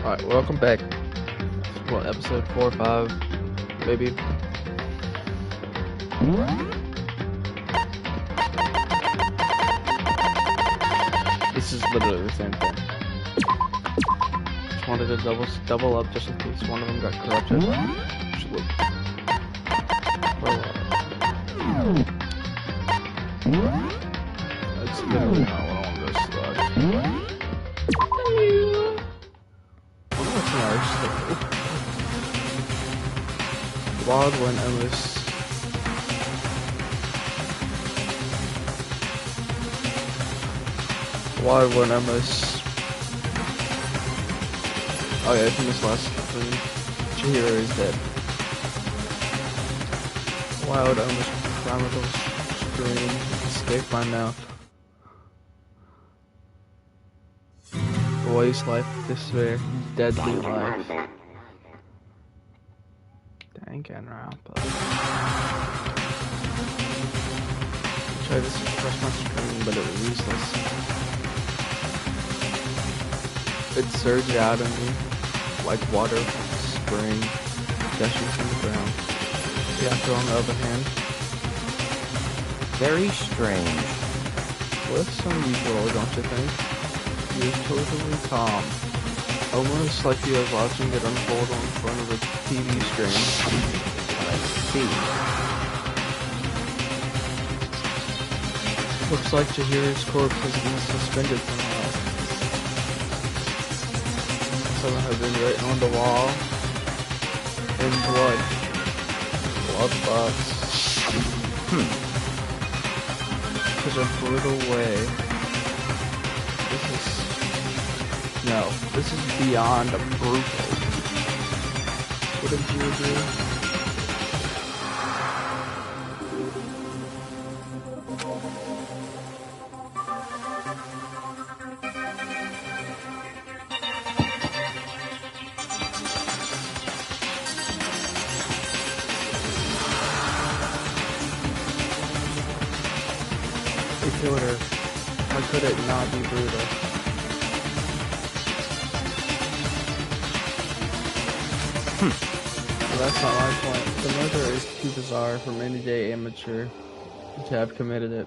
Alright, welcome back. Well, episode 4 or 5, maybe. This is literally the same thing. Just wanted to double up just in case one of them got corrupted. Should look. That's literally not what I want to start. Wild Wind Endless. Wild Wind Endless. Oh yeah, from this last one, Chihiro is dead. Wild Endless Primal Scream. Escape my mouth. Waste life, despair, deadly life. Danganronpa. I tried to suppress my scream, but it was useless. It surged out of me like water from a spring, gushing from the ground. The actor, on the other hand, very strange. looks unusual, don't you think? He was totally calm, almost like he was watching it unfold in front of a TV screen. Let's see. Looks like Chihiro's corpse has been suspended somehow. Someone has been written on the wall in blood. Blood spots. Such a brutal way. This is beyond brutal. What did you do? They killed her. How could it not be brutal? Well, that's not my point. The murder is too bizarre for any day amateur to have committed it.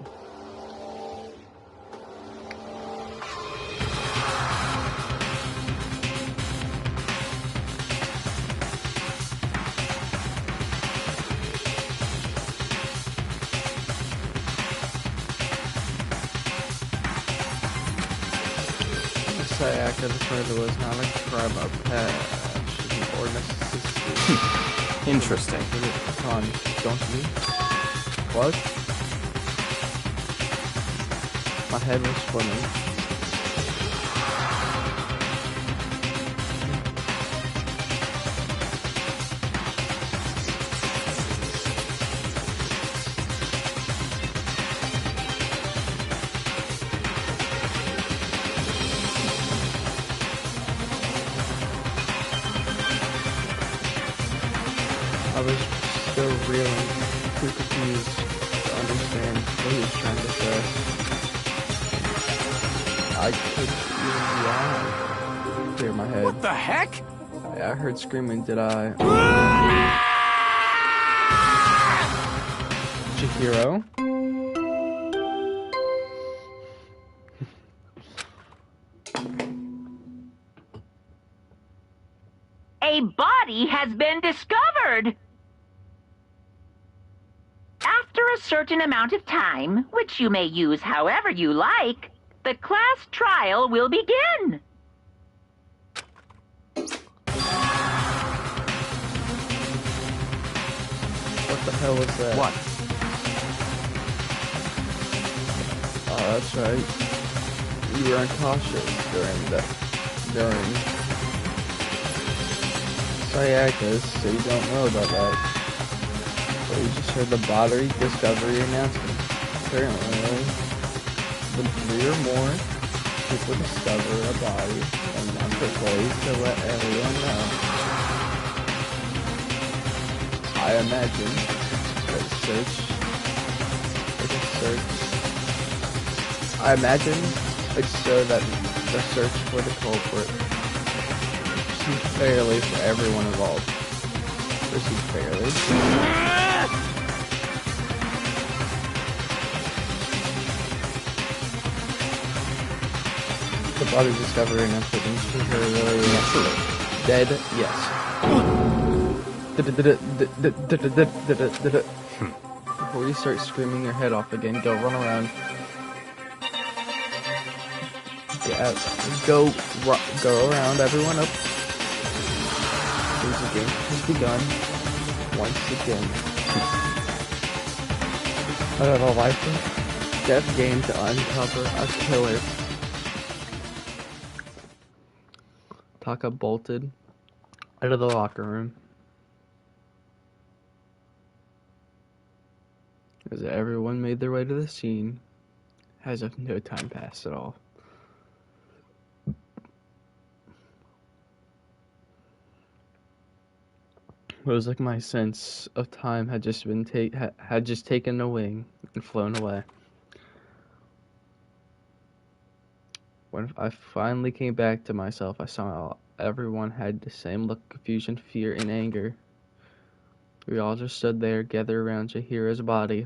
The act of the murder was not a crime of passion or necessity. Interesting. Upon, don't you? What? My head was swimming. I was still reeling, too confused to understand what he was trying to say. I couldn't even yawn. Clear my head. What the heck? I heard screaming, did I? Chihiro? A body has been discovered! After a certain amount of time, which you may use however you like, the class trial will begin. What the hell was that? What? Oh, that's right. You were unconscious during Sayaka's, so you don't know about that. But you just heard the body discovery announcement. Apparently, when 3 or more people discover a body, announce it ways to let everyone know. I imagine that I imagine it's so that the search for the culprit Proceed fairly for everyone involved. Proceed fairly. The body discovery and everything. Dead, yes. Before you start screaming your head off again, go run around. Go around, everyone up. There's a game has begun. Once again. I have a life and death game to uncover a killer. Taka bolted out of the locker room. As everyone made their way to the scene, as if no time passed at all. It was like my sense of time had just been taken a wing and flown away. When I finally came back to myself, I saw everyone had the same look of confusion, fear, and anger. We all just stood there, gathered around Chihiro's body.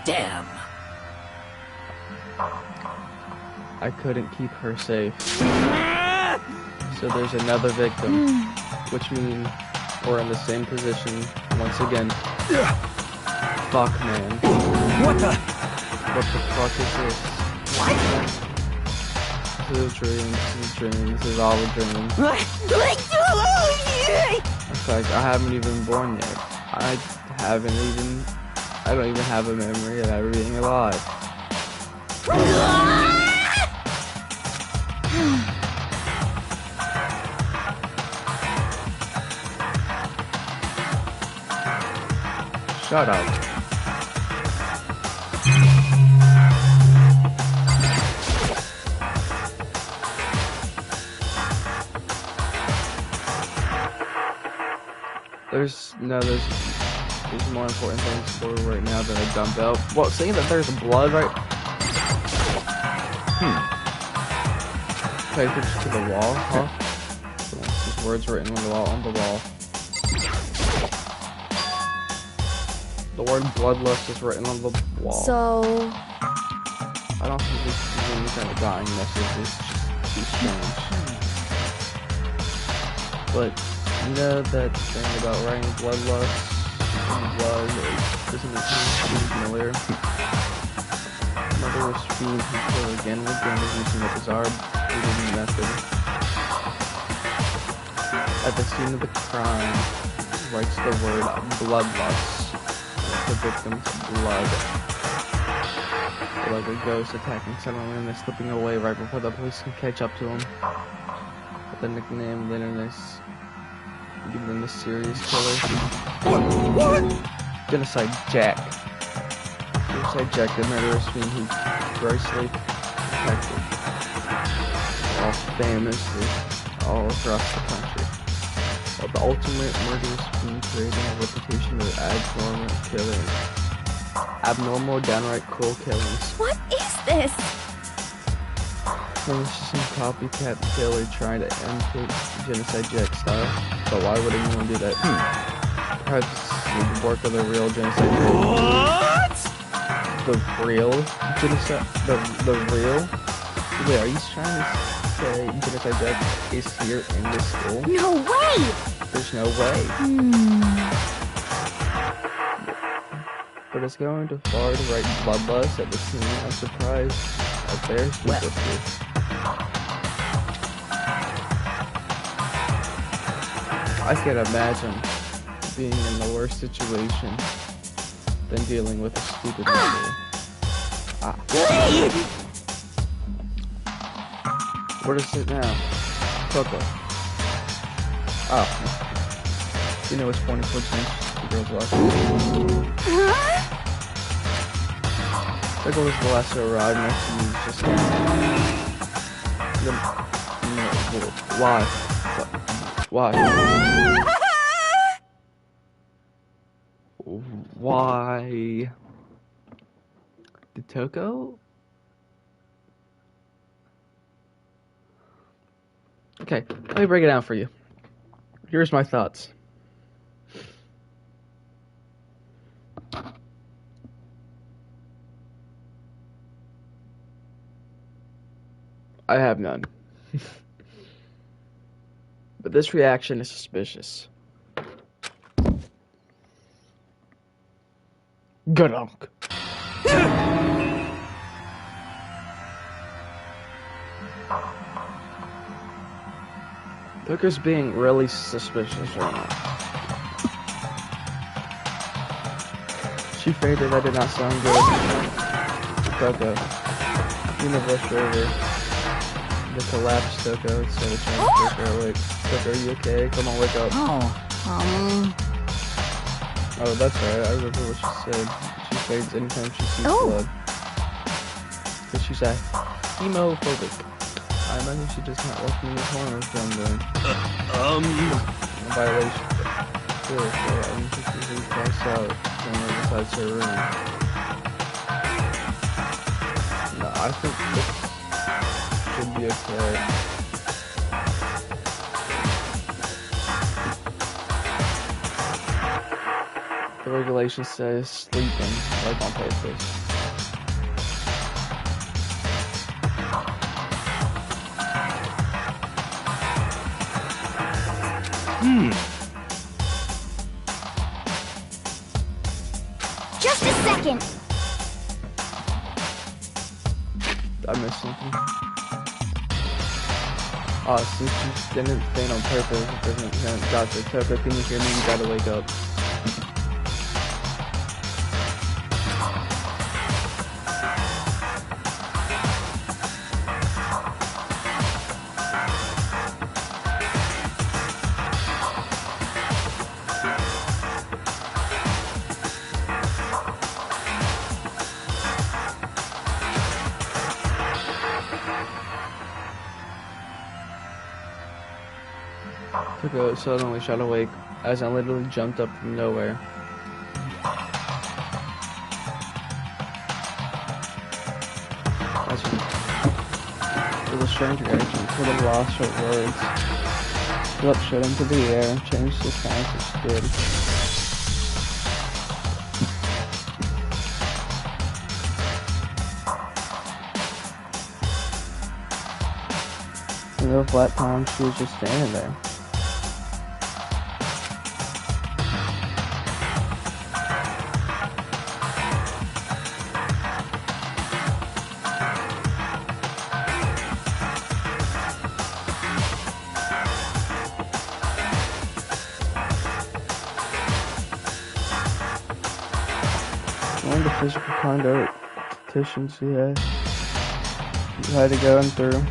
Damn. I couldn't keep her safe. So there's another victim, which means we're in the same position once again. Fuck, man. What the fuck is this? What? This is a dream. This is all a dream. In fact, I haven't even been born yet. I don't even have a memory of ever being alive. Shut up. There's more important things for right now than a dumbbell. Well, saying that there's blood right. Pay attention to the wall, huh? These words written on the wall. The word bloodlust is written on the wall. So... I don't think this is any kind of dying message. It's just too strange. But you know that thing about writing bloodlust in blood isn't it familiar? Murderous fiend who kill again and again using a bizarre breathing method. At the scene of the crime, writes the word bloodlust. The victim's blood. Like a ghost attacking someone and they're slipping away right before the police can catch up to him. But the nickname Linus given them the serious killer. What? Genocide Jack. Genocide Jack, the murderous fiend who grossly protected all famously all across the country. The ultimate murderous fiend creating a reputation of abnormal, downright cruel killings. What is this? Malicious copycat killer trying to imitate Genocide Jack style, but why would anyone do that? Perhaps it's the work of the real Genocide Jack. What? The real Genocide? The real? Wait, are you trying to say Genocide Jack is here in this school? No way! There's no way. But it's going too far to write bloodlust at the scene. I'm surprised at their stupidity. I can imagine being in the worst situation than dealing with a stupid murder. What is it now? Coco. Oh. You know it's funny for the girls watching. Coco was the last to arrive next to me. Just why? Why? Why? Did Toko? Okay, let me break it down for you. Here's my thoughts. I have none. But this reaction is suspicious. Gadunk. Tucker's being really suspicious right now. She faded, that did not sound good. Tucker. Universe River. The collapsed Tucker instead of trying to take her awake. Tucker, are you okay? Come on, wake up. Oh, that's right. I remember what she said. She fades anytime she sees blood. Because she's hemophobic. I imagine she does not like me in corners down there. A violation. Sure, I mean, she usually passed out somewhere besides her room. No, I think this should be okay. The regulation says sleeping, like on purpose. Just a second. I missed something. Oh, since you didn't faint on purpose, it doesn't count. Gotcha. Tucker, can you hear me? You gotta wake up. Tucker suddenly shot awake as I literally jumped up from nowhere. It was a strange reaction, sort of lost her words. Philip shot into the air and changed his stance and stood. In the flat palm, she was just standing there. One of the physical conduct petitions he had to go through.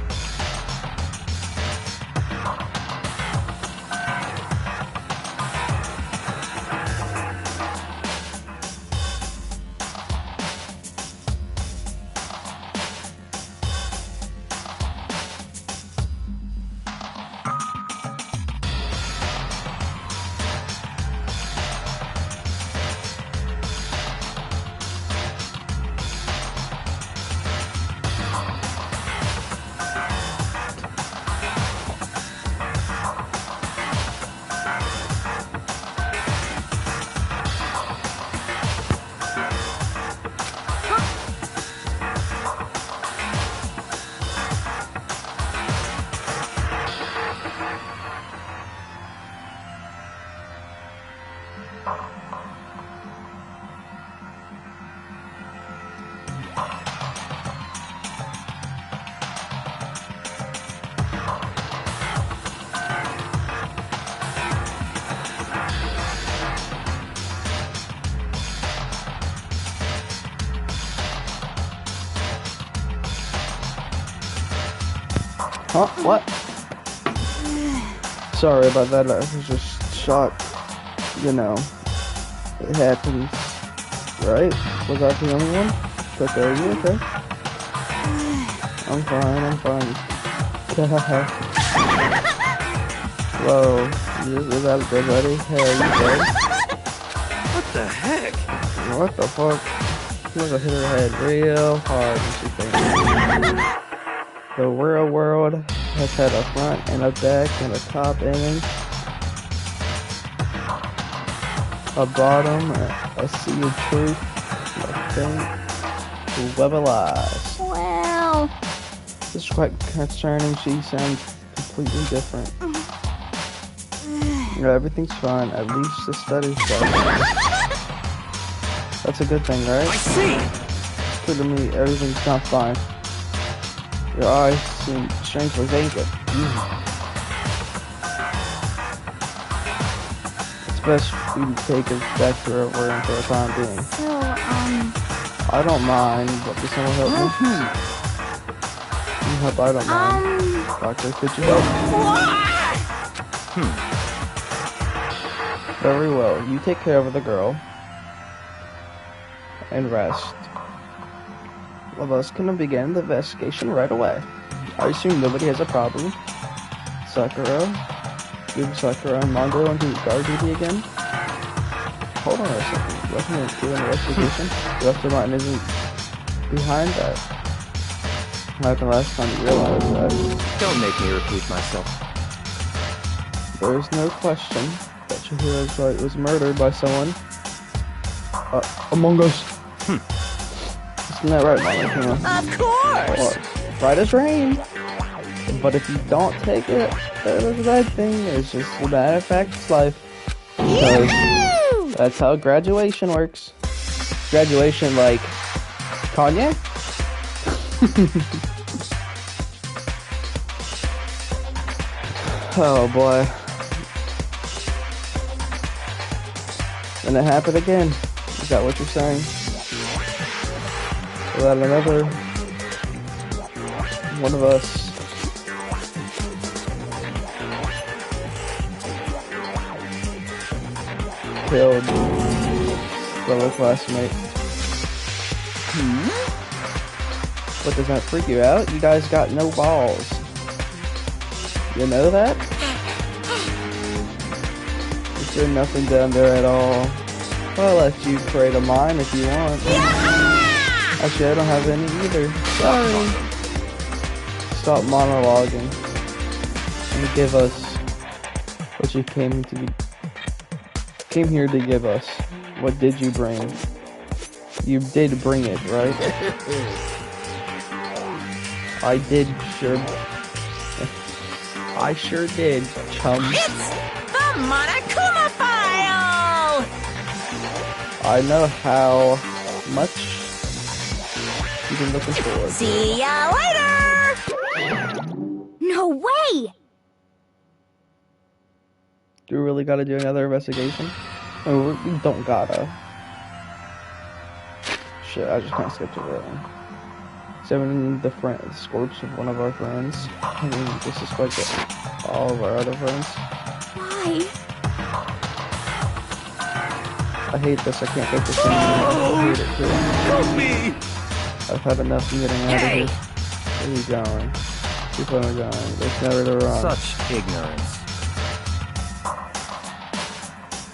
Huh? What? Sorry about that, I was just shocked. You know, it happens, right? Was I the only one? But are you okay? I'm fine. Whoa, is that good, buddy? Hey, are you dead? What the heck? What the fuck? She must have hit her head real hard when she fainted. The real world has had a front and a back and a top ending, a bottom, a sea of truth, and a faint web of lies. Well, This is quite concerning. She sounds completely different. Everything's fine. At least the study's fine. That's a good thing, right? I see! It's clear to me everything's not fine. Your eyes seem strangely vacant. It's best we take us back to our room for the time being. so, I don't mind, but can someone help me? Help, I don't mind. Doctor, could you help? Very well. You take care of the girl. And rest. One of us can begin the investigation right away. I assume nobody has a problem. Sakura. Give Sakura and Mondo on guard duty again. Hold on a second. Wasn't it do an investigation? The rest of mine isn't behind that. What happened last time you realized that? Don't make me repeat myself. There is no question that Chihiro was murdered by someone among us. Isn't that right, Mama? Of course! Right as rain. But if you don't take it as a bad thing, it's just a matter of fact, it's life. Because that's how graduation works. Graduation like Kanye? Oh boy. And it happened again. Is that what you're saying? That another one of us killed fellow classmate. What, does that freak you out? You guys got no balls. You know that? Is there nothing down there at all? I'll let you create a mine if you want. Actually, I don't have any either. Sorry. Stop monologuing and give us what you came here to give us. What did you bring? You did bring it, right? I sure did, chum. It's the Monokuma file! I know how much you've been looking forward. See ya later! no way! Do we really gotta do another investigation? No, we don't gotta. Shit, I just kinda skipped over that one. Examining the corpse of one of our friends. I mean, this is quite good. All of our other friends. Why? I hate this, I can't take this anymore. I hate it too. Help me! I've had enough of getting out of here. Where are you going? Keep on going. There's never to run. Such ignorance.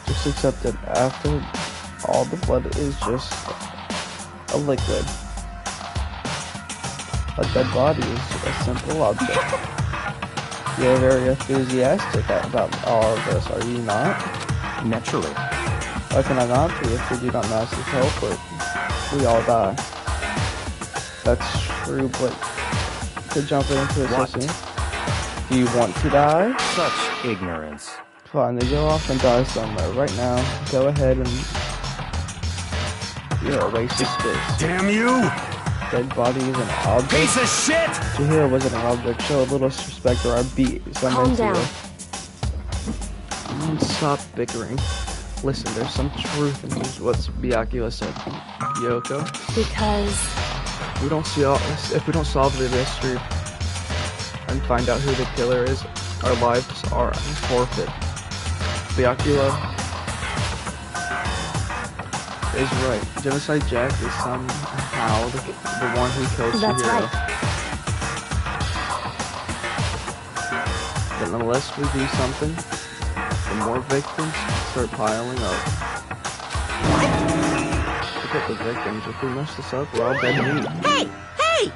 Just accept it. After all, the blood is just a liquid. A dead body is a simple object. You're very enthusiastic about all of this, are you not? Naturally. Why can I not be if we do not master teleport? We all die. That's true, but to jump into a system, do you want to die? Such ignorance. Fine, then go off and die somewhere. Right now, go ahead and... You're a racist bitch. Damn you! Dead body is an object. Piece of shit! Chihiro wasn't an object. Show a little respect or I'll beat Calm down. Stop bickering. Listen, there's some truth in what Byakuya said. Yoko, Because if we don't solve the mystery and find out who the killer is, our lives are forfeit. Byakuya is right. Genocide Jack is somehow the one who kills That's Chihiro. right. But unless we do something, the more victims start piling up. Look at the victims. If we mess this up, we're all dead meat. Hey! Hey!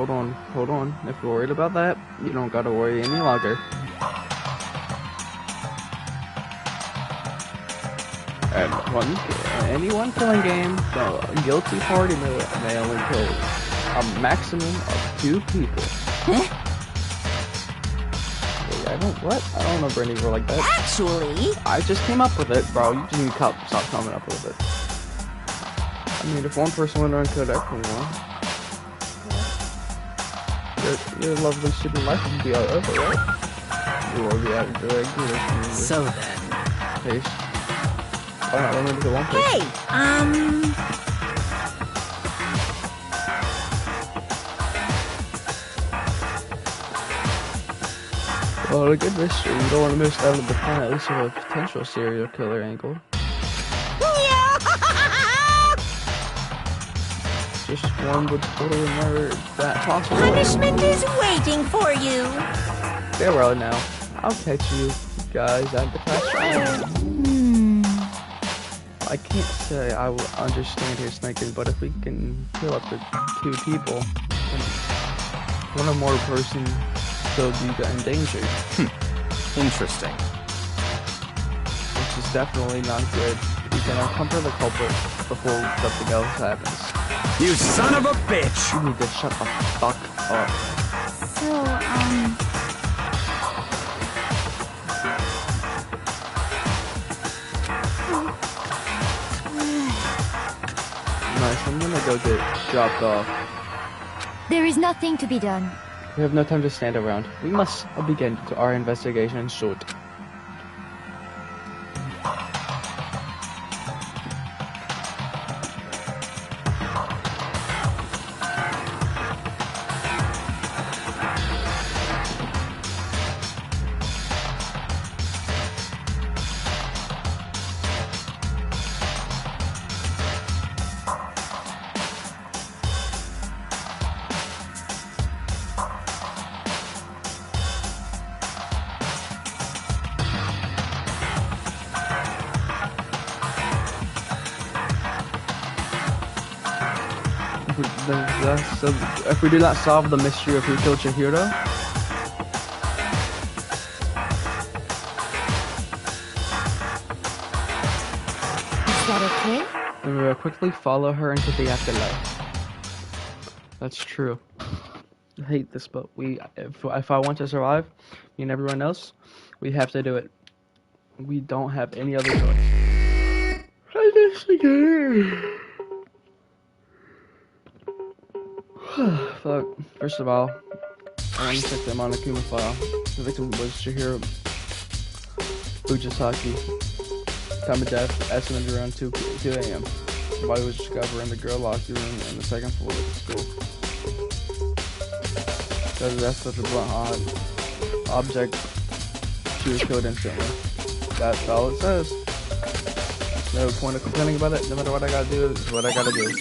hold on. If you're worried about that, you don't gotta worry any longer. And any killing game, the guilty party may only kill a maximum of 2 people. Huh? Wait, I don't remember any rule like that. Actually, I just came up with it, bro. You just need to stop coming up with it. I mean, if one person went around and killed everyone, your lovely student life would be over, right? You will be out of regular. So then. Pace. Why not limit it to one person? hey, Well, a good mystery. You don't want to miss out on the point, at least of a potential serial killer angle. Just one would totally never that possible. punishment is waiting for you. Farewell now. I'll catch you guys at the class trial. I can't say I will understand his thinking, but if we can kill up to 2 people, then one or more person still be endangered. Interesting. Which is definitely not good. We can uncover the culprit before something else happens. You son of a bitch! You need to shut the fuck up. So, Nice, I'm gonna go get dropped off. there is nothing to be done. We have no time to stand around. We must begin our investigation soon. If we do not solve the mystery of who killed Chihiro, Is that okay? then we will quickly follow her into the afterlife. That's true. I hate this, but if I want to survive, me and everyone else, we have to do it. We don't have any other choice. I just again. Fuck. First of all, I want to check the Monokuma file. The victim was Chihiro Fujisaki. Time of death, estimated around 2 a.m. The body was discovered in the girl locker room on the 2nd floor of the school. Because that's such a blunt object, she was killed instantly. That's all it says. No point of complaining about it. No matter what I gotta do, is what I gotta do.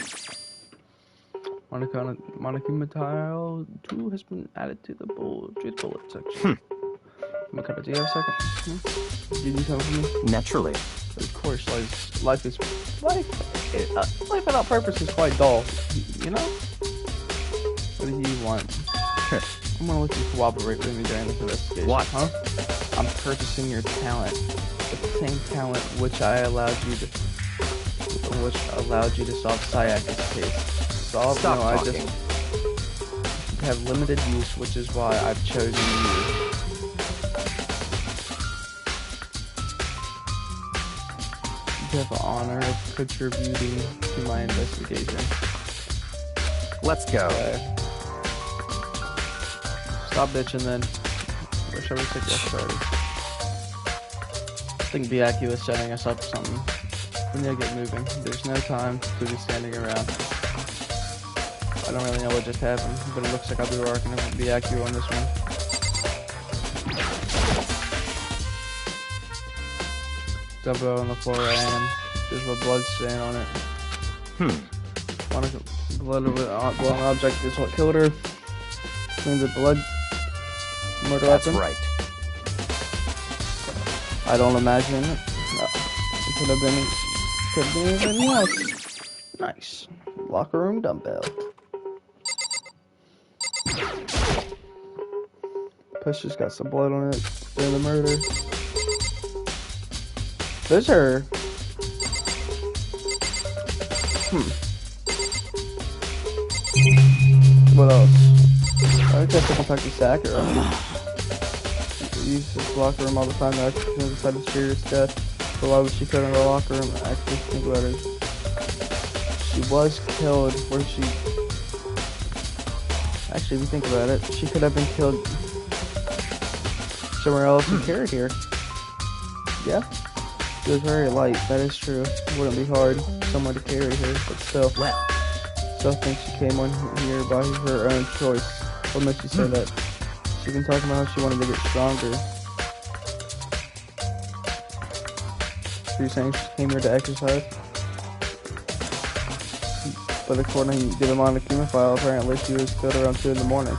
Monokuma tile 2 has been added to the bullet section. Monokuma, do you have a second? Did you do something for me? Naturally. Of course, life without purpose is quite dull. You know? What do you want? Sure. I'm gonna let you cooperate with me during this investigation. What? Huh? I'm purchasing your talent. The same talent which allowed you to solve Sayaka's case. Stop no, I talking. just have limited use, which is why I've chosen you. You have the honor of contributing to my investigation. Let's go. Okay. Stop bitching then. Where shall we take that started? I think Biaki was setting us up for something. We need to get moving. There's no time to be standing around. I don't really know what just happened, but it looks like I'll be working with Biaki on this one. Dumbo on the floor I am. There's a blood stain on it. Blood of an object is what killed her. Cleans the blood. Murder That's weapon. right. I don't imagine it. No. It could have been anything else. Nice. Locker room dumbbell. Push just got some blood on it during the murder. There's her. What else? I guess I can talk to Sakura. She used this locker room all the time. That she decided to Chihira's death. But why would she go in the locker room? Actually, think about it. She was killed where she... Actually, if you think about it, she could have been killed somewhere else and carried here. Yeah. She was very light, that is true. It wouldn't be hard for someone to carry her, but still. Well. Still think she came on here by her own choice. What makes you say that? She's been talking about how she wanted to get stronger. So you're saying she came here to exercise? But according to the Monokuma file, apparently she was killed around 2 in the morning.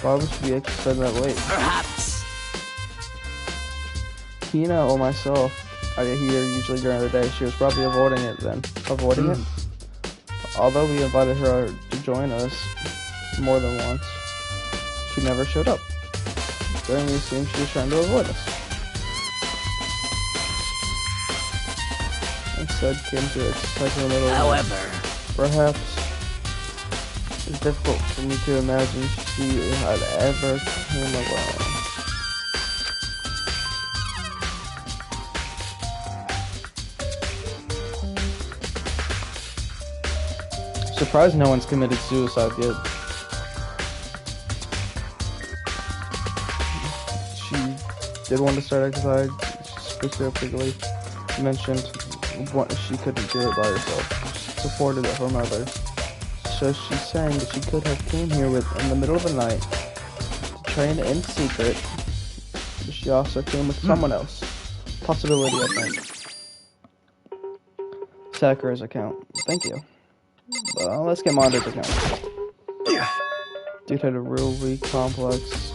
Why would she be exercising that late? Perhaps. Kina or myself, I get here usually during the day. She was probably avoiding it then. Avoiding it? Although we invited her to join us more than once, she never showed up. Then we assumed she was trying to avoid us. Instead, came to exercise in the middle of the night. However, Perhaps it's difficult for me to imagine she had ever came alone. Surprised no one's committed suicide yet. She did want to start exercise. She specifically mentioned she couldn't do it by herself. She supported her mother. So she's saying that she could have came here in the middle of the night to train in secret. But she also came with someone else. Possibility, I think. Sakura's account. Thank you. Let's get Mondo's account. Dude had a real weak complex.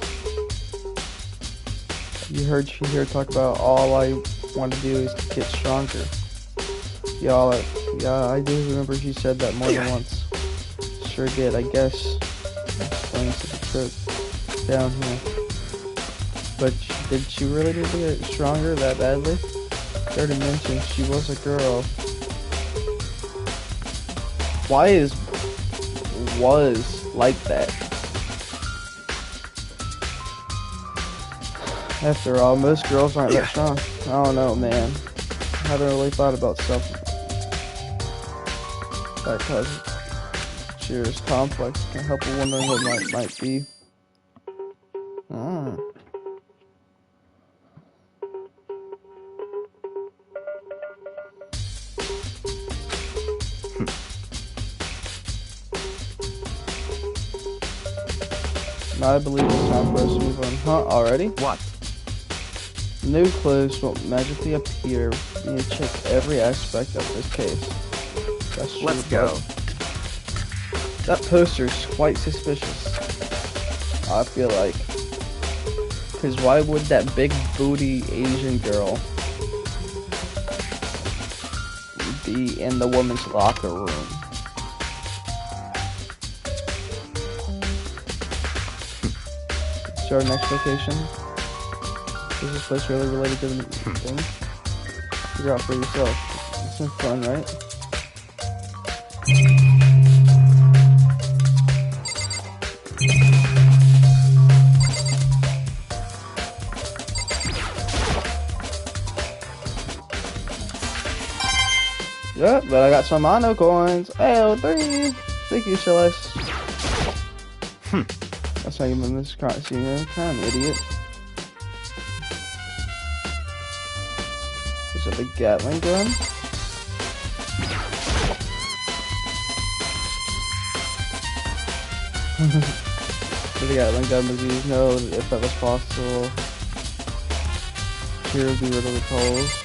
You heard Chihiro talk about all I want to do is to get stronger. Yeah, I do remember she said that more than once. Sure did, I guess. Explains the trip down here. But did she really need to get stronger that badly? They already mentioned she was a girl. Why is was like that? After all, most girls aren't that strong. I don't know, man. I haven't really thought about stuff like that. Cheers, complex can help with wondering what might be. Now I believe it's time for us to move on. Huh? Already? What? New clues won't magically appear. You need to check every aspect of this case. That's true. Let's go. That poster's quite suspicious. I feel like. Because why would that big booty Asian girl be in the woman's locker room? Our next location. Is this place really related to the thing? Figure out for yourself. It's been fun, right? Yep, but I got some mono coins. Hey, 3. Thank you, Celeste. That's how you move this car. See, you're kind of an idiot. Is it the Gatling gun? The Gatling gun was used. No, if that was possible. Here would be rid of the tolls.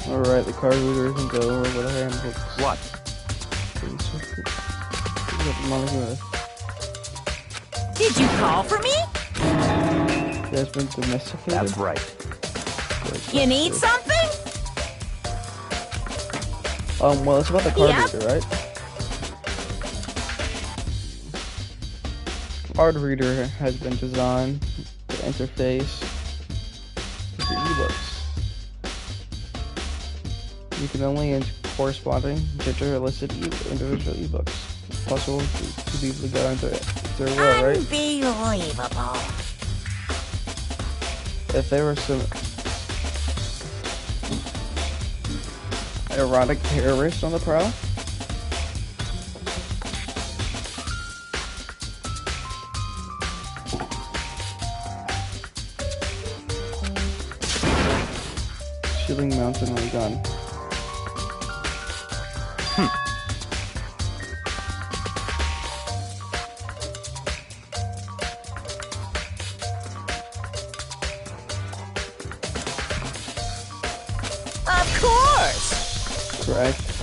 Alright, the card reader can go over with a handbook. What? Did you call for me? It has been domesticated. That's right. You need something? Well, it's about the card Yep. reader, right? Card reader has been designed to interface with your ebooks. You can only enter corresponding gender-listed individual ebooks. It's possible to easily go into their will, right? Unbelievable. If there were some erotic terrorists on the prowl, shielding mounted on a gun. Of course.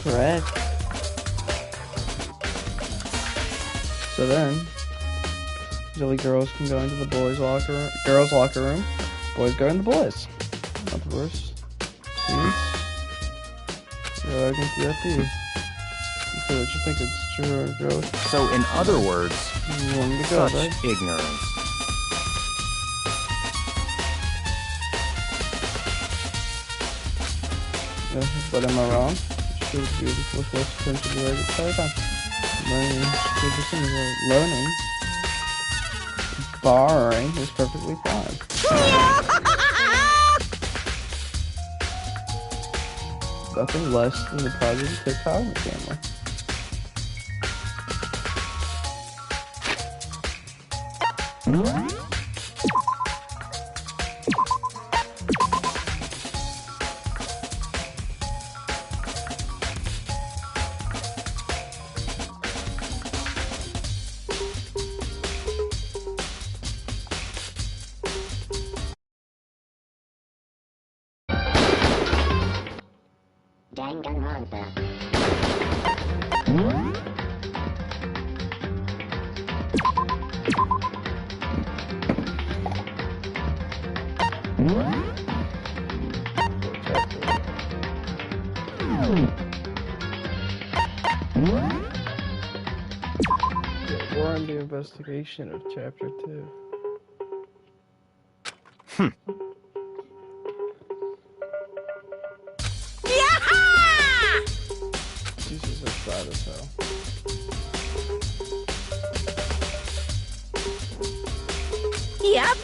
Correct. So then, usually girls can go into the girls' locker room. Boys go in the boys. Not the worst. I can see that too. So what you think it's true or girls? So, in other words, You want me to go, such right? ignorance. Yeah, but am I wrong? She was beautiful, supposed to attention to the right entire time. Learning, barring is perfectly fine. Nothing less than the positive TikTok camera. Danganronpa. We're on the investigation of chapter 2. Yeah! Jesus is bad as hell. Yep.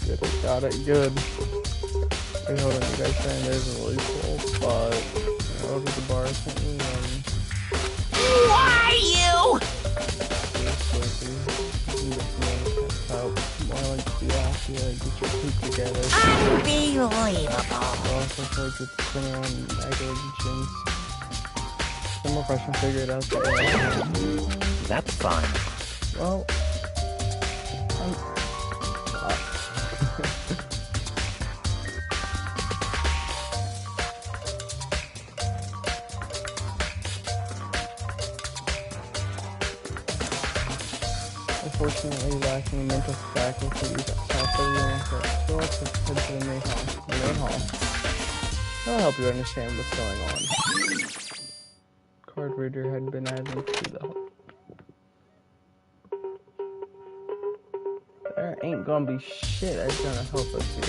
Good, got it, good. Wait, hold on, you guys saying there's a loophole, but over the bar is not really Why you? more like the after get your poop together. Unbelievable. Also try to get spinning on negligence. Some more questions, figure it out. That's fine. Well, unfortunately lacking mental faculties after the answer. So let's head to the main hall. The main hall. That'll help you understand what's going on. Card reader had been added to the hall. There ain't gonna be shit that's gonna help us here.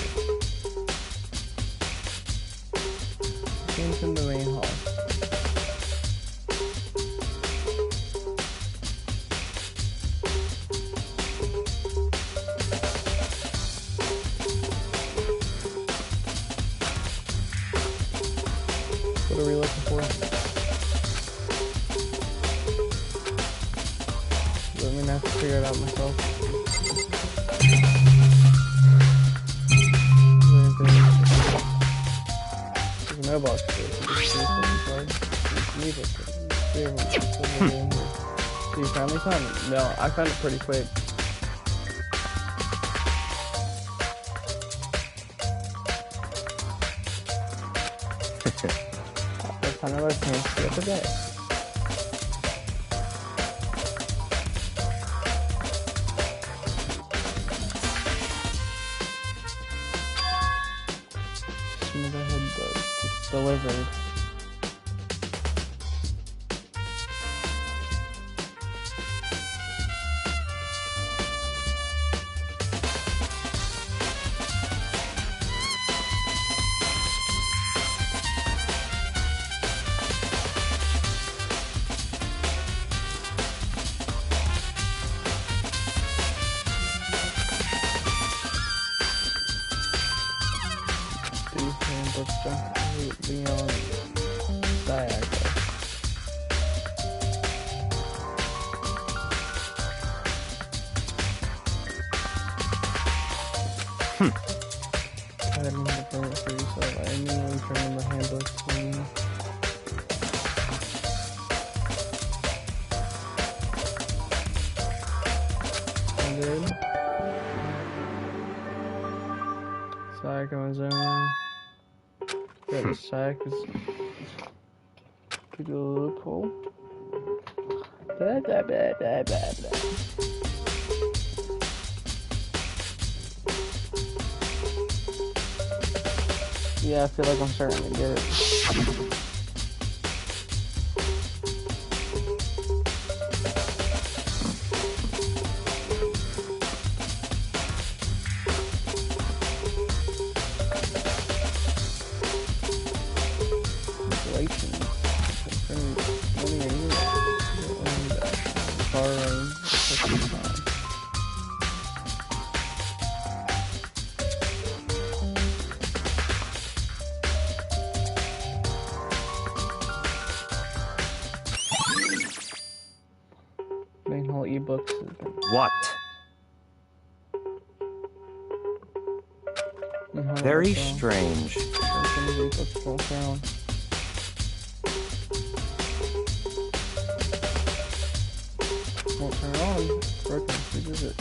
Into the main hall. What are we looking for? I'm gonna have to figure it out myself. There's a mailbox here. So you finally found it? No, I found it pretty quick. That's another chance the other day. Move ahead, but it's delivered. Adding the permit for yourself. I manually turn in the handbook to me. Good. Sack on his own. Got a sack. Could do a loophole. Blah, blah, blah, blah, blah, blah. Yeah, I feel like I'm starting to get it. What? Very strange. Won't turn on. Broken. Who does it?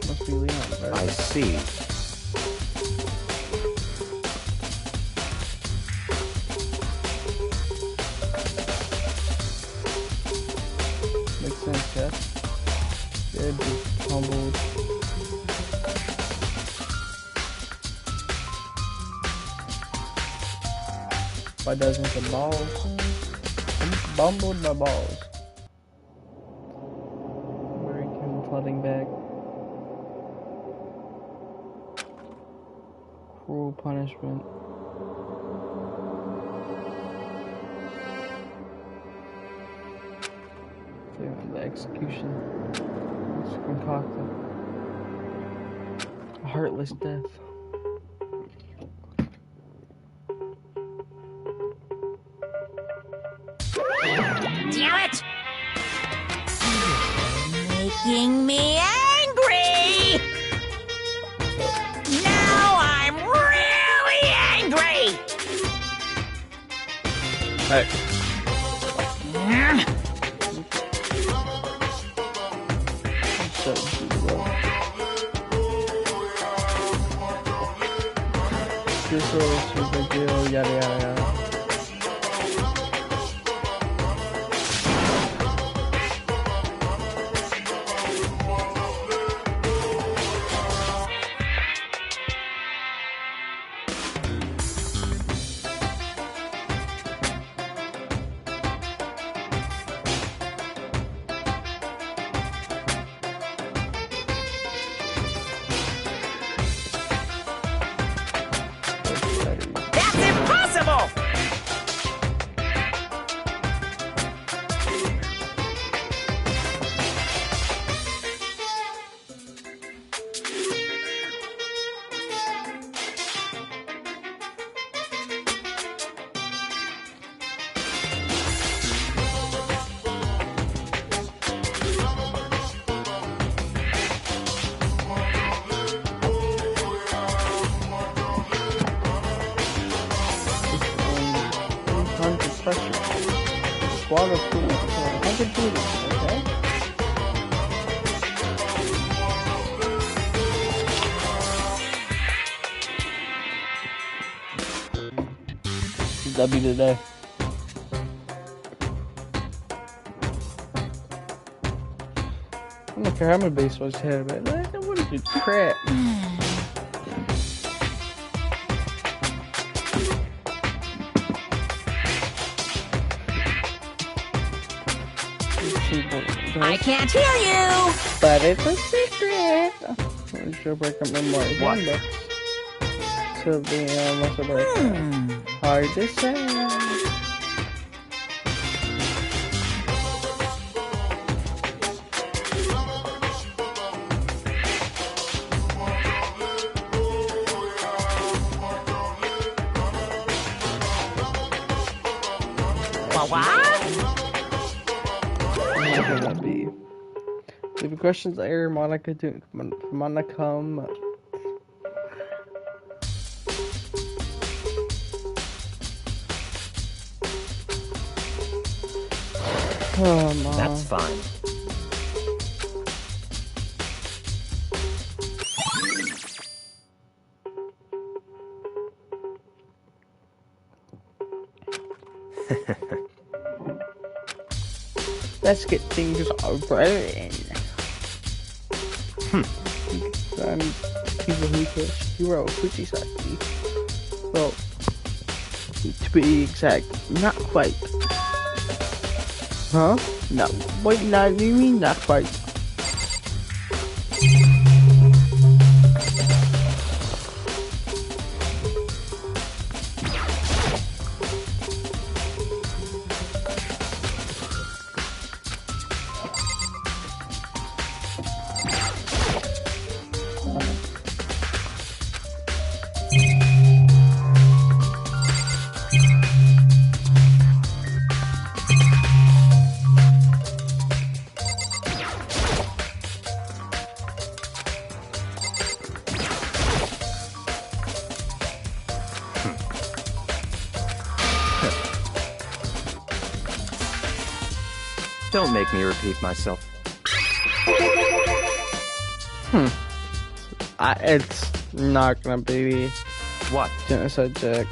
Must be Leon. Right? I see. Makes sense, yeah. Good, just humbled. By dozens of balls. Bumbled my balls. Where he came flooding back. Cruel punishment. The execution. It's concocted. A heartless death. Damn it! Making me angry! Now I'm really angry! Hey. This was a big deal, yada yada yada. Water pool, 100 liters, okay? W today. I don't care how many baseballs had, but like, what is it? Crap. I can't hear you! But it's a secret! Jailbreak up memory. What? So the muscle break. Hard to say. What? What could that be? Leave your questions there, Monica. Monica. Oh, Mom. That's fine. Let's get things rolling. Chihiro fujisaki. Well, to be exact, not quite. Huh? No. Wait, no, you mean not quite? Don't make me repeat myself. It's not gonna be What? genocide Jack.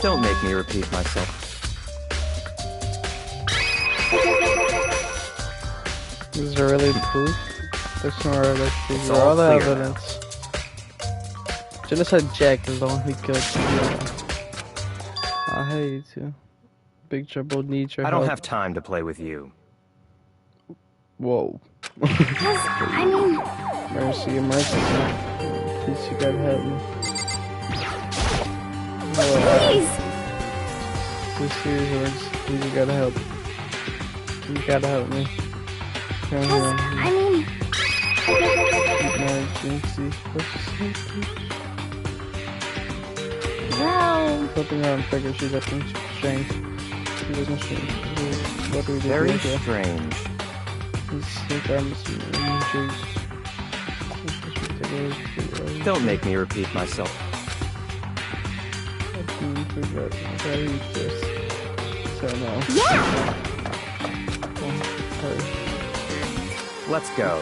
Don't make me repeat myself. Is there really proof? There's no other proof. all All the clear now. evidence. Genocide Jack is the one who killed Chihiro. I hate you too. Big Trouble needs your I don't help. have time to play with you. Whoa. I mean, Mercy, mercy. Please, you gotta help me. please. Please, serious words. Please, you gotta help. You gotta help me. Come here. I mean, Emergency. well, Something on figure. She's up in strange. She doesn't strange. What do we do? Very here? strange. Don't make me repeat myself. So no. yeah. Let's go.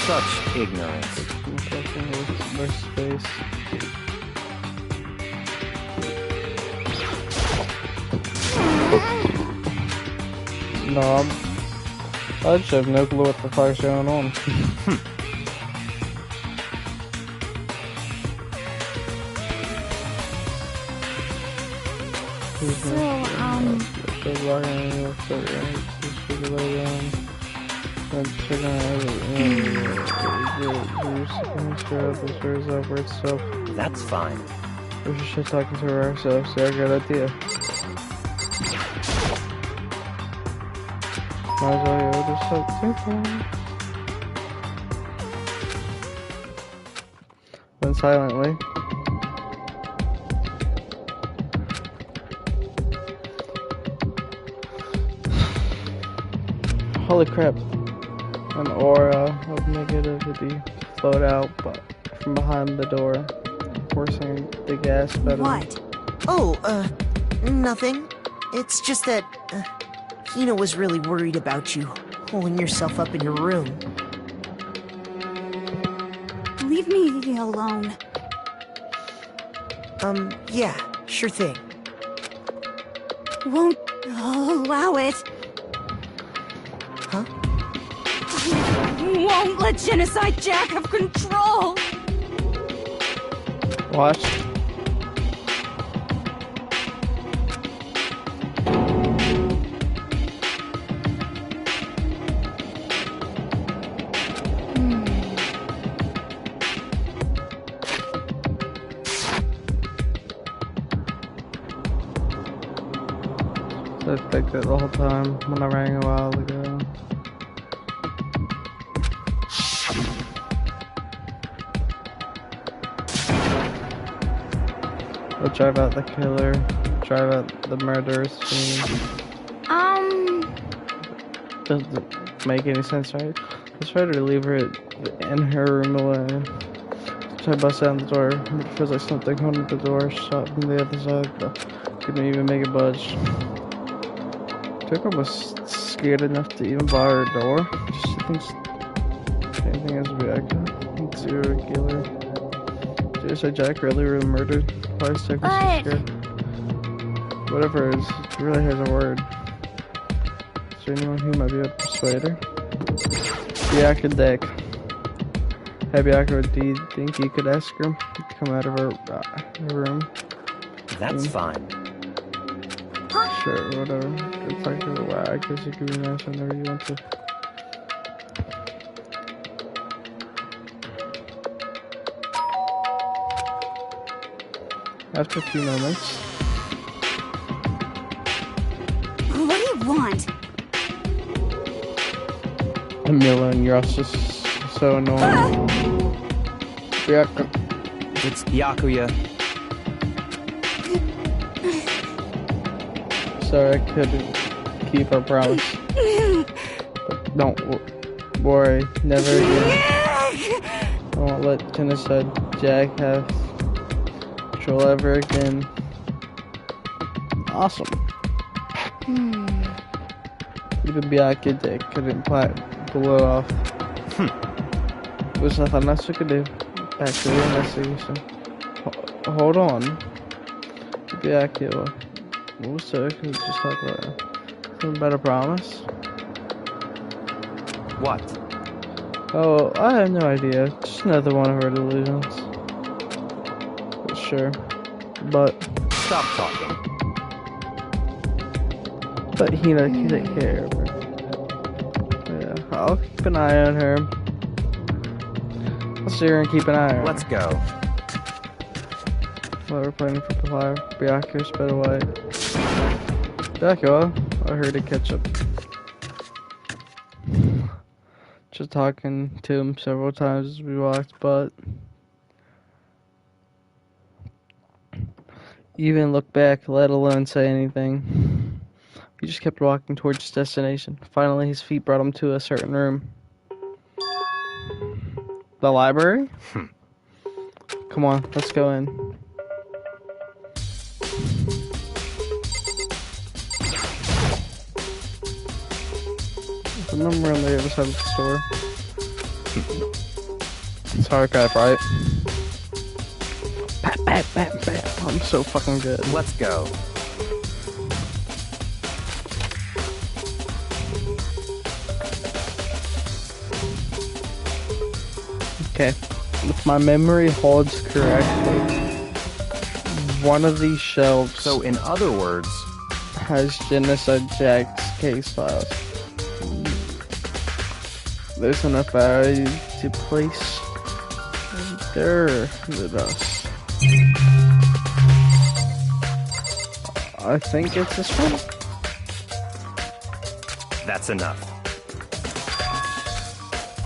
Such ignorance. Space. No, I just have no clue what the fuck's going on. That's fine. We should start talking to her ourselves. They're a good idea. Might as well go just like too. Then silently. Holy crap. An aura of negativity flowed out from behind the door, forcing the gas pedal. What? Oh, nothing. It's just that, Hina was really worried about you, holding yourself up in your room. Leave me alone. Yeah, sure thing. Won't allow it. Huh? Won't let Genocide Jack have control. Watch. I think that the whole time when I rang a while ago. We'll drive out the killer, drive out the murderous scene. Doesn't make any sense, right? Let's try to leave her in her room alone. Try to bust down the door. It feels like something holding the door shut from the other side, but couldn't even make it budge. I think I was scared enough to even bar her door. She thinks anything is reacting. Serial killer. Suicide Jack really murdered. Why is Jack so scared? Whatever it is, he really has a word. Is there anyone who might be able to persuade her? Bianca Dick. Hey Bianca, do you think you could ask her to come out of her room? That's fine. Sure, whatever. It's like a wow, I guess you could be nice whenever you want to. After a few moments. What do you want? Millen, you're also so annoying. Byakuya. It's Byakuya. Sorry, I couldn't keep our promise. But don't worry, never again. I won't let Genocide Jack have control ever again. Awesome. Even Byakuya Dick couldn't blow off. There's nothing else we could do. Back to the investigation. Hold on. Byakuya. What was so? Can we just talk about something about a promise? What? Oh, I have no idea. Just another one of her delusions. But sure. But Stop talking. But he didn't care. Yeah, I'll keep an eye on her. I'll sit here and keep an eye on her. Let's go. While we're planning for the fire, Byakuya sped away. Byakuya, I heard it catch up. Just talking to him several times as we walked, but even look back, let alone say anything. He just kept walking towards his destination. Finally, his feet brought him to a certain room. The library? Come on, let's go in. Remember on the other side of the store? It's archive, right? Bat, bat, bat, bat. I'm so fucking good. Let's go. Okay, if my memory holds correctly, one of these shelves So, in other words, has Genocide Jack's case files. There's enough value to place there with us. I think it's this one. that's enough.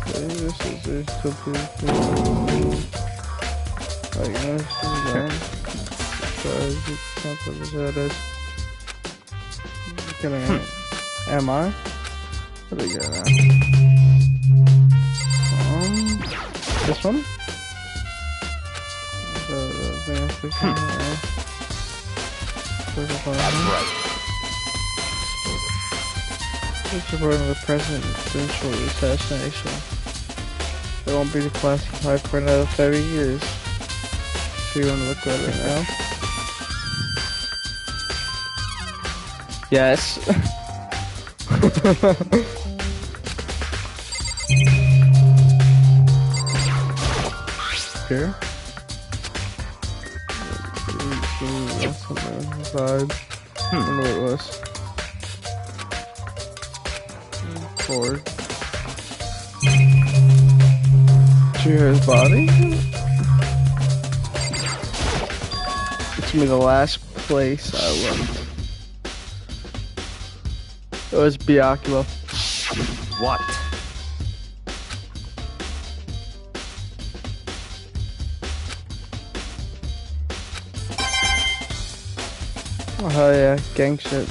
This is Am I? What do we got now? This one? That's right. It's reporting the presidential assassination. It won't be declassified for another 30 years. So you want to look at it now? Yes. Here. That's on the side. I don't know what it was. Forward. Chihiro's body? It's gonna be the last place I looked. It was Byakuya. What? Oh yeah, gang shit.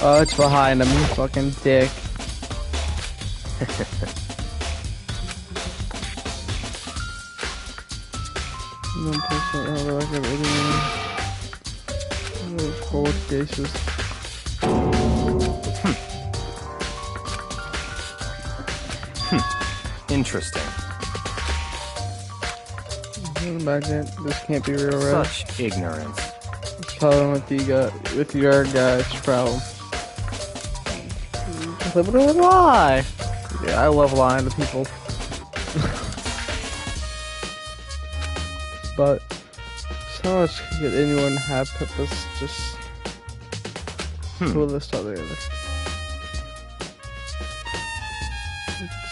Oh, it's behind him, you fucking dick. 1% over like everything. Cold cases. Interesting. Imagine this can't be real, right? Such ignorance. Tell them what you got with your guy's problem. What do I lie? Yeah, I love lying to people. But so much could anyone have put this just pull this other other.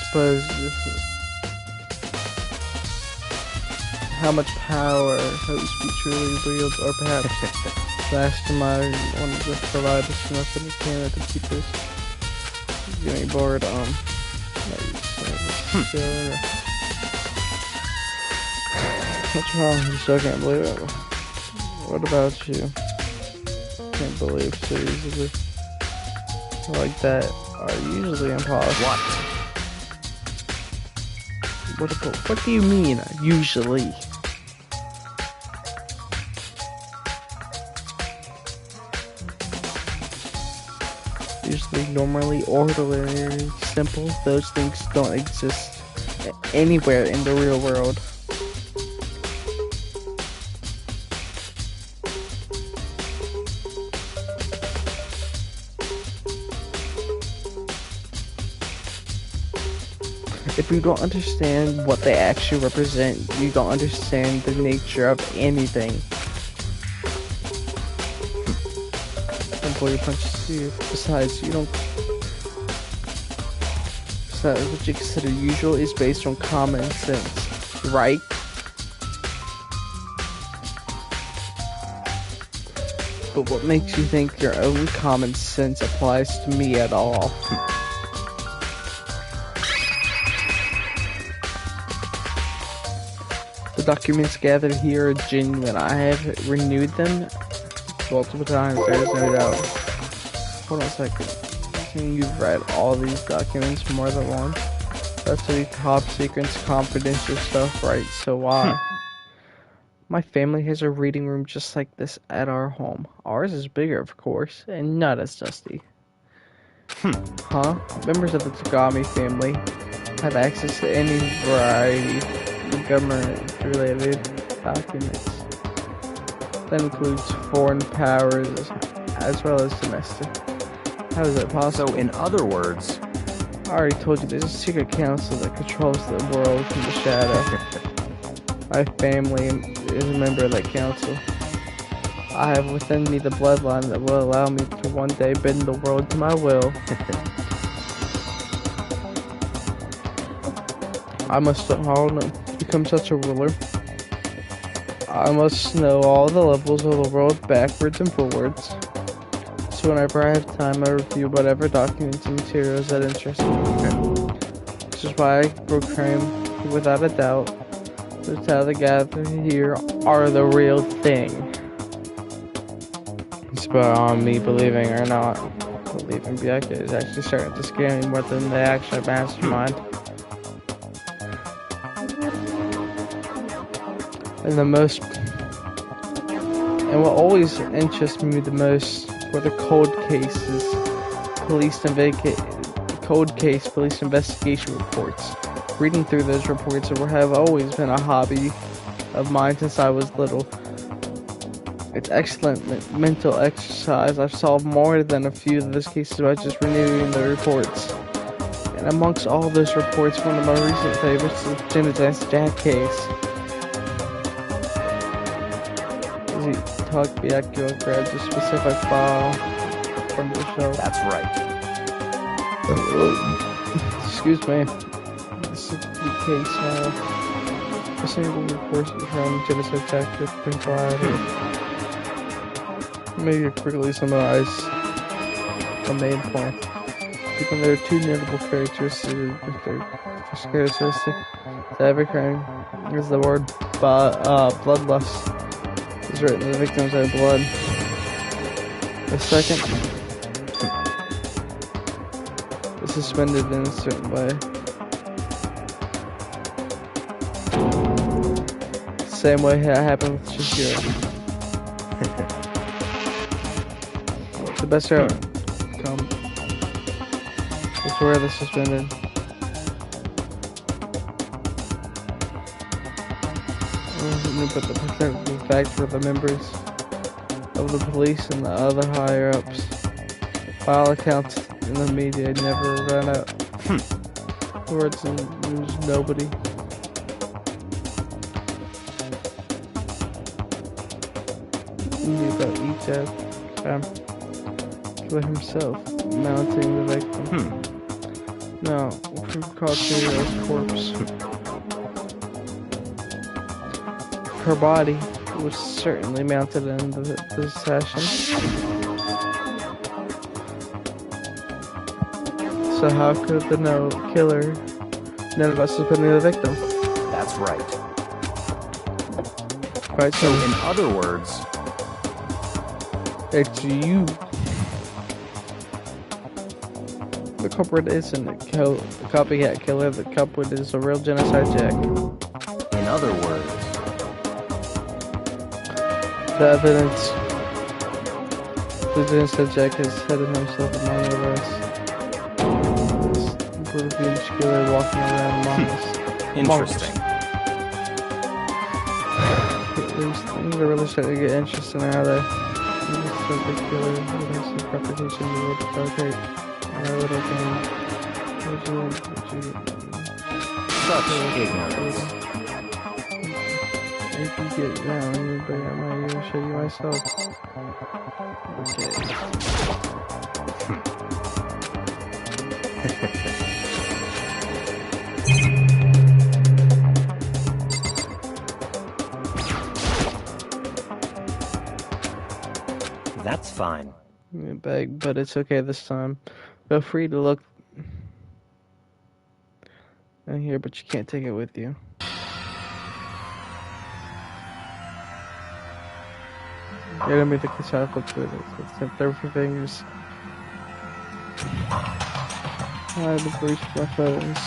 Suppose how much power host be truly wields, or perhaps mastermind one of the providers enough in the camera to keep this getting bored What's wrong? You still can't believe it. What about you? Can't believe so easily like that are usually impossible. What do you mean, usually? Usually, normally, ordinary, simple, those things don't exist anywhere in the real world. If you don't understand what they actually represent, you don't understand the nature of anything. Employee punches you. Besides, what you consider usual is based on common sense, right? But what makes you think your own common sense applies to me at all? The documents gathered here are genuine. I have renewed them multiple times, there's no doubt. Hold on a second. You've read all these documents more than once? That's the top secrets, confidential stuff, right? So why? My family has a reading room just like this at our home. Ours is bigger, of course, and not as dusty. Huh? Members of the Tagami family have access to any variety of government-related documents. That includes foreign powers as well as domestic. How is that possible? So, in other words, I already told you there's a secret council that controls the world from the shadow. My family is a member of that council. I have within me the bloodline that will allow me to one day bend the world to my will. I must become such a ruler. I must know all the levels of the world backwards and forwards. So whenever I have time, I review whatever documents and materials that interest me. This is why I proclaim, without a doubt, that how the gathered here are the real thing. It's about on me believing or not. Believing Byakuya is actually starting to scare me more than the actual mastermind. And what always interests me the most were the cold case police investigation reports. Reading through those reports have always been a hobby of mine since I was little. It's excellent mental exercise. I've solved more than a few of those cases by just renewing the reports. And amongst all those reports, one of my recent favorites is the Genesis Jack case. Byakuya grabs a specific file from the shelf. that's right. Excuse me. This is the case now. A single report from Genesis Jack with provided. Maybe quickly summarize the main point. Because there are two notable characteristics to every crime is the word bloodlust is written in the victim's own blood. The second is suspended in a certain way. Same way that happened with Chihiro. The best outcome is where the suspended. But the fact for the members of the police and the other higher-ups, by all accounts in the media, never ran out. Words and there's nobody. Knew about each killer himself, mounting the victim. No, who caught Chihiro's corpse? Her body was certainly mounted in the session. So how could the killer know about suspending the victim? That's right. Right, So in other words, it's you. The culprit isn't a copycat killer. The culprit is a real genocide jack. in other words, The evidence. The genocide jack has hidden himself among the rest. This revenge killer walking around among us. interesting. They're really starting to get interesting, are they? The killer with his reputation would okay. I would have Such ignorance. If you get down, you bring out my ear and show you myself. That's fine. But it's okay this time. Feel free to look in here, but you can't take it with you. You're gonna be the shot with the 30 fingers. I have to breach my phones.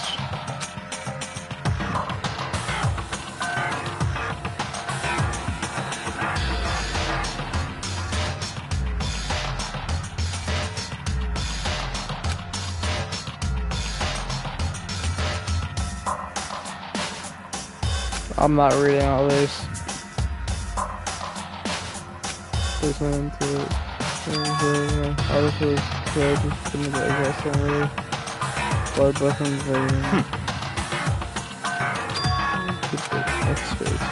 I'm not reading all this. There's no into it. Articles, charges, committed aggressive, really. Blood weapons, X-space.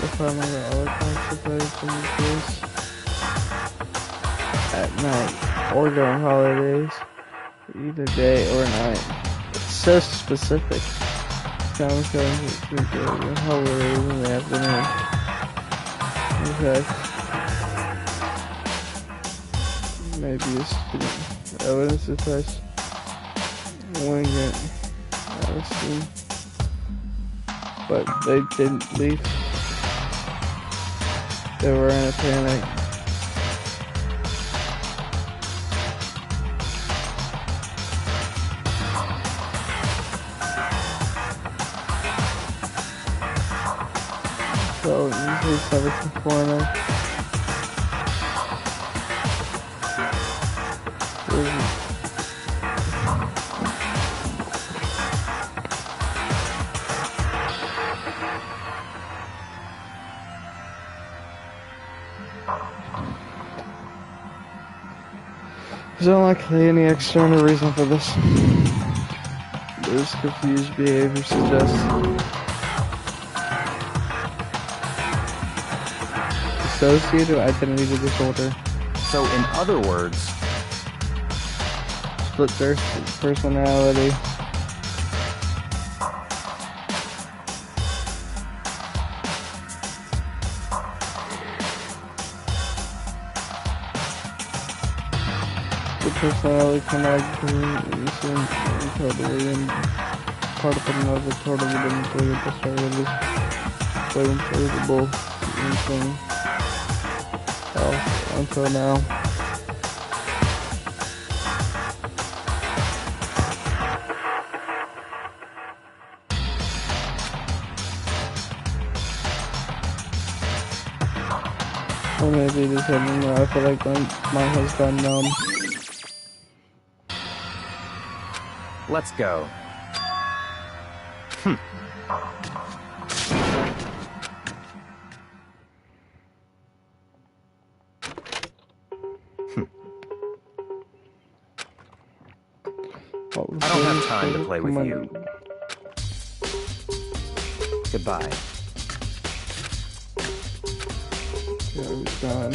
The final all consequences in the case. At night, or during holidays, either day or night. So specific. Comic Cons and holidays in the afternoon. Okay. Maybe a student. Evidence to touch. Wing it. I see. But they didn't leave. They were in a panic. So, he's never conforming. There's unlikely any external reason for this. This confused behavior suggests dissociative identity disorder. So in other words, Split personality. personality kind of like totally and part of another totally different thing at the start of this quite unbelievable thing. Until now. Or maybe this happening. I feel like my mind has gone numb. Let's go. I don't have time to play with you. Goodbye. Yeah, he's gone.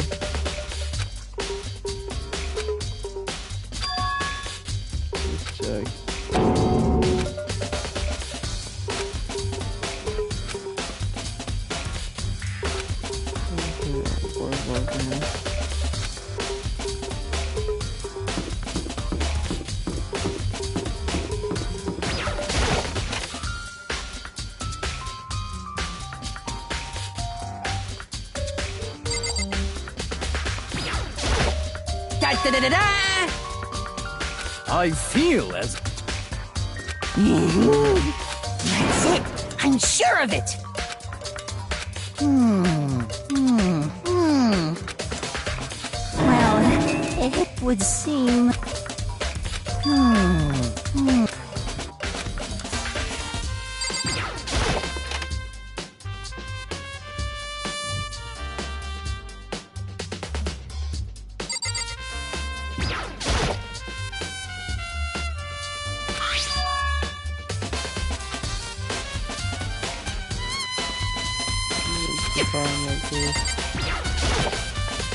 Let's check. I feel as... That's it! I'm sure of it! Well, it would seem...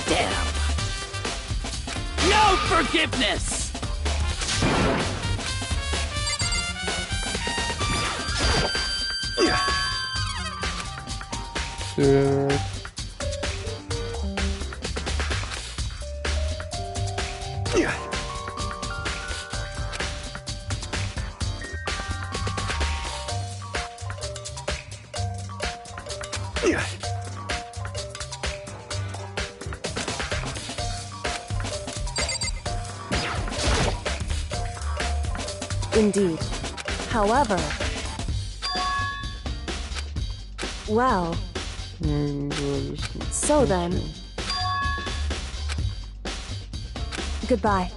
Damn! No forgiveness! Dude. Indeed. However... Well... So then... Goodbye.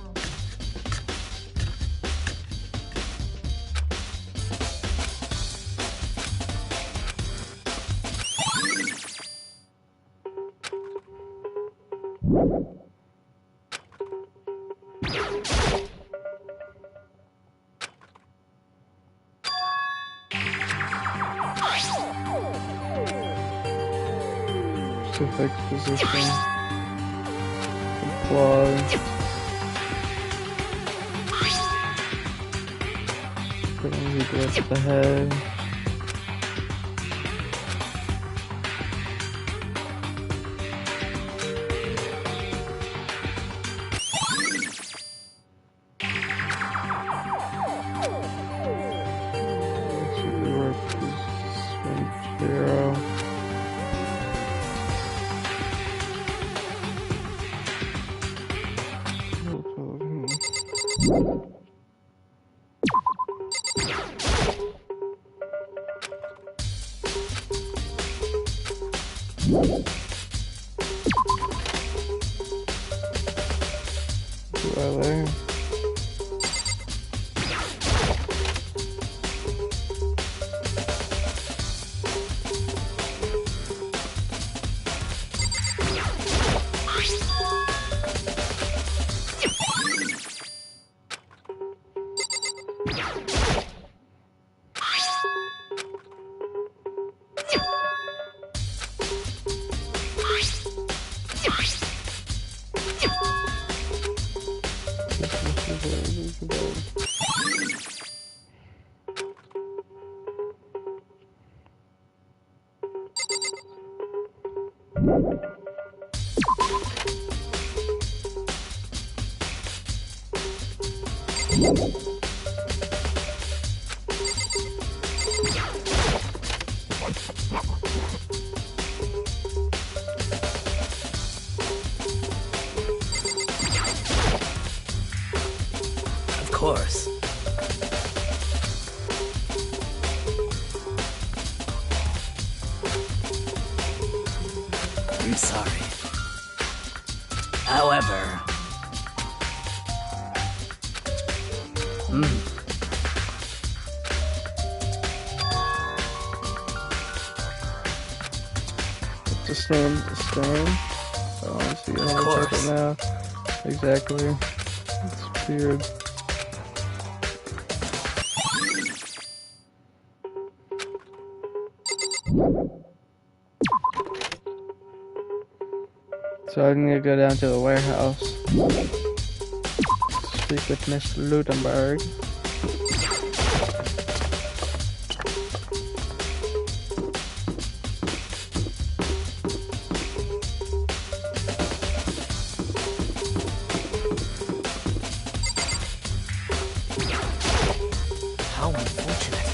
Specific position. Apply. Put on the head. Of course. I'm sorry. However... Just stand. I don't see it. Of I'll check course. it now. Exactly. It's weird. So I need to go down to the warehouse. Speak with Miss Ludenberg. How unfortunate.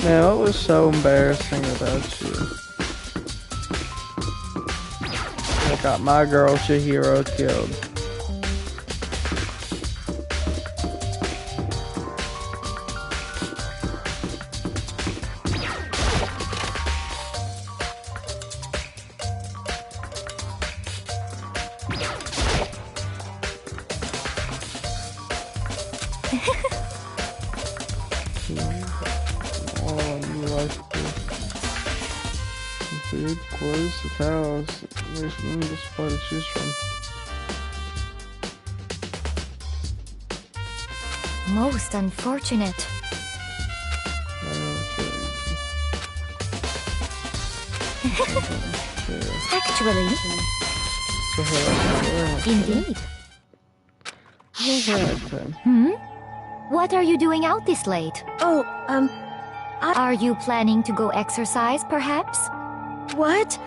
Man, what was so embarrassing about you? I got my girl Chihiro killed. Oh, you like the food, clothes, the towels. There's this far to choose from. Most unfortunate. Actually, indeed. What are you doing out this late? Oh, Are you planning to go exercise, perhaps? what?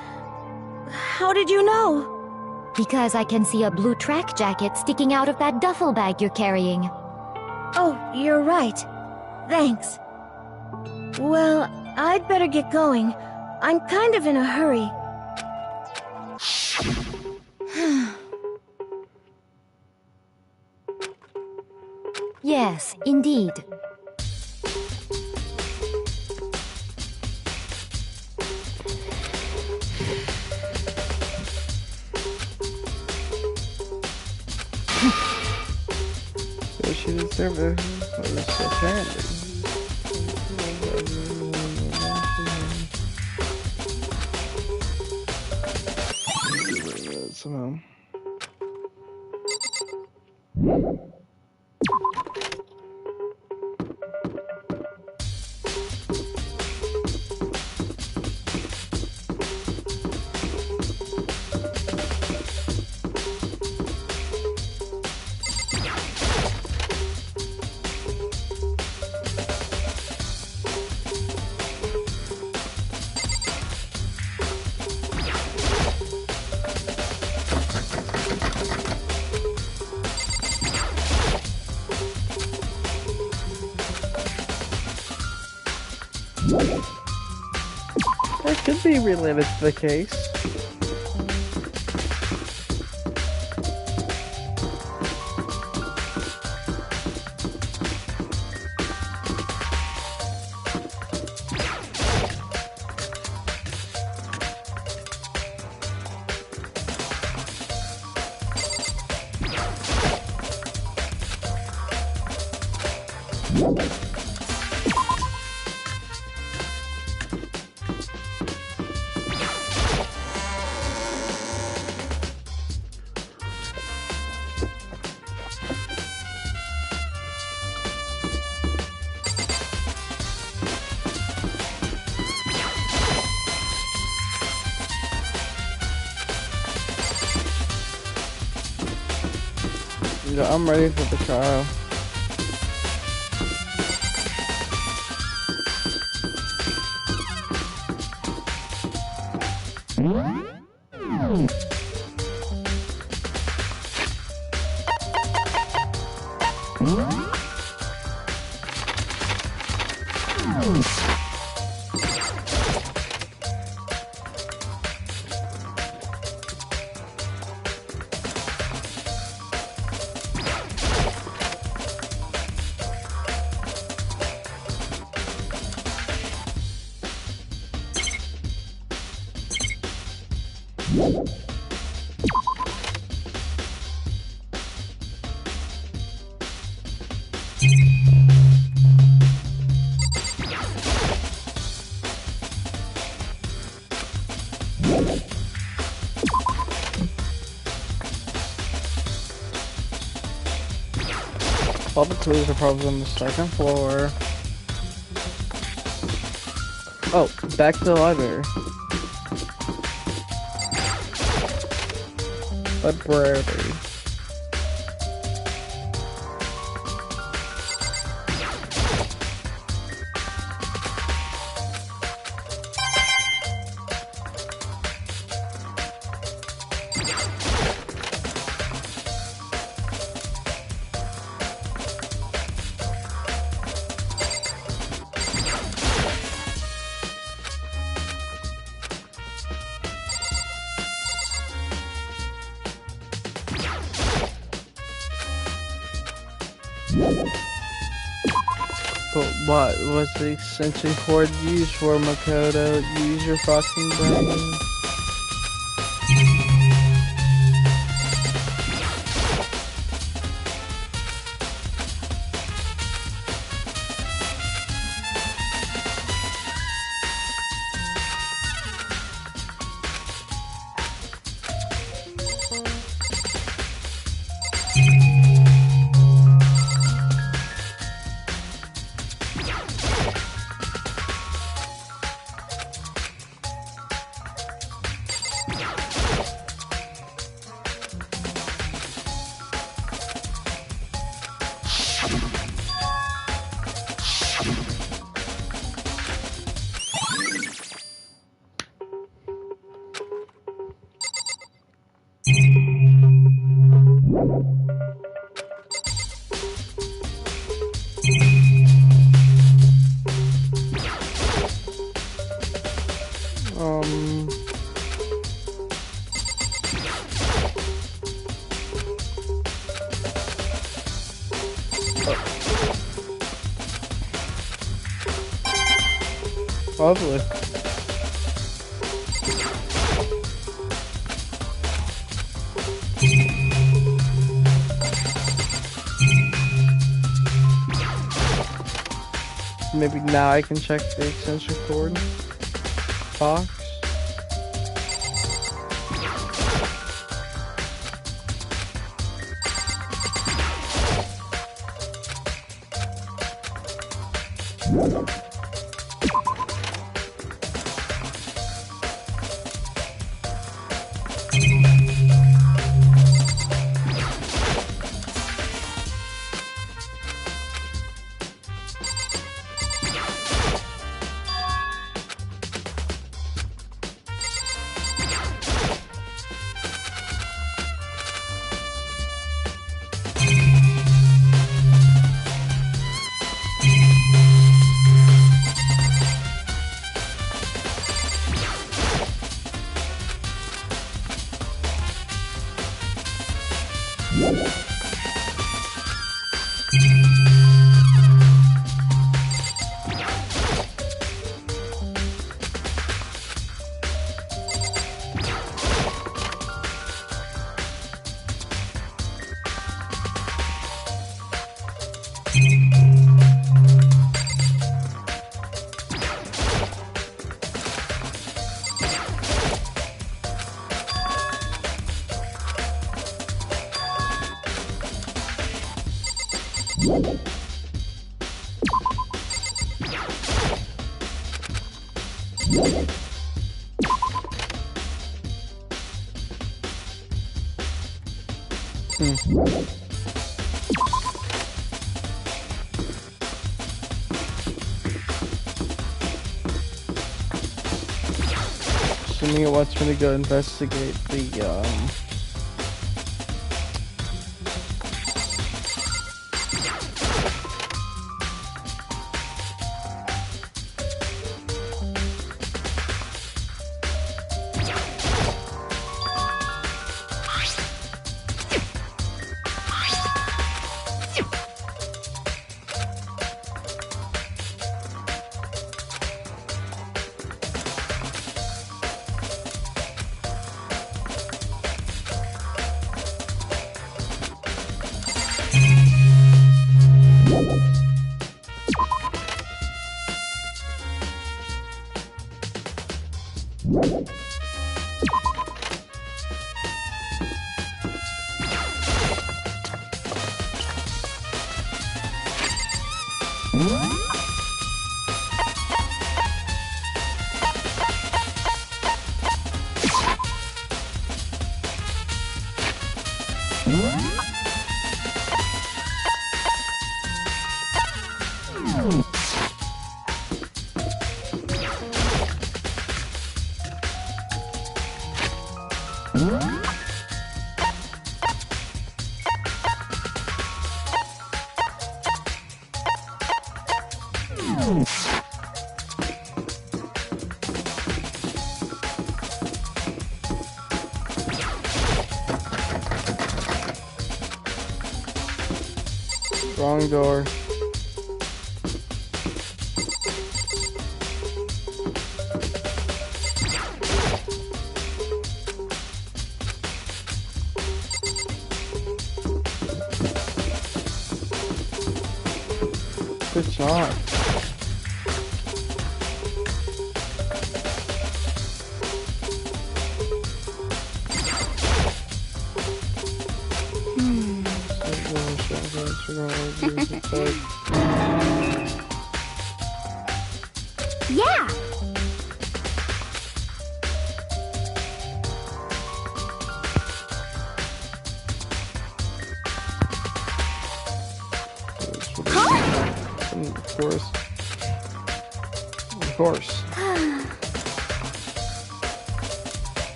How did you know? Because I can see a blue track jacket sticking out of that duffel bag you're carrying. Oh, you're right. Thanks. Well, I'd better get going. I'm kind of in a hurry. Yes, indeed. So she deserved it. It was so apparently. Somehow. That could be related to the case. Yeah, I'm ready for the trial. All the clues are probably on the second floor. Oh, back to the library. Library. But what was the extension cord used for, Makoto? Use your fucking brain. Lovely. Maybe now I can check the extension cord box. Assuming it wants me to go investigate the, Wrong door. Good shot. Yeah! Of course. Of course.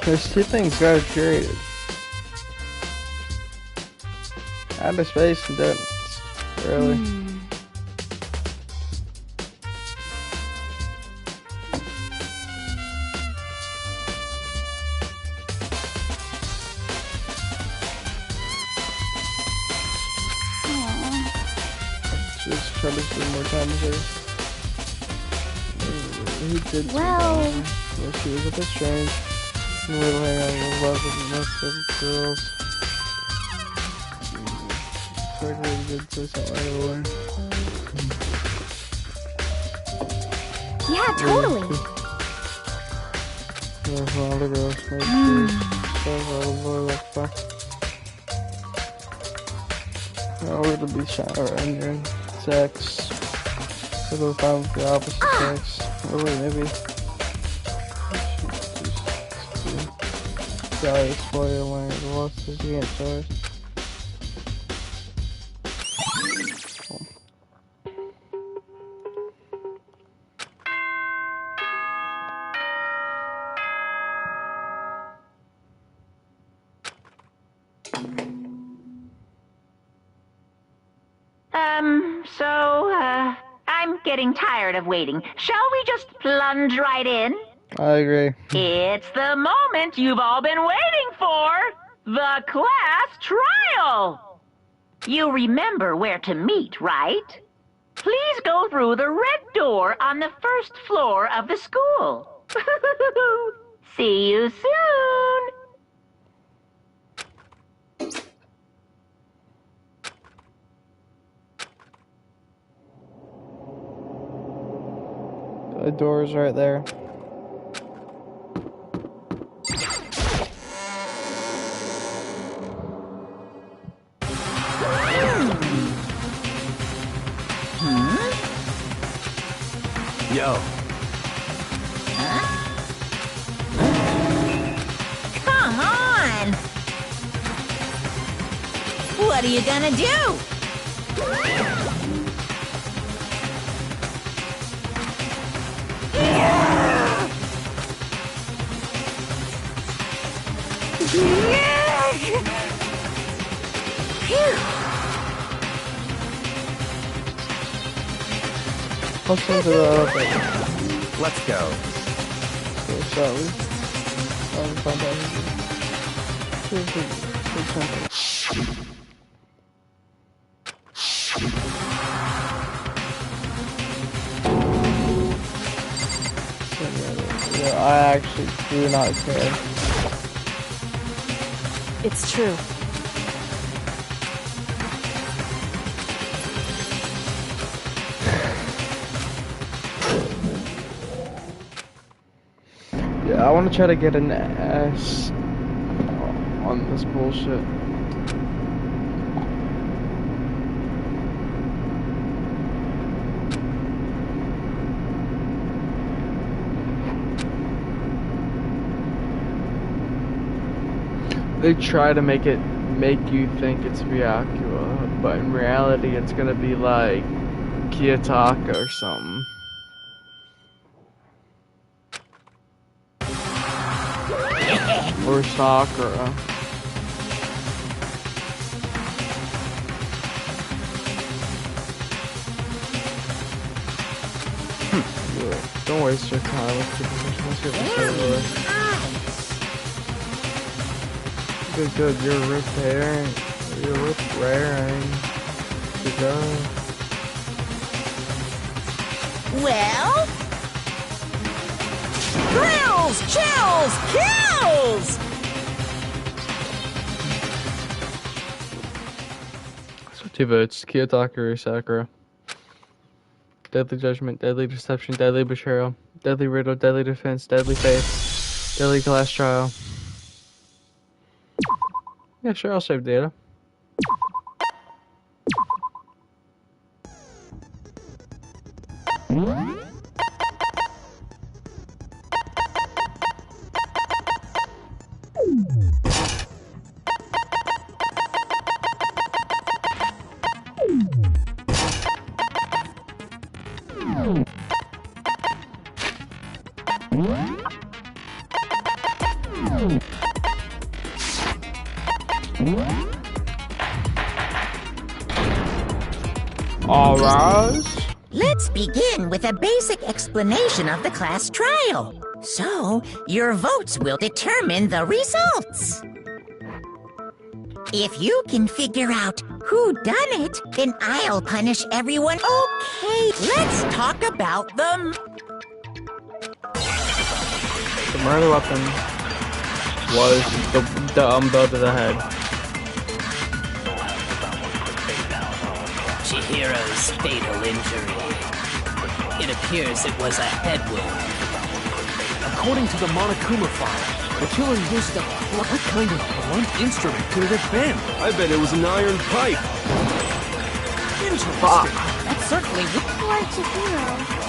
There's two things God created. Outer space and darkness. Really? Just try to spend more time with her. He did Well... yeah, she was a bit strange. And we were hanging out with love with most of the girls. It's like really good to something right away. Yeah, totally. Yeah, for all the girls, maybe we're to be shy or under sex. So they'll find the opposite sex. Or wait, maybe. Guys, spoiler when it lost his against ours. I'm getting tired of waiting. Shall we just plunge right in? I agree. It's the moment you've all been waiting for! The class trial! You remember where to meet, right? Please go through the red door on the first floor of the school. See you soon! The door's right there. Yo. Come on! What are you gonna do? Let's go to the elevator. Let's go. So, shall we? Find out yeah, I actually do not care. It's true. Yeah, I want to try to get an S on this bullshit. They try to make you think it's Byakuya, but in reality it's gonna be like Kiyotaka or something. Or Sakura. Don't waste your time with the Good, you're repairing. Good job. Well? Thrills, chills, kills! So 2 votes. Kiyotaka or Sakura. Deadly Judgment, Deadly Deception, Deadly Betrayal, Deadly Riddle, Deadly Defense, Deadly Faith, Deadly Class Trial. Yeah, sure, I'll save data. Alright. Let's begin with a basic explanation of the class trial. So, your votes will determine the results. If you can figure out who done it, then I'll punish everyone. Okay, let's talk about them. The murder weapon was the umbrella to the head. Chihiro's fatal injury. It appears it was a head wound. According to the Monokuma file, the killer used a... What kind of blunt instrument could it have been? I bet it was an iron pipe. Interesting. That certainly would like Chihiro.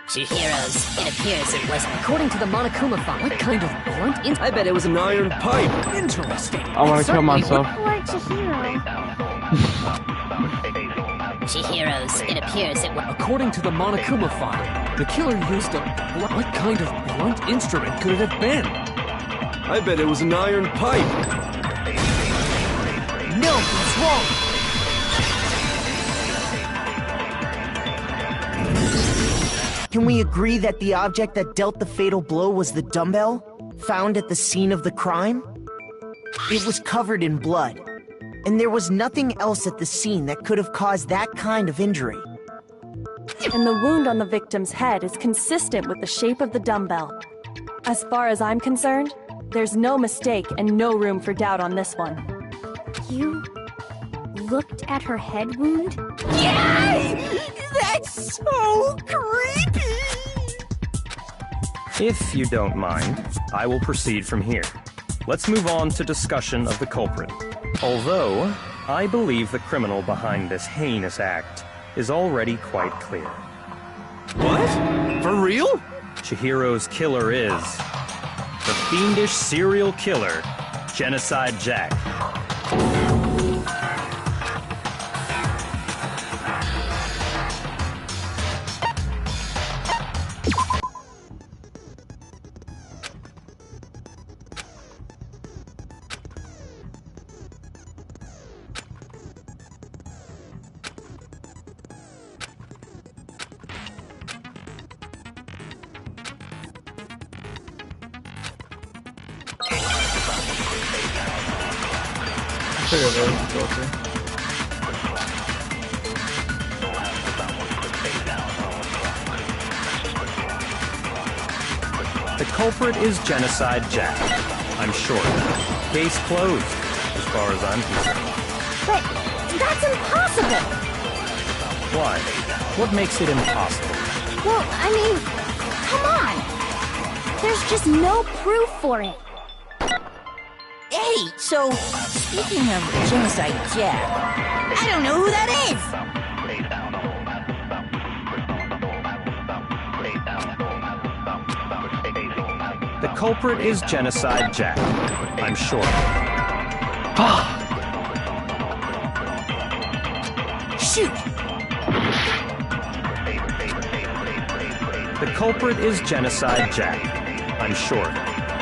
Chihiro's. It appears it was... According to the Monokuma file, what kind of blunt instrument? I bet it was an iron pipe. Interesting. I want to kill myself. Like Chihiro. Chihiro's. It appears it was... According to the Monokuma file, the killer used a... What kind of blunt instrument could it have been? I bet it was an iron pipe. No, that's wrong. Can we agree that the object that dealt the fatal blow was the dumbbell, found at the scene of the crime? It was covered in blood, and there was nothing else at the scene that could have caused that kind of injury. And the wound on the victim's head is consistent with the shape of the dumbbell. As far as I'm concerned, there's no mistake and no room for doubt on this one. You looked at her head wound? Yay! That's so creepy! If you don't mind, I will proceed from here. Let's move on to discussion of the culprit. Although, I believe the criminal behind this heinous act is already quite clear. What? For real? Chihiro's killer is the fiendish serial killer, Genocide Jack. The culprit is Genocide Jack. I'm sure. Case closed, as far as I'm concerned. But that's impossible! Why? What makes it impossible? Well, I mean, come on! There's just no proof for it. Hey, so, speaking of Genocide Jack, I don't know who that is! The culprit is Genocide Jack. I'm sure. Shoot! The culprit is Genocide Jack. I'm sure.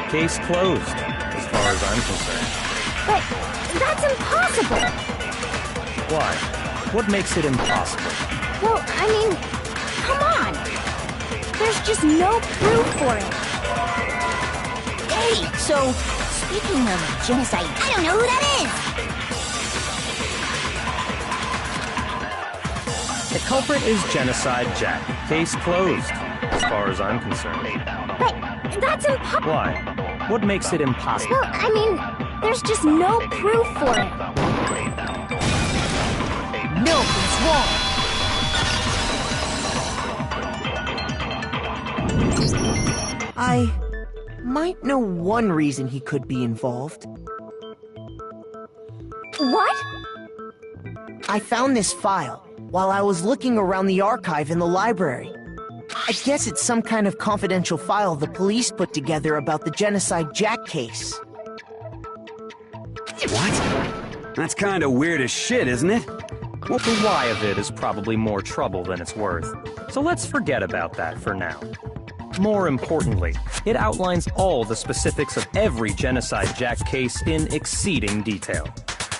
Case closed, as far as I'm concerned. But that's impossible! Why? What makes it impossible? Well, I mean, come on! There's just no proof for it. Hey, so, speaking of genocide, I don't know who that is! The culprit is Genocide Jack. Case closed, as far as I'm concerned. But that's impossible. Why? What makes it impossible? Well, I mean, there's just no proof for it. Milton's wrong. I might know one reason he could be involved. What? I found this file while I was looking around the archive in the library. I guess it's some kind of confidential file the police put together about the Genocide Jack case. What? That's kind of weird as shit, isn't it? Well, the why of it is probably more trouble than it's worth. So let's forget about that for now. More importantly, it outlines all the specifics of every Genocide Jack case in exceeding detail.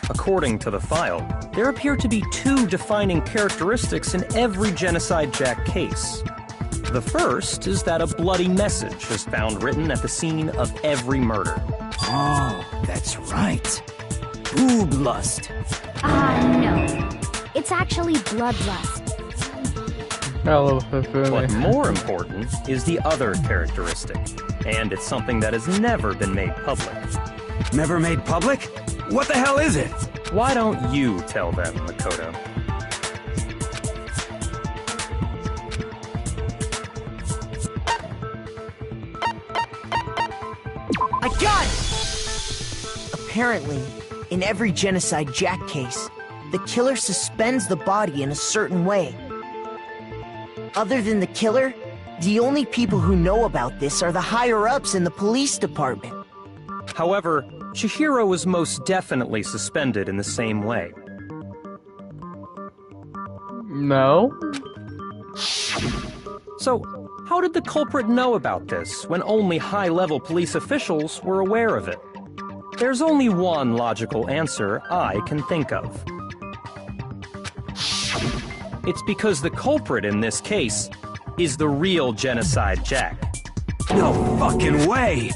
According to the file, there appear to be two defining characteristics in every Genocide Jack case. The first is that a bloody message is found written at the scene of every murder. Oh, that's right. Boob lust. No. It's actually bloodlust. But more important is the other characteristic, and it's something that has never been made public. Never made public? What the hell is it? Why don't you tell them, Makoto? I got it! Apparently, in every Genocide Jack case, the killer suspends the body in a certain way. Other than the killer, the only people who know about this are the higher-ups in the police department. However, Chihiro was most definitely suspended in the same way. No? So, how did the culprit know about this when only high-level police officials were aware of it? There's only one logical answer I can think of. It's because the culprit in this case is the real Genocide Jack. No fucking way!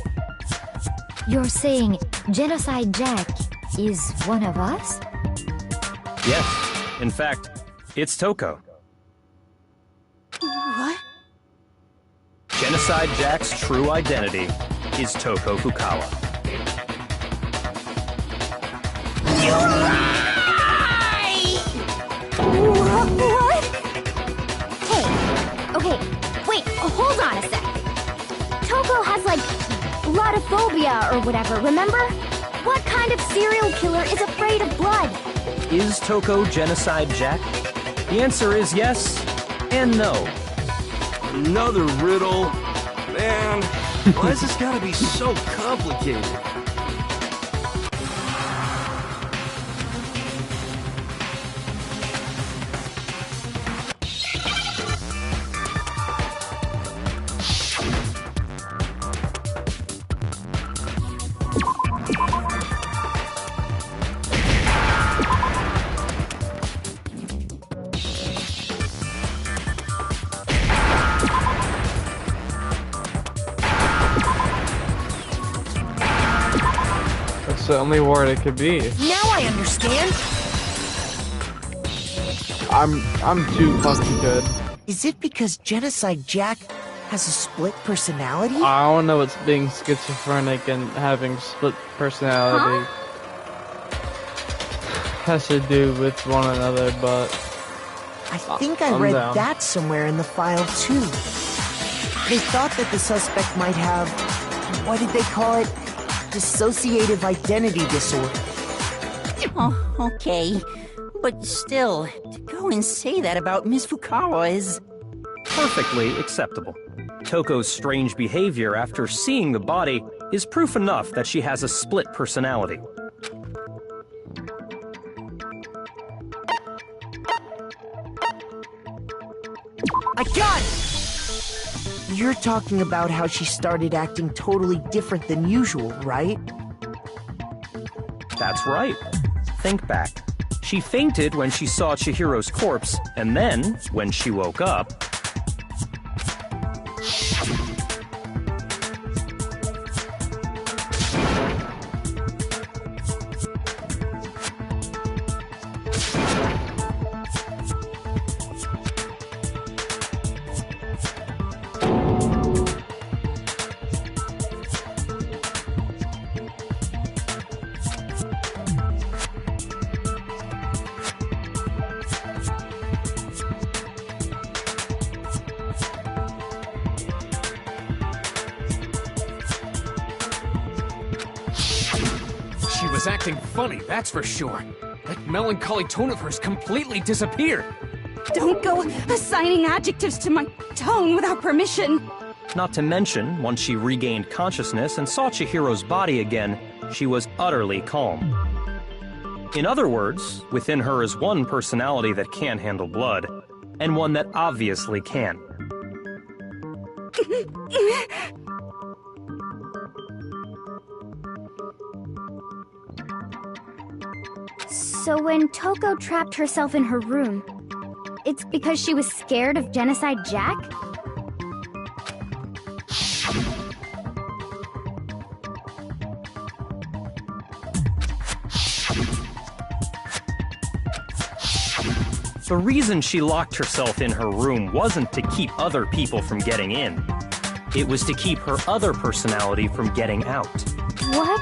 You're saying Genocide Jack is one of us? Yes. In fact, it's Toko. What? Genocide Jack's true identity is Toko Fukawa. You lie! What? Hey, okay, wait, hold on a sec. Toko has, like, bloodophobia or whatever, remember? What kind of serial killer is afraid of blood? Is Toko Genocide Jack? The answer is yes and no. Another riddle? Man, why has this gotta be so complicated? That's the only word it could be. Now I understand! I'm too fucking good. Is it because Genocide Jack has a split personality? I don't know what's being schizophrenic and having split personality has to do with one another, but I think I I'm read down. that somewhere in the file, too. They thought that the suspect might have, what did they call it? Dissociative identity disorder. Oh, okay. But still, to go and say that about Miss Fukawa is... perfectly acceptable. Toko's strange behavior after seeing the body is proof enough that she has a split personality. I got it! You're talking about how she started acting totally different than usual, right? That's right. Think back. She fainted when she saw Chihiro's corpse, and then, when she woke up... She was acting funny, that's for sure. That melancholy tone of hers completely disappeared. Don't go assigning adjectives to my tone without permission. Not to mention, once she regained consciousness and saw Chihiro's body again, she was utterly calm. In other words, within her is one personality that can handle blood, and one that obviously can. So when Toko trapped herself in her room, it's because she was scared of Genocide Jack? The reason she locked herself in her room wasn't to keep other people from getting in. It was to keep her other personality from getting out. What?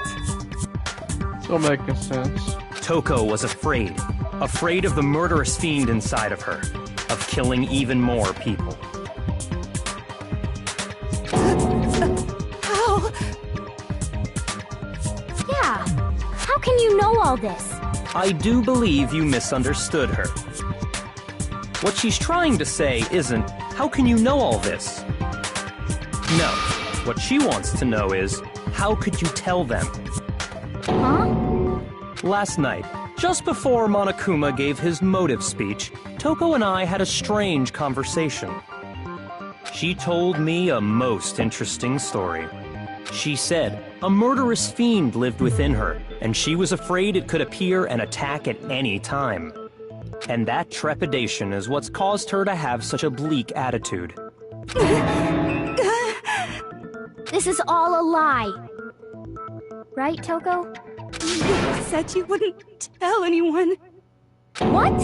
Still making sense. Toko was afraid. Afraid of the murderous fiend inside of her. Of killing even more people. How? Yeah. How can you know all this? I do believe you misunderstood her. What she's trying to say isn't, how can you know all this? No. What she wants to know is, how could you tell them? Huh? Last night, just before Monokuma gave his motive speech, Toko and I had a strange conversation. She told me a most interesting story. She said a murderous fiend lived within her, and she was afraid it could appear and attack at any time. And that trepidation is what's caused her to have such a bleak attitude. This is all a lie. Right, Toko? You said you wouldn't tell anyone. What?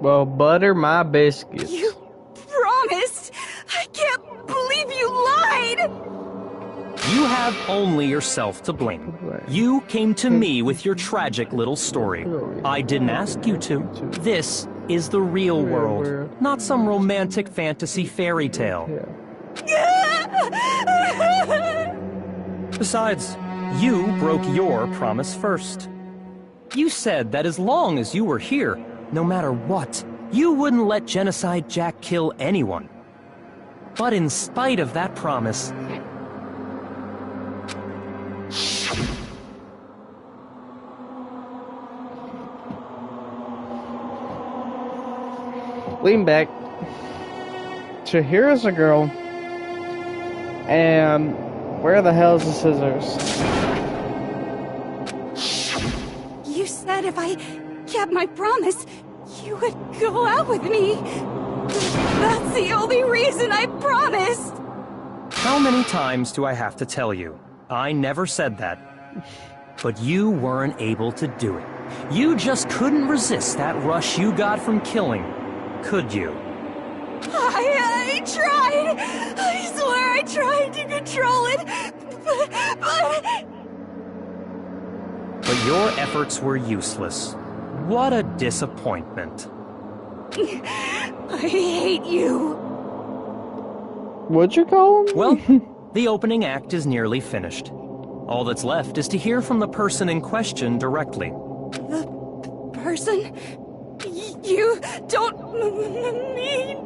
Well, butter my biscuits. You promised! I can't believe you lied! You have only yourself to blame. You came to me with your tragic little story. I didn't ask you to. This is the real world, not some romantic fantasy fairy tale. Besides, you broke your promise first. You said that as long as you were here, no matter what, you wouldn't let Genocide Jack kill anyone. But in spite of that promise, lean back. Chihiro's a girl. And where the hell's the scissors? You said if I kept my promise, you would go out with me. That's the only reason I promised. how many times do I have to tell you? I never said that. But you weren't able to do it. You just couldn't resist that rush you got from killing, could you? I tried! I swear I tried to control it, But your efforts were useless. What a disappointment. I hate you. What'd you call him? Well, the opening act is nearly finished. All that's left is to hear from the person in question directly. The person? You don't mean...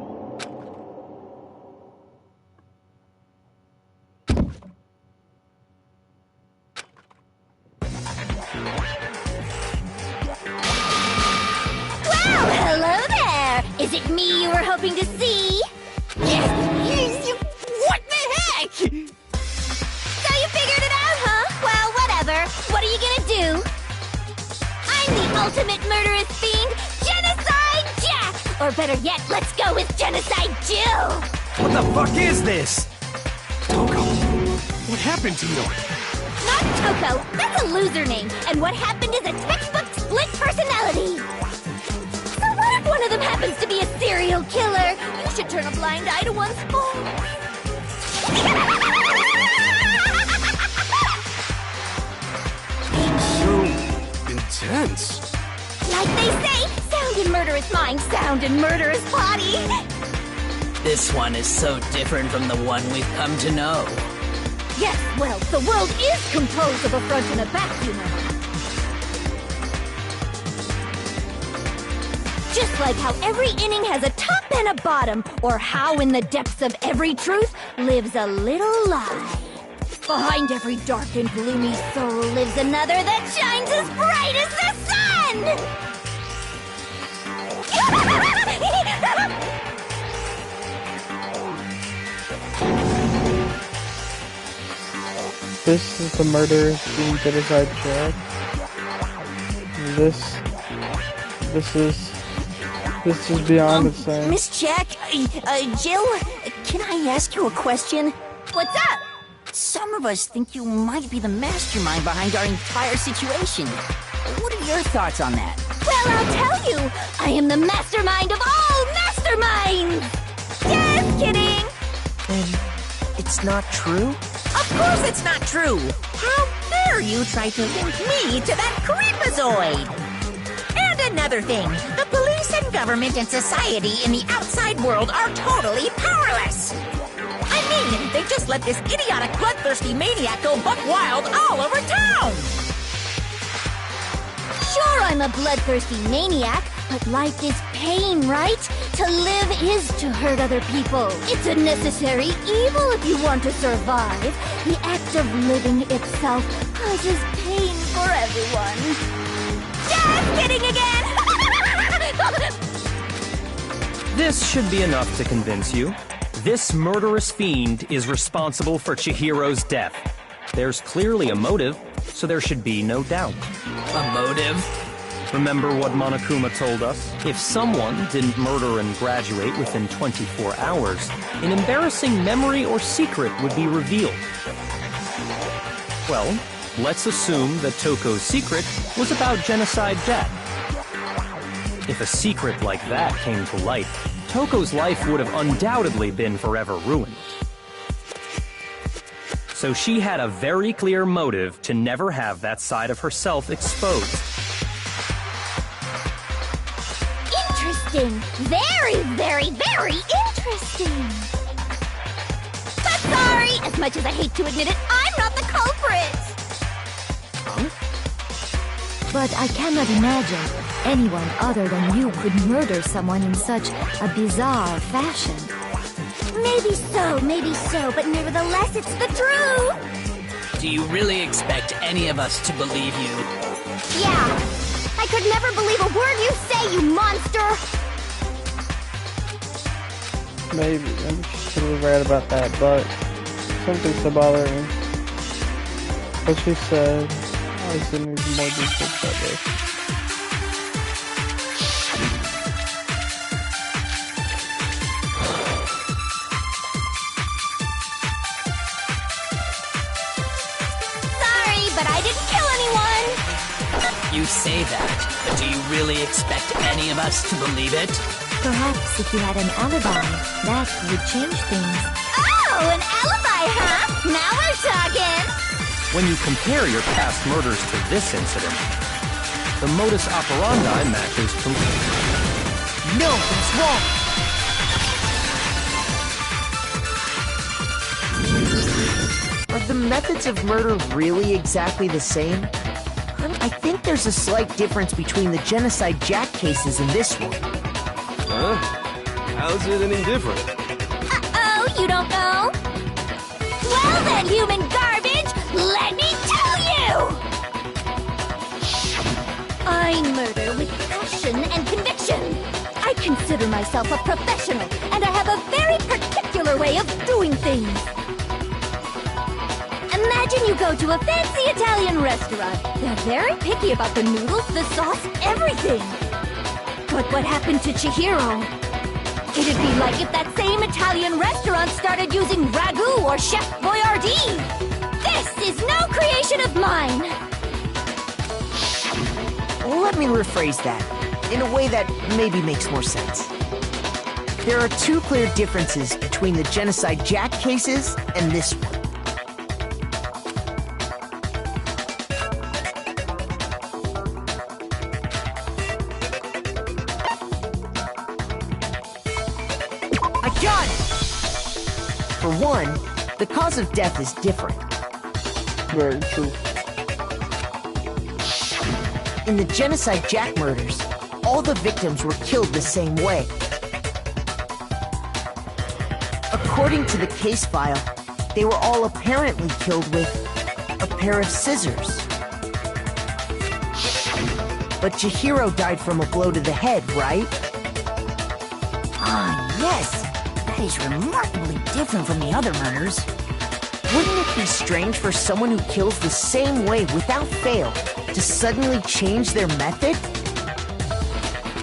Well, hello there! Is it me you were hoping to see? What the heck? So you figured it out, huh? Well, whatever. What are you gonna do? I'm the ultimate murderous fiend, Genocide Jack! Or better yet, let's go with Genocide Jill! What the fuck is this? Toko, what happened to you? Not Toko, that's a loser name. And what happened is a textbook split personality. So what if one of them happens to be a serial killer? You should turn a blind eye to one's fault. So intense. Like they say, sound in murderous mind, sound in murderous body. This one is so different from the one we've come to know. Yes, well, the world is composed of a front and a back, you know. Just like how every inning has a top and a bottom, or how in the depths of every truth lives a little lie. Behind every dark and gloomy soul lives another that shines as bright as the sun! This is the murder being Genocide Jack. This is beyond insane. Miss Jack, Jill, can I ask you a question? What's up? Some of us think you might be the mastermind behind our entire situation. What are your thoughts on that? Well, I'll tell you, I am the mastermind of all masterminds! Just kidding! Then it's not true? Of course it's not true! How dare you try to link me to that creepazoid! And another thing, the police and government and society in the outside world are totally powerless! I mean, they just let this idiotic, bloodthirsty maniac go buck wild all over town! Sure, I'm a bloodthirsty maniac, but life is pain, right? To live is to hurt other people. It's a necessary evil if you want to survive. The act of living itself causes pain for everyone. Just kidding again! This should be enough to convince you. This murderous fiend is responsible for Chihiro's death. There's clearly a motive, so there should be no doubt. A motive? Remember what Monokuma told us? If someone didn't murder and graduate within 24 hours, an embarrassing memory or secret would be revealed. Well, let's assume that Toko's secret was about Genocide Jack. If a secret like that came to light, Toko's life would have undoubtedly been forever ruined. So she had a very clear motive to never have that side of herself exposed. Interesting. Very, very, very interesting. But sorry, as much as I hate to admit it, I'm not the culprit. But I cannot imagine anyone other than you could murder someone in such a bizarre fashion. Maybe so, but nevertheless, it's the truth. Do you really expect any of us to believe you? Yeah. I could never believe a word you say, you monster! Maybe, I'm totally right about that, but something's still bothering me. What she said, I still need more details about this. But I didn't kill anyone! You say that, but do you really expect any of us to believe it? Perhaps if you had an alibi, that would change things. Oh, an alibi, huh? Now we're talking! When you compare your past murders to this incident, the modus operandi matches completely. No, that's wrong! Are the methods of murder really exactly the same? I think there's a slight difference between the Genocide Jack cases and this one. Huh? How's it any different? Uh-oh, you don't know? Well then, human garbage, let me tell you! I murder with passion and conviction. I consider myself a professional, and I have a very particular way of doing things. Imagine you go to a fancy Italian restaurant. They're very picky about the noodles, the sauce, everything. But what happened to Chihiro? It'd be like if that same Italian restaurant started using ragu or Chef Boyardee. This is no creation of mine. Let me rephrase that, in a way that maybe makes more sense. There are two clear differences between the Genocide Jack cases and this one. I got it! For one, the cause of death is different. Very true. In the Genocide Jack murders, all the victims were killed the same way. According to the case file, they were all apparently killed with a pair of scissors. But Chihiro died from a blow to the head, right? Ah, yes. That is remarkably different from the other murders. Wouldn't it be strange for someone who kills the same way without fail to suddenly change their method?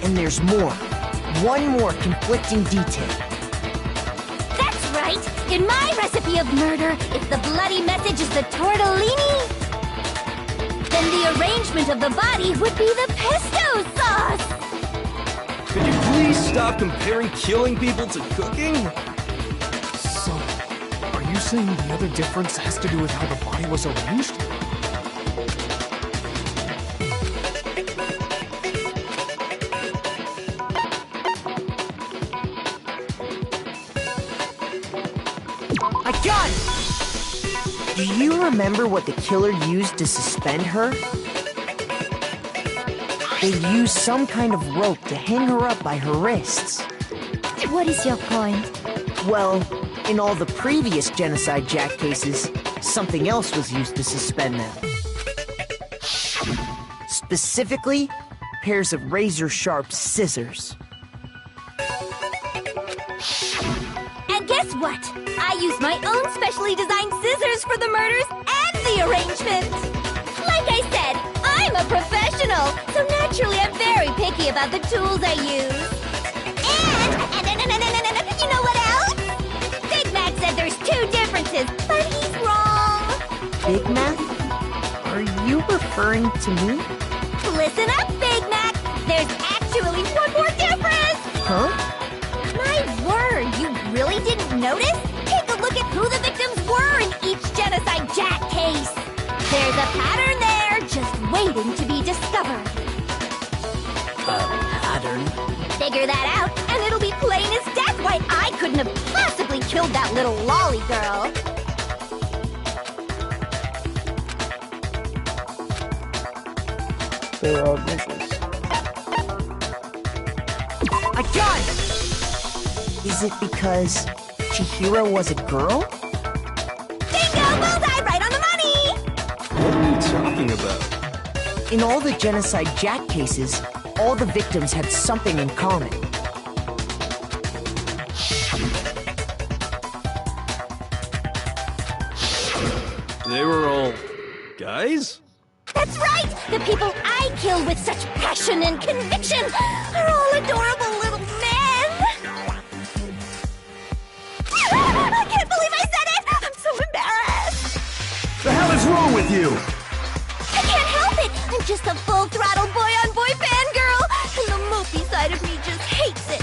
And there's more. One more conflicting detail. That's right! In my recipe of murder, if the bloody message is the tortellini, then the arrangement of the body would be the pesto sauce! Could you please stop comparing killing people to cooking? So, are you saying the other difference has to do with how the body was arranged? I got it! Do you remember what the killer used to suspend her? They used some kind of rope to hang her up by her wrists. What is your point? Well, in all the previous Genocide Jack cases, something else was used to suspend them. Specifically, pairs of razor-sharp scissors. And guess what? I used my own specially designed scissors for the murders and the arrangement! Like I said, I'm a professional, so naturally I'm very picky about the tools I use. And you know what else? Big Mac said there's two differences, but he's wrong. Big Mac? Are you referring to me? Listen up, Big Mac. There's actually one more difference. Huh? My word, you really didn't notice? Take a look at who the victims were in each Genocide Jack case. There's a pattern there, just waiting to be discovered. A pattern? Figure that out, and it'll be plain as death why I couldn't have possibly killed that little lolly girl. They're all niggas. I got it! Is it because Chihiro was a girl? Bingo! Bullseye! Right on the money! What are you talking about? In all the Genocide Jack cases, all the victims had something in common. They were all guys? That's right! The people I kill with such passion and conviction are all adorable little men! I can't believe I said it! I'm so embarrassed! The hell is wrong with you? I can't help it! I'm just a full-throttle boy-on-boy fangirl, and the mopey side of me just hates it.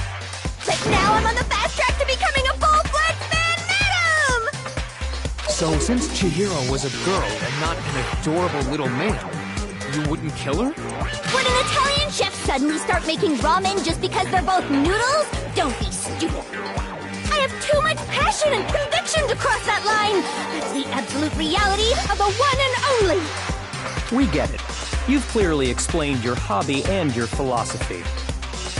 But now I'm on the fast track to becoming a full-fledged man madam! So, since Chihiro was a girl and not an adorable little man, you wouldn't kill her? Would an Italian chef suddenly start making ramen just because they're both noodles? Don't be stupid. I have too much passion and conviction to cross that line. That's the absolute reality of the one and only. We get it. You've clearly explained your hobby and your philosophy.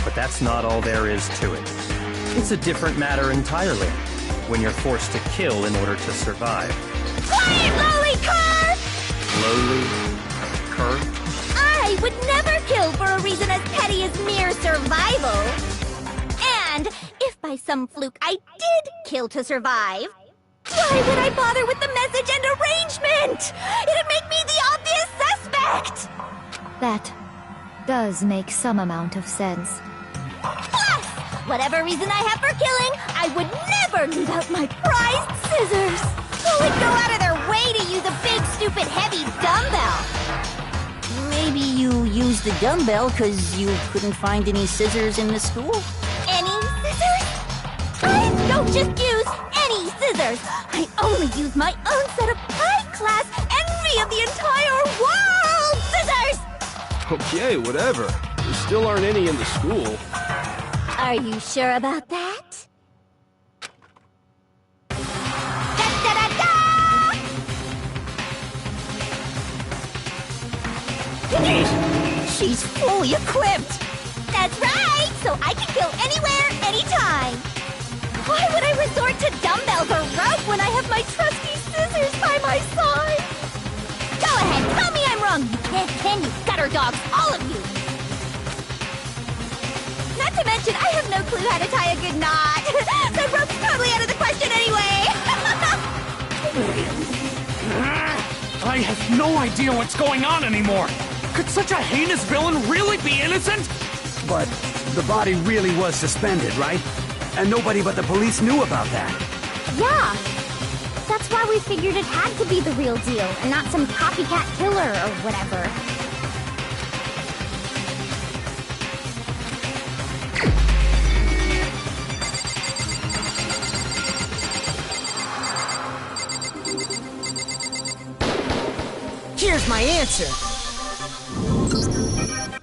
But that's not all there is to it. It's a different matter entirely, when you're forced to kill in order to survive. Quiet, lowly cur! Lowly cur? I would never kill for a reason as petty as mere survival. And if by some fluke I did kill to survive, why would I bother with the message and arrangement? It'd make me the obvious suspect! That does make some amount of sense. Plus, whatever reason I have for killing, I would never leave out my prized scissors. Who would go out of their way to use a big, stupid, heavy dumbbell? Maybe you used the dumbbell because you couldn't find any scissors in the school? Any scissors? I don't just use any scissors. I only use my own set of high-class, envy of the entire world scissors! Okay, whatever. There still aren't any in the school. Are you sure about that? She's fully equipped! That's right! So I can kill anywhere, anytime! Why would I resort to dumbbells or rope when I have my trusty scissors by my side? Go ahead, tell me I'm wrong, you can you gutter dogs, all of you! Not to mention, I have no clue how to tie a good knot. So rope's probably out of the question anyway! I have no idea what's going on anymore! Could such a heinous villain really be innocent? But the body really was suspended, right? And nobody but the police knew about that. Yeah! That's why we figured it had to be the real deal, and not some copycat killer or whatever. Here's my answer.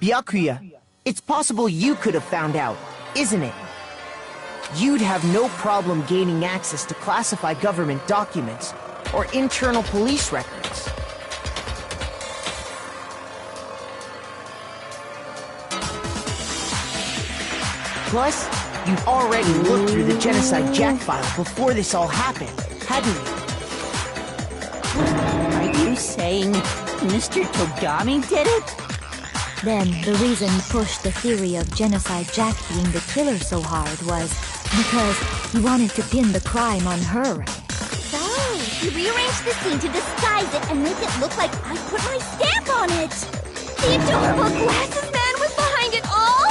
Byakuya, it's possible you could have found out, isn't it? You'd have no problem gaining access to classified government documents or internal police records. Plus, you'd already looked through the Genocide Jack file before this all happened, hadn't you? Are you saying Mr. Togami did it? Then the reason he pushed the theory of Genocide Jack being the killer so hard was because he wanted to pin the crime on her. So, he rearranged the scene to disguise it and make it look like I put my stamp on it. The adorable glasses man was behind it all.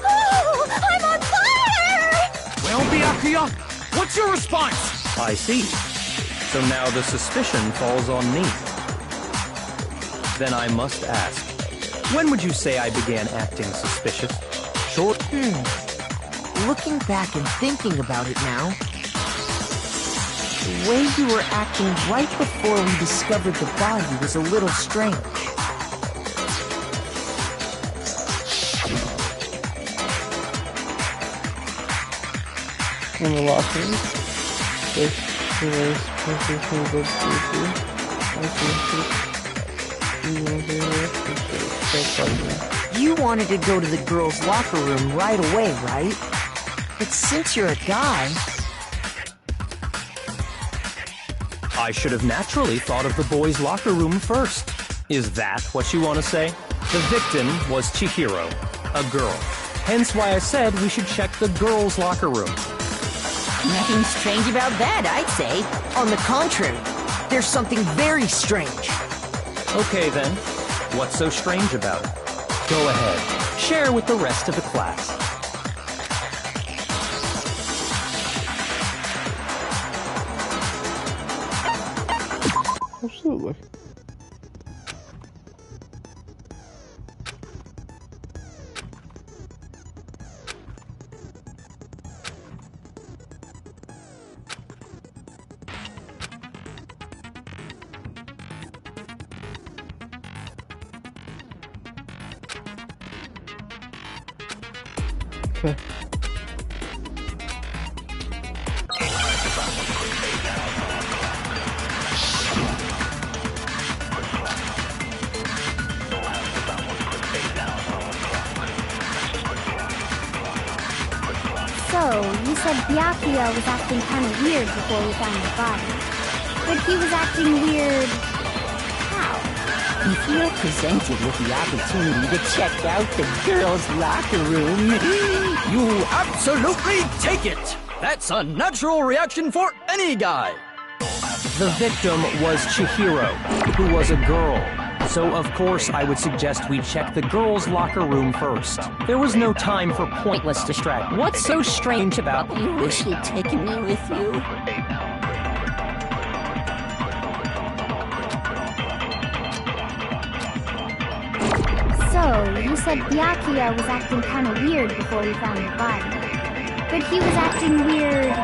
Oh, I'm on fire! Well, Byakuya, what's your response? I see. So now the suspicion falls on me. Then I must ask, when would you say I began acting suspicious? Short? Looking back and thinking about it now, the way you were acting right before we discovered the body was a little strange. In the locker room, there's position of You wanted to go to the girls' locker room right away, right? But since you're a guy... I should have naturally thought of the boys' locker room first. Is that what you want to say? The victim was Chihiro, a girl. Hence why I said we should check the girls' locker room. Nothing strange about that, I'd say. On the contrary, there's something very strange. Okay then, what's so strange about it? Go ahead, share with the rest of the class. Absolutely. Okay. you said Byakuya was acting kind of weird before we found the body. But he was acting weird... how? If you're presented with the opportunity to check out the girls' locker room, You absolutely take it! That's a natural reaction for any guy! The victim was Chihiro, who was a girl. So of course I would suggest we check the girls' locker room first. There was no time for pointless distraction. What's so strange about... you wish you'd taken me with you. So, you said Byakuya was acting kind of weird before we found the body. But he was acting weird...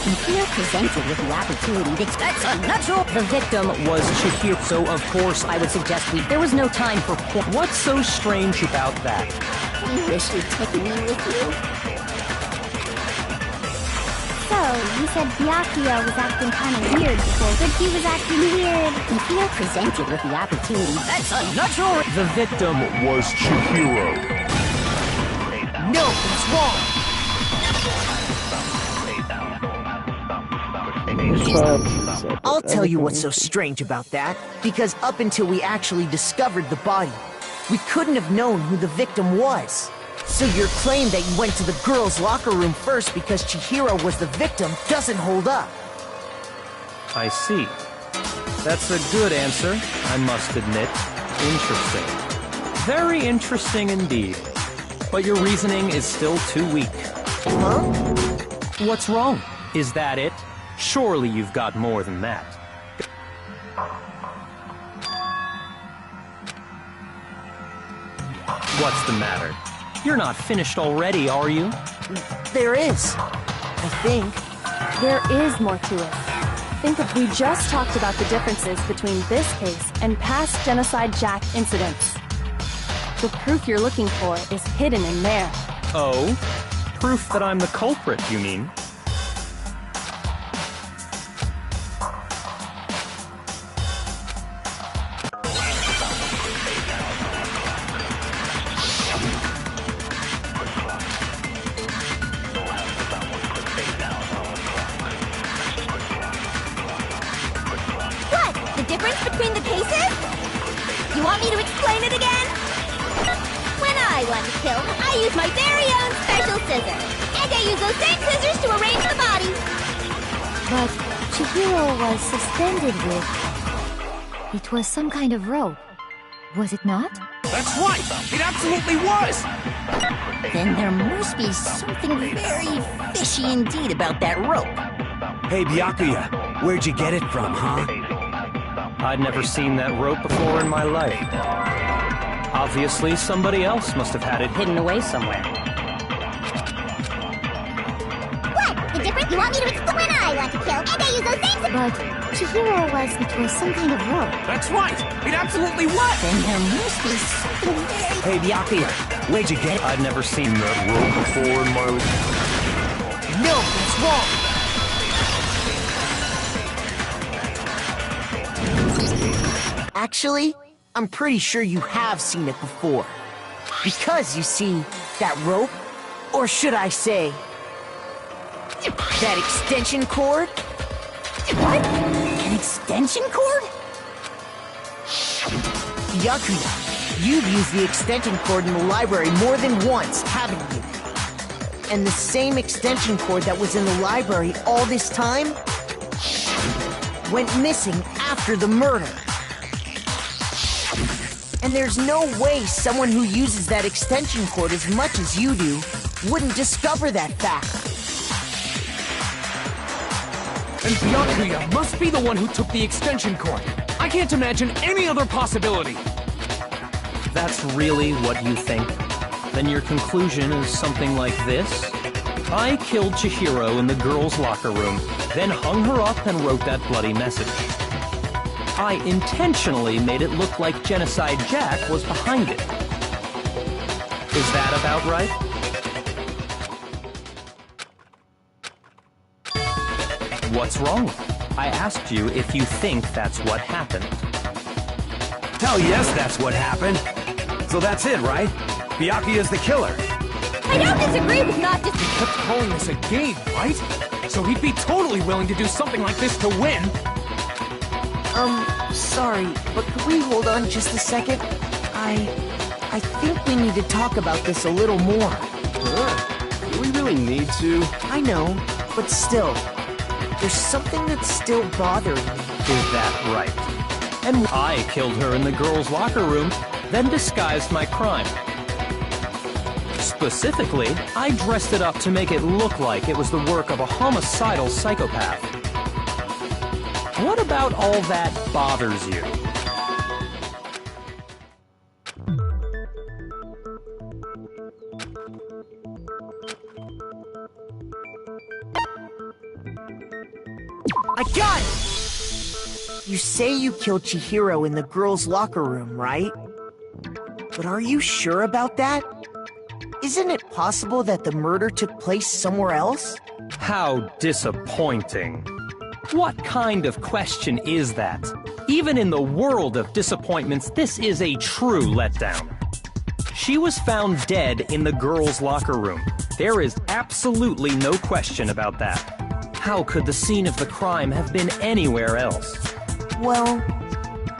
If you're presented with the opportunity to... That's a natural... The victim was Chihiro, so of course I would suggest we... There was no time for... What's so strange about that? You wish you'd taken me with you. So, you said Byakuya was acting kind of weird before, but he was acting weird... If you're presented with the opportunity... That's a natural... The victim was Chihiro. No, it's wrong! I'll tell you what's so strange about that, because up until we actually discovered the body, we couldn't have known who the victim was. So your claim that you went to the girls' locker room first because Chihiro was the victim doesn't hold up. I see. That's a good answer, I must admit. Interesting. Very interesting indeed. But your reasoning is still too weak. Huh? What's wrong? Is that it? Surely you've got more than that. What's the matter? You're not finished already, are you? There is. I think. There is more to it. Think if we just talked about the differences between this case and past Genocide Jack incidents. The proof you're looking for is hidden in there. Oh? Proof that I'm the culprit, you mean? The difference between the cases? You want me to explain it again? When I want to kill, I use my very own special scissors. And I use those same scissors to arrange the body. But Chihiro was suspended with... It was some kind of rope, was it not? That's right! It absolutely was! Then there must be something very fishy indeed about that rope. Hey, Byakuya, where'd you get it from, huh? I'd never seen that rope before in my life. Obviously, somebody else must have had it hidden away somewhere. What? The difference? You want me to explain? When I want to kill, and I use those same... But Chihiro was... It was some kind of rope. That's right! It absolutely was! Then there must be something very... Hey, Byakuya, where'd you get it? I'd never seen that rope before in my life. No, that's wrong! Actually, I'm pretty sure you have seen it before. Because, you see, that rope, or should I say, that extension cord? What? An extension cord? Byakuya, you've used the extension cord in the library more than once, haven't you? And the same extension cord that was in the library all this time went missing after the murder. And there's no way someone who uses that extension cord as much as you do wouldn't discover that fact. And Byakuya must be the one who took the extension cord. I can't imagine any other possibility. That's really what you think? Then your conclusion is something like this? I killed Chihiro in the girls' locker room, then hung her up and wrote that bloody message. I intentionally made it look like Genocide Jack was behind it. Is that about right? What's wrong? I asked you if you think that's what happened. Hell yes, that's what happened. So that's it, right? Byakuya's the killer. I don't disagree with not He kept calling this a game, right? So he'd be totally willing to do something like this to win. Sorry, but could we hold on just a second? I think we need to talk about this a little more. Do we really need to? I know, but still, there's something that's still bothering me. Is that right? And I killed her in the girls' locker room, then disguised my crime. Specifically, I dressed it up to make it look like it was the work of a homicidal psychopath. What about all that bothers you? I got it! You say you killed Chihiro in the girls' locker room, right? But are you sure about that? Isn't it possible that the murder took place somewhere else? How disappointing. What kind of question is that? Even in the world of disappointments, this is a true letdown. She was found dead in the girls' locker room. There is absolutely no question about that. How could the scene of the crime have been anywhere else? Well,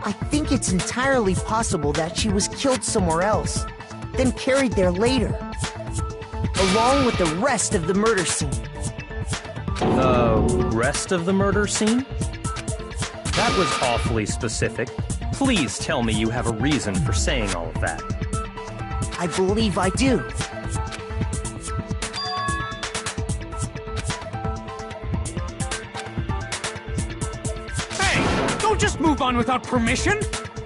I think it's entirely possible that she was killed somewhere else, then carried there later, along with the rest of the murder scene. The rest of the murder scene? That was awfully specific. Please tell me you have a reason for saying all of that. I believe I do. Don't just move on without permission!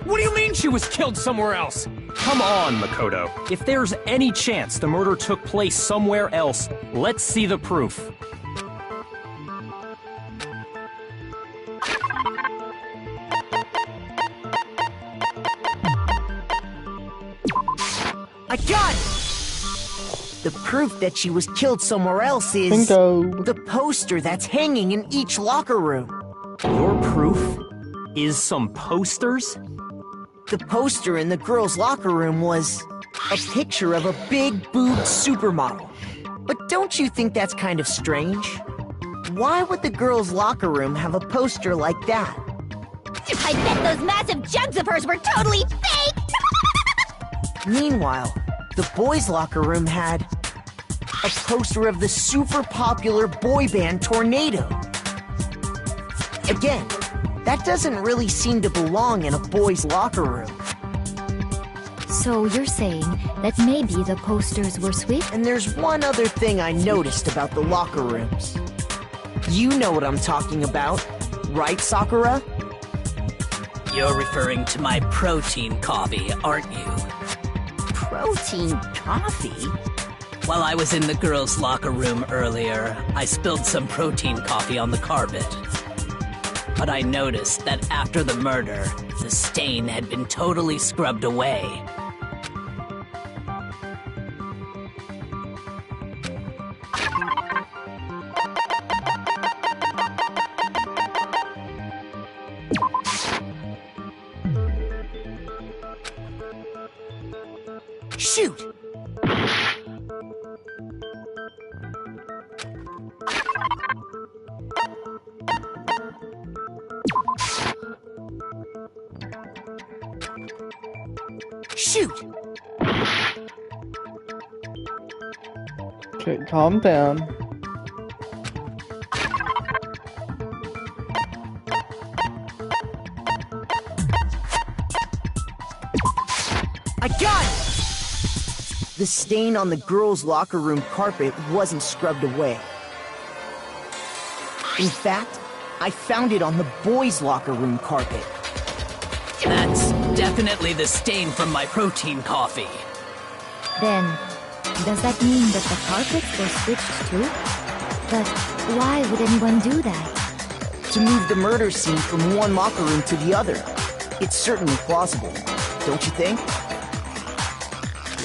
What do you mean she was killed somewhere else? Come on, Makoto. If there's any chance the murder took place somewhere else, let's see the proof. I got it! The proof that she was killed somewhere else is Bingo. the poster that's hanging in each locker room. Your proof is some posters? The poster in the girls' locker room was a picture of a big-boobed supermodel. But don't you think that's kind of strange? Why would the girls' locker room have a poster like that? I bet those massive jugs of hers were totally fake! Meanwhile, the boys' locker room had a poster of the super popular boy band Tornado. Again, that doesn't really seem to belong in a boys' locker room. So you're saying that maybe the posters were switched? And there's one other thing I noticed about the locker rooms. You know what I'm talking about, right, Sakura? You're referring to my protein coffee, aren't you? Protein coffee? While I was in the girls' locker room earlier, I spilled some protein coffee on the carpet. But I noticed that after the murder, the stain had been totally scrubbed away. Shoot! Shoot! Okay, calm down. I got it! The stain on the girls' locker room carpet wasn't scrubbed away. In fact, I found it on the boys' locker room carpet. That's definitely the stain from my protein coffee. Then, does that mean that the carpets were switched too? But why would anyone do that? To move the murder scene from one locker room to the other. It's certainly plausible, don't you think?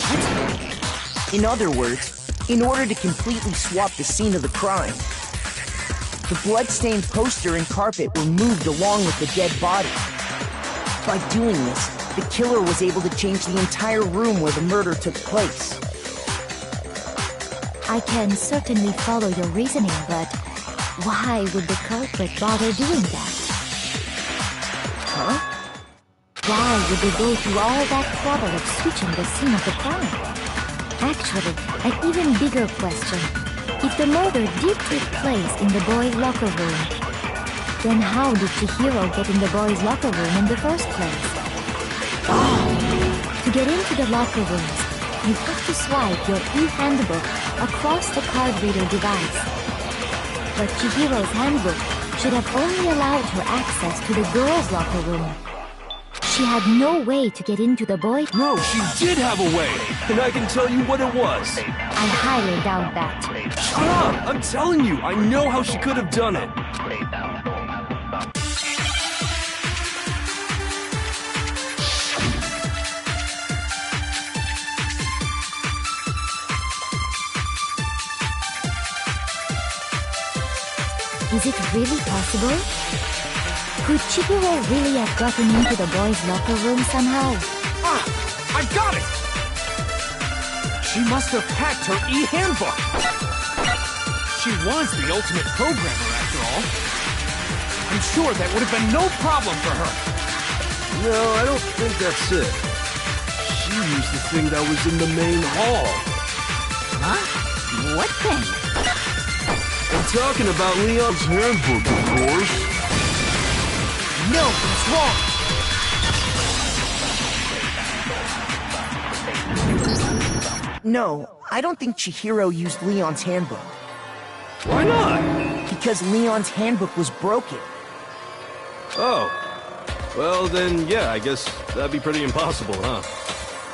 What? In other words, in order to completely swap the scene of the crime, the blood-stained poster and carpet were moved along with the dead body. By doing this, the killer was able to change the entire room where the murder took place. I can certainly follow your reasoning, but why would the culprit bother doing that? Huh? Why would they go through all that trouble of switching the scene of the crime? Actually, an even bigger question. If the murder did take place in the boys' locker room, then how did Chihiro get in the boys' locker room in the first place? To get into the locker rooms, you have to swipe your e-handbook across the card reader device. But Chihiro's handbook should have only allowed her access to the girls' locker room. She had no way to get into the boys'. No, she did have a way, and I can tell you what it was. I highly doubt that. Shut up! I'm telling you, I know how she could have done it. Is it really possible? Could Chihiro really have gotten into the boys' locker room somehow? Ah! I got it! She must have hacked her e-handbook! She was the ultimate programmer, after all. I'm sure that would have been no problem for her. No, I don't think that's it. She used the thing that was in the main hall. Huh? What thing? I'm talking about Leon's handbook, of course. No, it's wrong! No, I don't think Chihiro used Leon's handbook. Why not? Because Leon's handbook was broken. Oh. Well, then, yeah, I guess that'd be pretty impossible, huh?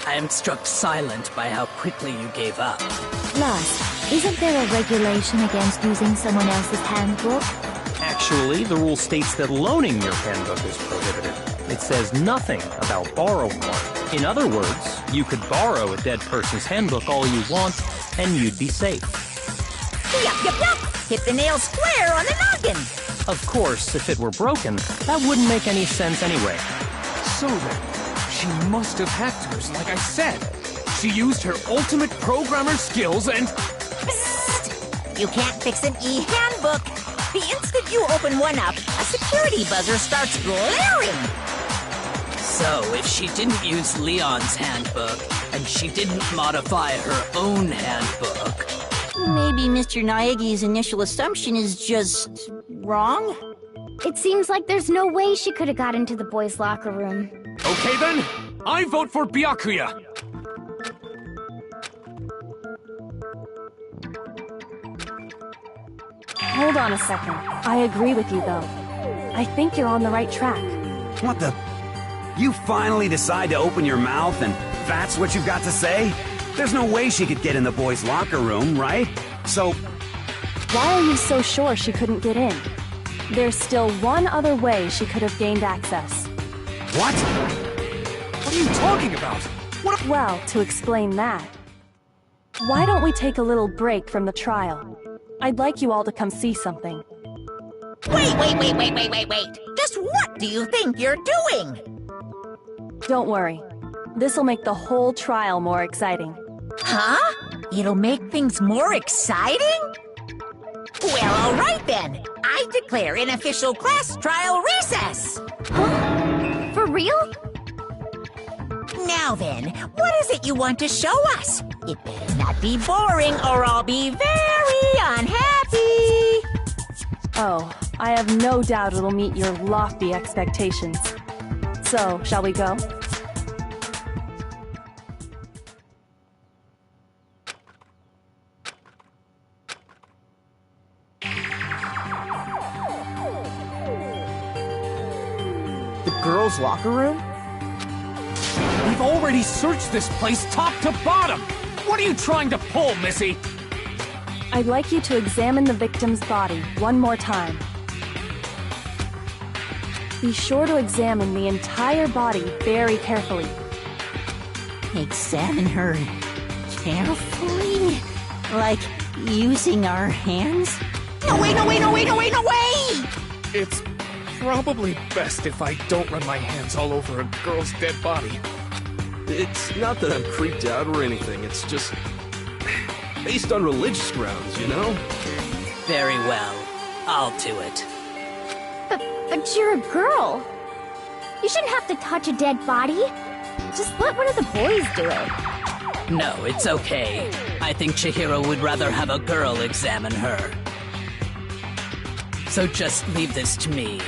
I am struck silent by how quickly you gave up. Plus, isn't there a regulation against using someone else's handbook? Actually, the rule states that loaning your handbook is prohibited. It says nothing about borrowing one. In other words, you could borrow a dead person's handbook all you want, and you'd be safe. Yup, yup, yup! Hit the nail square on the noggin! Of course, if it were broken, that wouldn't make any sense anyway. So then, she must have hacked hers, like I said. She used her ultimate programmer skills and... Psst! You can't fix an e-handbook! The instant you open one up, a security buzzer starts blaring! So, if she didn't use Leon's handbook, and she didn't modify her own handbook... Maybe Mr. Naegi's initial assumption is just... wrong? It seems like there's no way she could have got into the boys' locker room. Okay then, I vote for Byakuya! Hold on a second. I agree with you, though. I think you're on the right track. What the... You finally decide to open your mouth and that's what you've got to say? There's no way she could get in the boys' locker room, right? So... Why are you so sure she couldn't get in? There's still one other way she could have gained access. What? What are you talking about? What? Well, to explain that, why don't we take a little break from the trial? I'd like you all to come see something. Wait! Just what do you think you're doing? Don't worry. This'll make the whole trial more exciting. Huh? It'll make things more exciting? Well, all right then. I declare an official class trial recess. Huh? For real? Now then, what is it you want to show us? It better not be boring or I'll be very unhappy. Oh, I have no doubt it'll meet your lofty expectations. So, shall we go? The girls' locker room? We've already searched this place top to bottom! What are you trying to pull, Missy? I'd like you to examine the victim's body one more time. Be sure to examine the entire body very carefully. Examine her carefully? Like using our hands? No way! It's probably best if I don't run my hands all over a girl's dead body. It's not that I'm creeped out or anything, it's just... based on religious grounds, you know? Very well. I'll do it. But you're a girl. You shouldn't have to touch a dead body. Just let one of the boys do it. No, it's okay. I think Chihiro would rather have a girl examine her. So just leave this to me.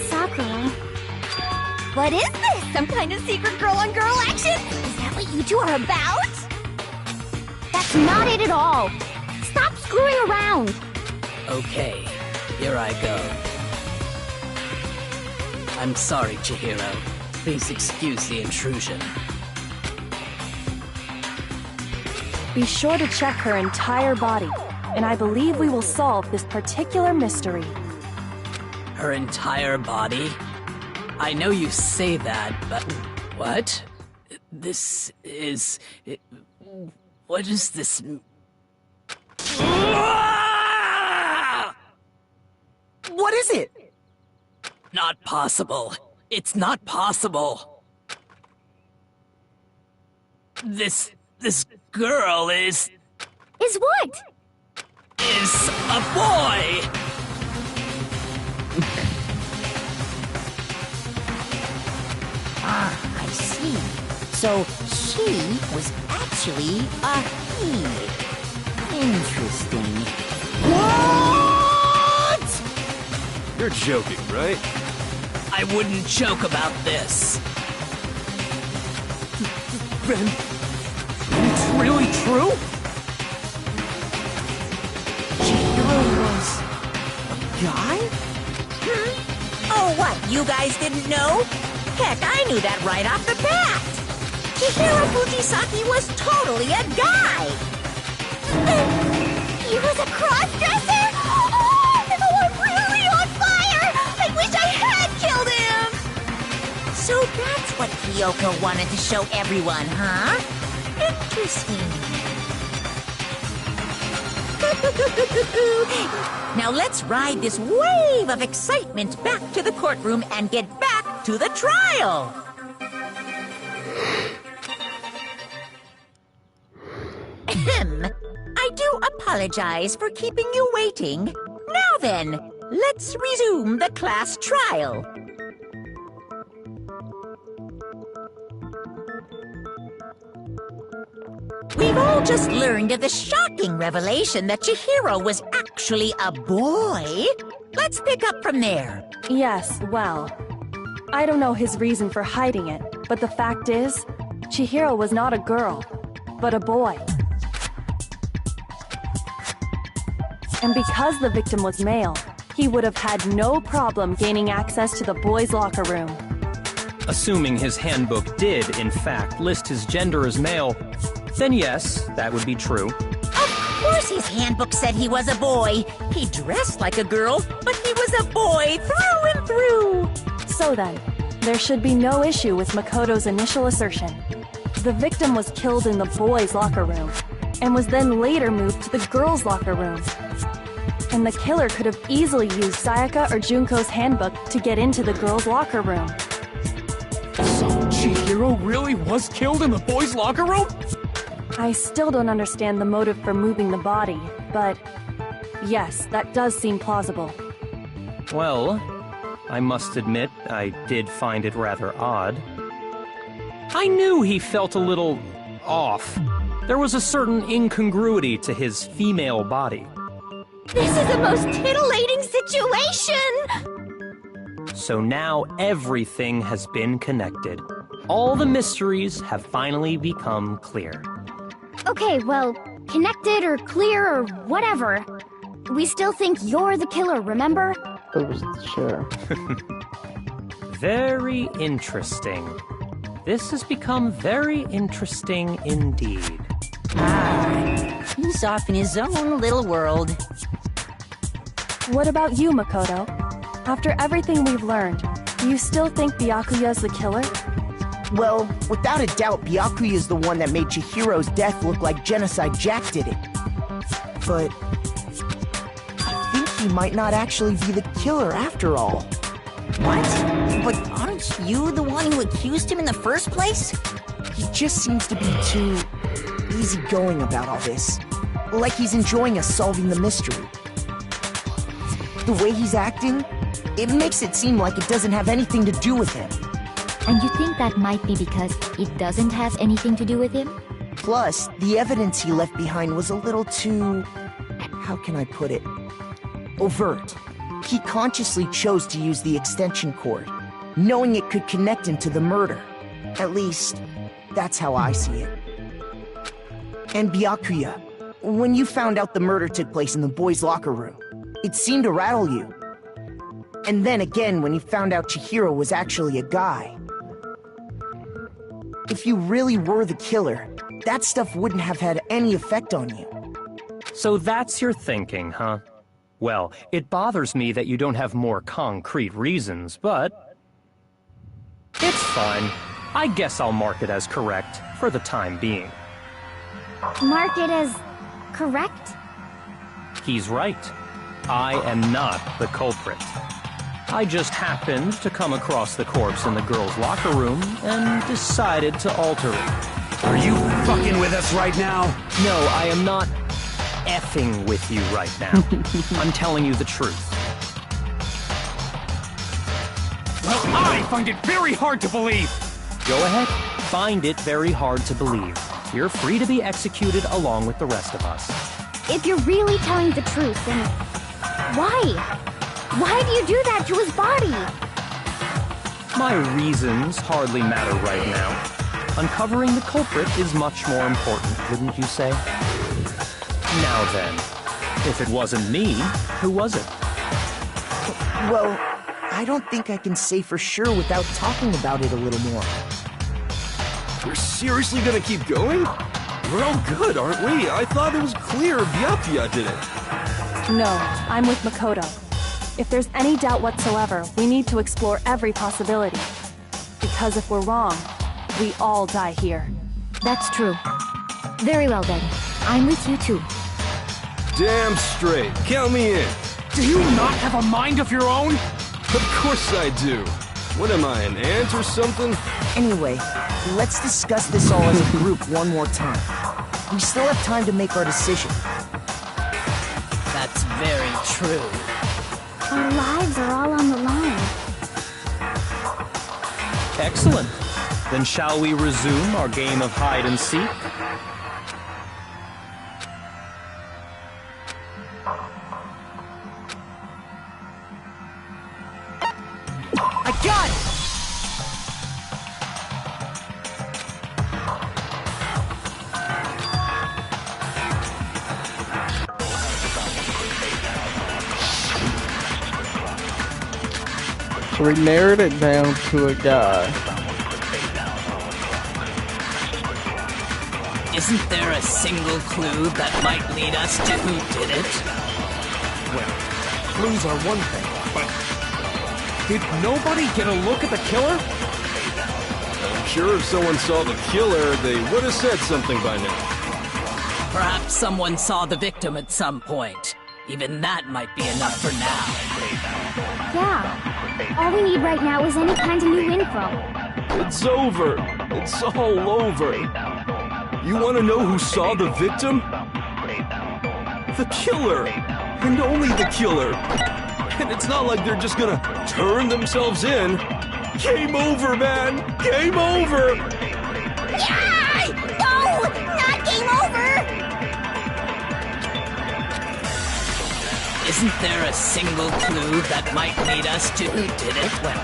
Sakura. What is this? Some kind of secret girl-on-girl action? Is that what you two are about? That's not it at all. Stop screwing around. Okay, here I go. I'm sorry, Chihiro. Please excuse the intrusion. Be sure to check her entire body, and I believe we will solve this particular mystery. Her entire body? I know you say that, but... What? This is... What is this... What is it? Not possible. It's not possible. This girl is... Is what? Is a boy! I see. So she was actually a he. Interesting. What? You're joking, right? I wouldn't joke about this. Then... it's really true? Chihiro was... a guy? Oh, what? You guys didn't know? Heck, I knew that right off the bat. Chihiro Fujisaki was totally a guy. He was a cross-dresser? Oh, I'm really on fire! I wish I had killed him! So that's what Kyoko wanted to show everyone, huh? Interesting. Now let's ride this wave of excitement back to the courtroom and get back to the trial. Ahem. I do apologize for keeping you waiting. Now then, let's resume the class trial. We've all just learned of the shocking revelation that Chihiro was actually a boy. Let's pick up from there. Yes, well, I don't know his reason for hiding it, but the fact is, Chihiro was not a girl, but a boy. And because the victim was male, he would have had no problem gaining access to the boys' locker room. Assuming his handbook did, in fact, list his gender as male, then yes, that would be true. Of course his handbook said he was a boy. He dressed like a girl, but he was a boy through and through. So then, there should be no issue with Makoto's initial assertion. The victim was killed in the boys' locker room, and was then later moved to the girls' locker room. And the killer could have easily used Sayaka or Junko's handbook to get into the girls' locker room. So Chihiro really was killed in the boys' locker room? I still don't understand the motive for moving the body, but yes, that does seem plausible. Well, I must admit, I did find it rather odd. I knew he felt a little off. There was a certain incongruity to his female body. This is the most titillating situation! So now everything has been connected. All the mysteries have finally become clear. Okay, well, connected or clear or whatever. We still think you're the killer, remember? Sure. Very interesting. This has become very interesting indeed. He's off in his own little world. What about you, Makoto? After everything we've learned, do you still think Byakuya's the killer? Well, without a doubt, Byakuya is the one that made Chihiro's death look like Genocide Jack did it. But I think he might not actually be the killer after all. What? But aren't you the one who accused him in the first place? He just seems to be too easygoing about all this. Like he's enjoying us solving the mystery. The way he's acting, it makes it seem like it doesn't have anything to do with him. And you think that might be because it doesn't have anything to do with him? Plus, the evidence he left behind was a little too... how can I put it? Overt. He consciously chose to use the extension cord, knowing it could connect him to the murder. At least, that's how I see it. And Byakuya, when you found out the murder took place in the boys' locker room, it seemed to rattle you. And then again when you found out Chihiro was actually a guy. If you really were the killer, that stuff wouldn't have had any effect on you. So that's your thinking, huh? Well, it bothers me that you don't have more concrete reasons, but... it's fine. I guess I'll mark it as correct, for the time being. Mark it as correct? He's right. I am not the culprit. I just happened to come across the corpse in the girls' locker room and decided to alter it. Are you fucking with us right now? No, I am not effing with you right now. I'm telling you the truth. Well, I find it very hard to believe! Go ahead. Find it very hard to believe. You're free to be executed along with the rest of us. If you're really telling the truth, then why? Why do you do that to his body? My reasons hardly matter right now. Uncovering the culprit is much more important, wouldn't you say? Now then, if it wasn't me, who was it? Well, I don't think I can say for sure without talking about it a little more. We're seriously gonna keep going? We're all good, aren't we? I thought it was clear Byakuya did it. No, I'm with Makoto. If there's any doubt whatsoever, we need to explore every possibility. Because if we're wrong, we all die here. That's true. Very well then. I'm with you too. Damn straight. Count me in. Do you not have a mind of your own? Of course I do. What am I, an ant or something? Anyway, let's discuss this all as a group one more time. We still have time to make our decision. That's very true. Our lives are all on the line. Excellent. Then shall we resume our game of hide and seek? I got it! So we narrowed it down to a guy. Isn't there a single clue that might lead us to who did it? Well, clues are one thing, but... did nobody get a look at the killer? I'm sure if someone saw the killer, they would have said something by now. Perhaps someone saw the victim at some point. Even that might be enough for now. Yeah. All we need right now is any kind of new info. It's over. It's all over. You want to know who saw the victim? The killer. And only the killer. And it's not like they're just gonna turn themselves in. Game over, man! Game over! Yeah! No! Not game over! Isn't there a single clue that might lead us to who did it? Well,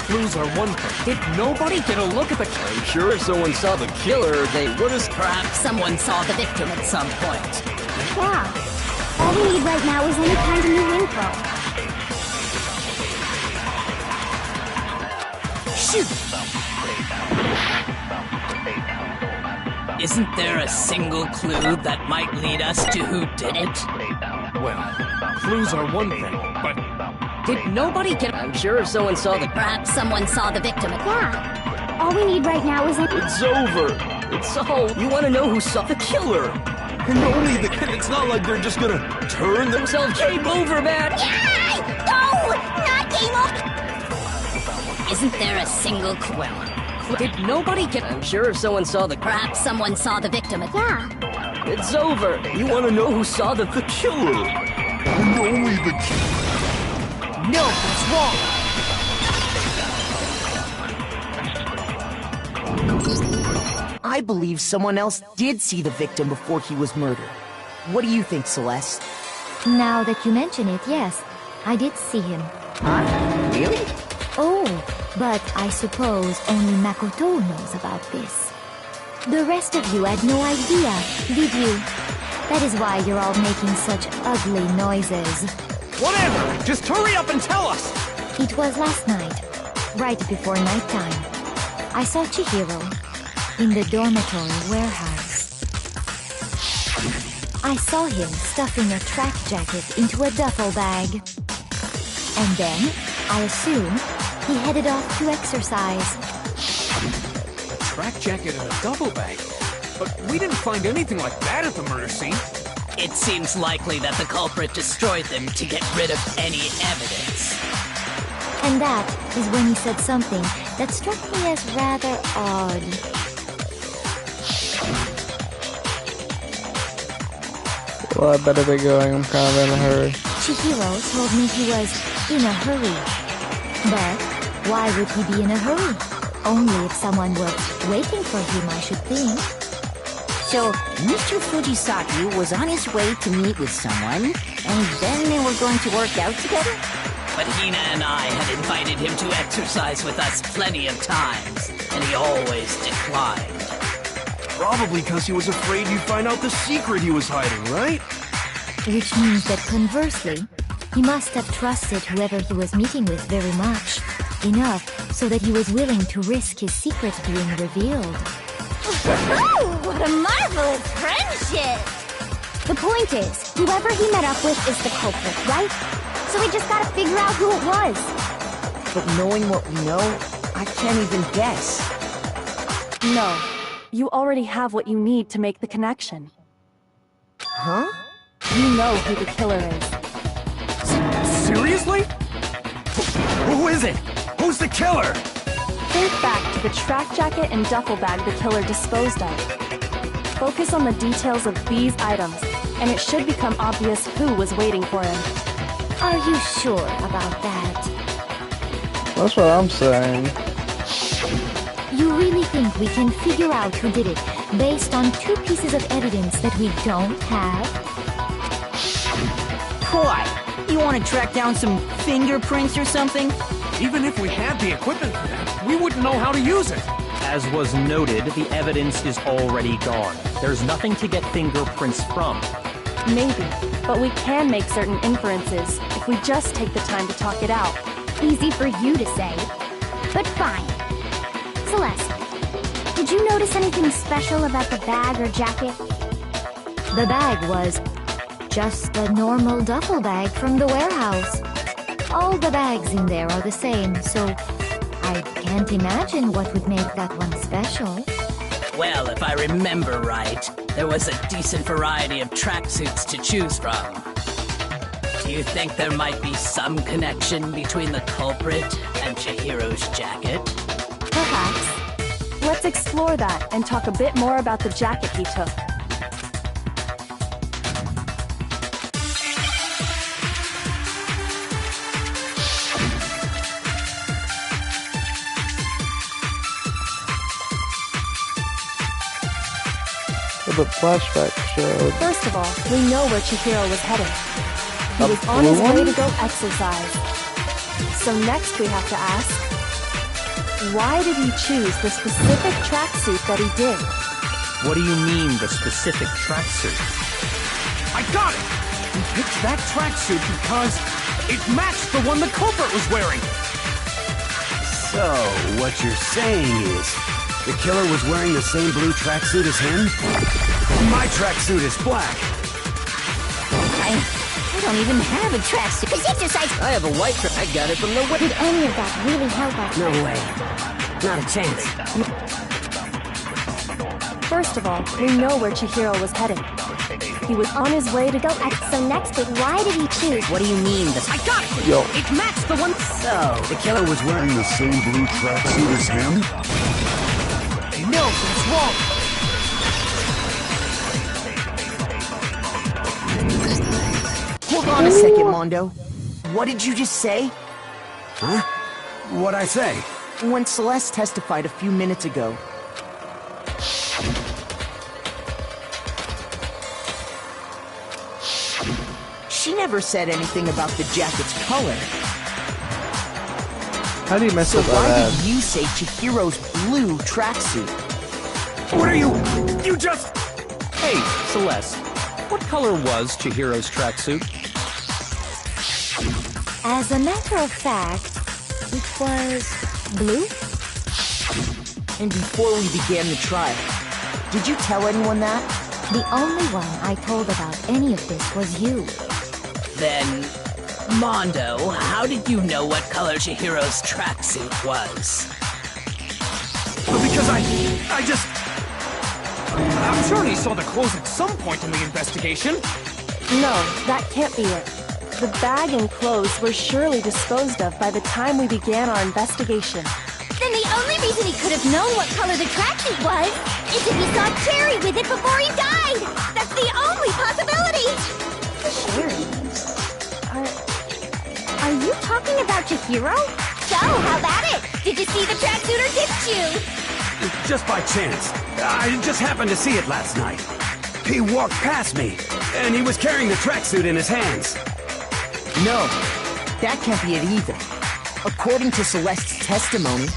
clues are one thing. Did nobody get a look at the killer? I'm sure if someone saw the killer, they would have... Perhaps someone saw the victim at some point. Yeah. All we need right now is any kind of new info. Shoot! Isn't there a single clue that might lead us to who did it? Well, clues are one thing, but... did nobody get... I'm sure if someone saw the... Perhaps someone saw the victim. Yeah. All we need right now is It's over. It's all... You want to know who saw the killer? And only the... And it's not like they're just gonna turn themselves... Game over, man! Yeah! No! Not game over! Isn't there a single clue? Well, Did nobody get... I'm sure someone saw the... Perhaps someone saw the victim. Yeah. It's over. You want to know who saw the killer? And only the killer. No, what's wrong? I believe someone else did see the victim before he was murdered. What do you think, Celeste? Now that you mention it, yes, I did see him. Huh? Really? Oh, but I suppose only Makoto knows about this. The rest of you had no idea, did you? That is why you're all making such ugly noises. Whatever! Just hurry up and tell us! It was last night, right before nighttime. I saw Chihiro in the dormitory warehouse. I saw him stuffing a track jacket into a duffel bag. And then, I assume, he headed off to exercise. A track jacket and a duffel bag? But we didn't find anything like that at the murder scene. It seems likely that the culprit destroyed them to get rid of any evidence. And that is when he said something that struck me as rather odd. Well, I better be going. I'm kind of in a hurry. Chihiro told me he was in a hurry. But why would he be in a hurry? Only if someone were waiting for him, I should think. So, Mr. Fujisaki was on his way to meet with someone, and then they were going to work out together? But Hina and I had invited him to exercise with us plenty of times, and he always declined. Probably because he was afraid you'd find out the secret he was hiding, right? Which means that conversely, he must have trusted whoever he was meeting with very much. Enough so that he was willing to risk his secret being revealed. Oh, what a marvelous friendship! The point is, whoever he met up with is the culprit, right? So we just gotta figure out who it was. But knowing what we know, I can't even guess. No. You already have what you need to make the connection. Huh? You know who the killer is. Seriously? Who is it? Who's the killer? Think back to the track jacket and duffel bag the killer disposed of. Focus on the details of these items, and it should become obvious who was waiting for him. Are you sure about that? That's what I'm saying. You really think we can figure out who did it based on 2 pieces of evidence that we don't have? Why? You want to track down some fingerprints or something? Even if we had the equipment for that, we wouldn't know how to use it. As was noted, the evidence is already gone. There's nothing to get fingerprints from. Maybe, but we can make certain inferences if we just take the time to talk it out. Easy for you to say. But fine. Celeste, did you notice anything special about the bag or jacket? The bag was just a normal duffel bag from the warehouse. All the bags in there are the same, so I can't imagine what would make that one special. Well, if I remember right, there was a decent variety of tracksuits to choose from. Do you think there might be some connection between the culprit and Chihiro's jacket? Perhaps. Let's explore that and talk a bit more about the jacket he took. The flashback showed. First of all, we know where Chihiro was headed. He was on his way to go exercise. So next we have to ask, why did he choose the specific tracksuit that he did? What do you mean, the specific tracksuit? I got it! He picked that tracksuit because it matched the one the culprit was wearing! So, what you're saying is, the killer was wearing the same blue tracksuit as him? My tracksuit is black. I don't even have a tracksuit. Cause exercise. I have a white track. I got it from the Did any of that really help us? No way. Not a chance. First of all, we know where Chihiro was headed. He was on his way to go So next week, why did he choose? What do you mean? I got it! It matched the one... So, The killer was wearing the same blue tracksuit as him? wrong! Hold on a second, Mondo. What did you just say? Huh? What'd I say? When Celeste testified a few minutes ago, she never said anything about the jacket's color. How do you mess So up why that? did you say Chihiro's blue tracksuit? What are you just... Hey, Celeste, what color was Chihiro's tracksuit? As a matter of fact, it was blue? And before we began the trial, did you tell anyone that? The only one I told about any of this was you. Then, Mondo, how did you know what color Chihiro's tracksuit was? Because I just... I'm sure he saw the clothes at some point in the investigation. No, that can't be it. The bag and clothes were surely disposed of by the time we began our investigation. Then the only reason he could have known what color the tracksuit was is if he saw Cherry with it before he died! That's the only possibility! Cherry? Are you talking about Chihiro? So, how about it? Did you see the tracksuit or didn't you? Just by chance. I just happened to see it last night. He walked past me, and he was carrying the tracksuit in his hands. No, that can't be it either. According to Celeste's testimony,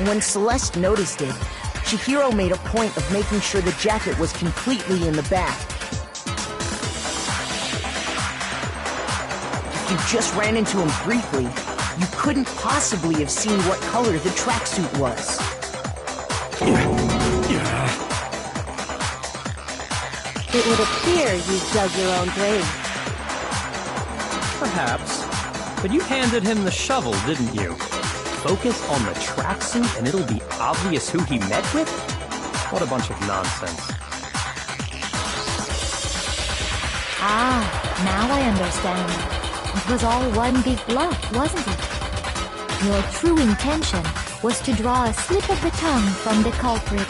when Celeste noticed it, Chihiro made a point of making sure the jacket was completely in the bag. If you just ran into him briefly, you couldn't possibly have seen what color the tracksuit was. It would appear you dug your own grave. Perhaps. But you handed him the shovel, didn't you? Focus on the tracksuit and it'll be obvious who he met with? What a bunch of nonsense. Ah, now I understand. It was all one big bluff, wasn't it? Your true intention was to draw a slip of the tongue from the culprit.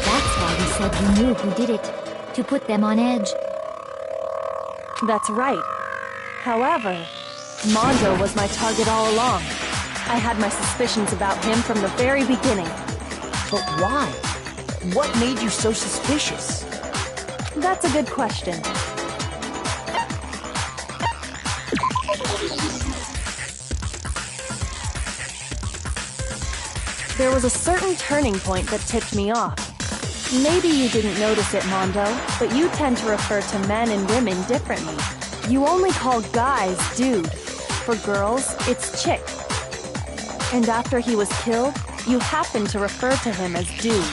That's why you said you knew who did it, to put them on edge. That's right. However, Mondo was my target all along. I had my suspicions about him from the very beginning. But why? What made you so suspicious? That's a good question. There was a certain turning point that tipped me off. Maybe you didn't notice it, Mondo, but you tend to refer to men and women differently. You only call guys dude. For girls, it's chick. And after he was killed, you happened to refer to him as dude.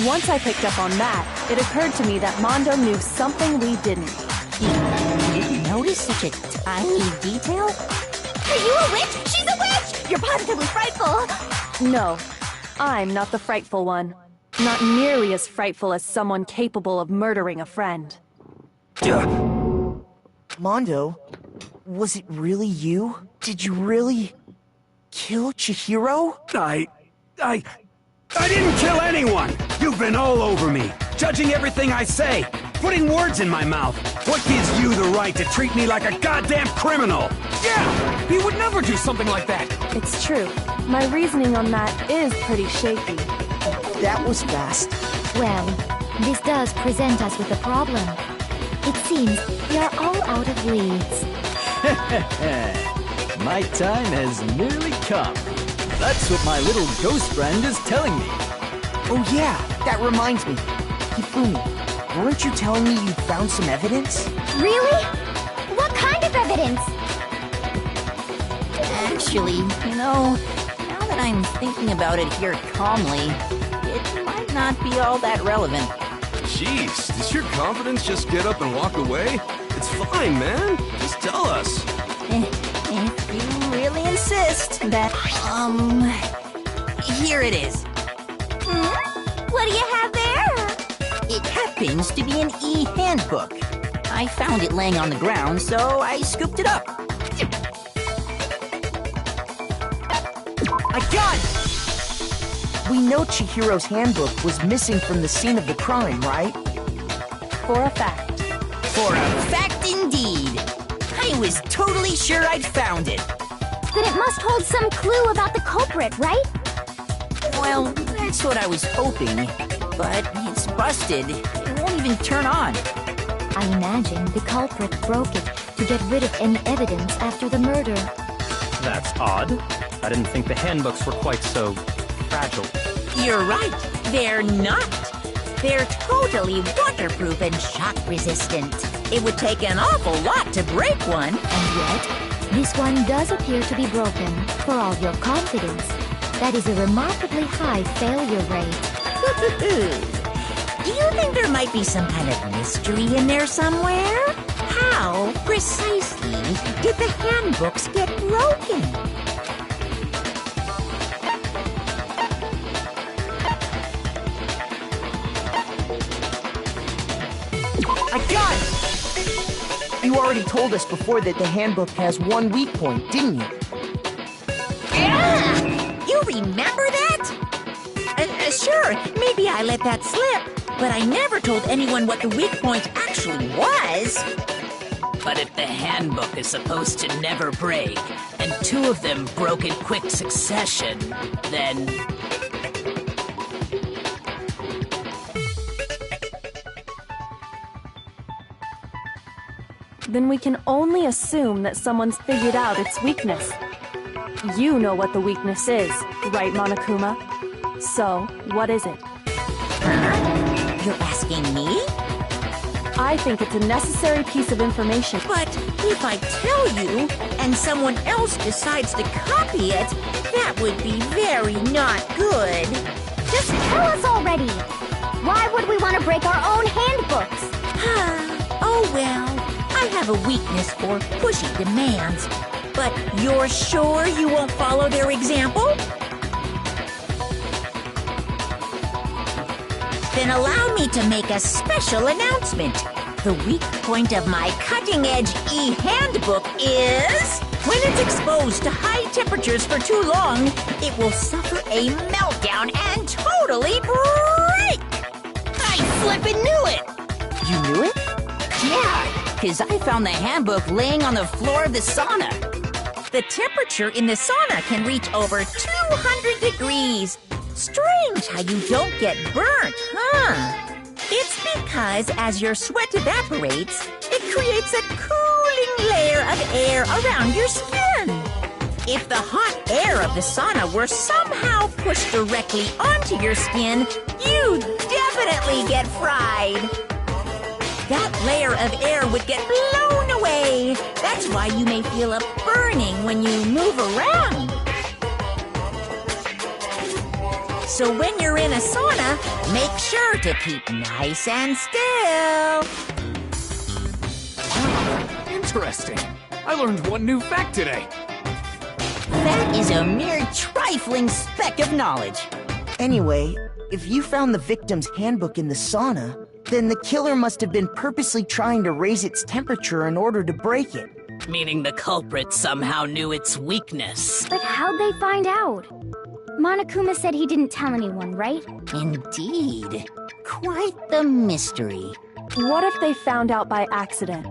Once I picked up on that, it occurred to me that Mondo knew something we didn't. You didn't notice such a tiny detail? Are you a witch? She's a witch! You're positively frightful! No, I'm not the frightful one. Not nearly as frightful as someone capable of murdering a friend. Mondo, was it really you? Did you really kill Chihiro? I didn't kill anyone! You've been all over me, judging everything I say, putting words in my mouth. What gives you the right to treat me like a goddamn criminal? Yeah! He would never do something like that! It's true. My reasoning on that is pretty shaky. That was fast. Well, this does present us with a problem. It seems we are all out of leads. My time has nearly come. That's what my little ghost friend is telling me. Oh yeah, that reminds me. Hifumi, weren't you telling me you found some evidence? Really? What kind of evidence? Actually, now that I'm thinking about it here calmly, it might not be all that relevant. Jeez, does your confidence just get up and walk away? It's fine, man. Just tell us. If you really insist, that, here it is. What do you have there? It happens to be an e-handbook. I I found it laying on the ground, so I scooped it up. I got it! We know Chihiro's handbook was missing from the scene of the crime, right? For a fact. For a fact indeed. I was totally sure I'd found it. Then it must hold some clue about the culprit, right? Well, that's what I was hoping. But it's busted. It won't even turn on. I imagine the culprit broke it to get rid of any evidence after the murder. That's odd. I didn't think the handbooks were quite so fragile. You're right. They're not. They're totally waterproof and shock resistant. It would take an awful lot to break one. And yet, this one does appear to be broken, for all your confidence. That is a remarkably high failure rate. Do you think there might be some kind of mystery in there somewhere? How precisely did the handbooks get broken? I got it! You already told us before that the handbook has one weak point, didn't you? Yeah! You remember that? Sure, maybe I let that slip, but I never told anyone what the weak point actually was. But if the handbook is supposed to never break, and two of them broke in quick succession, then... Then we can only assume that someone's figured out its weakness. You know what the weakness is, right, Monokuma? So, what is it? You're asking me? I think it's a necessary piece of information. But if I tell you, and someone else decides to copy it, that would be very not good. Just tell us already! Why would we want to break our own handbooks? Oh well, I have a weakness for pushy demands. But you're sure you won't follow their example? Then allow me to make a special announcement. The weak point of my cutting-edge e-handbook is... when it's exposed to high temperatures for too long, it will suffer a meltdown and totally break! I flippin' knew it! You knew it? Yeah, because I found the handbook laying on the floor of the sauna. The temperature in the sauna can reach over 200 degrees. Strange how you don't get burnt, huh? It's because as your sweat evaporates, it creates a cooling layer of air around your skin. If the hot air of the sauna were somehow pushed directly onto your skin, you'd definitely get fried. That layer of air would get blown away. That's why you may feel a burning when you move around. So when you're in a sauna, make sure to keep nice and still. Interesting. I learned one new fact today. That is a mere trifling speck of knowledge. Anyway, if you found the victim's handbook in the sauna, then the killer must have been purposely trying to raise its temperature in order to break it. Meaning the culprit somehow knew its weakness. But how'd they find out? Monokuma said he didn't tell anyone, right? Indeed. Quite the mystery. What if they found out by accident?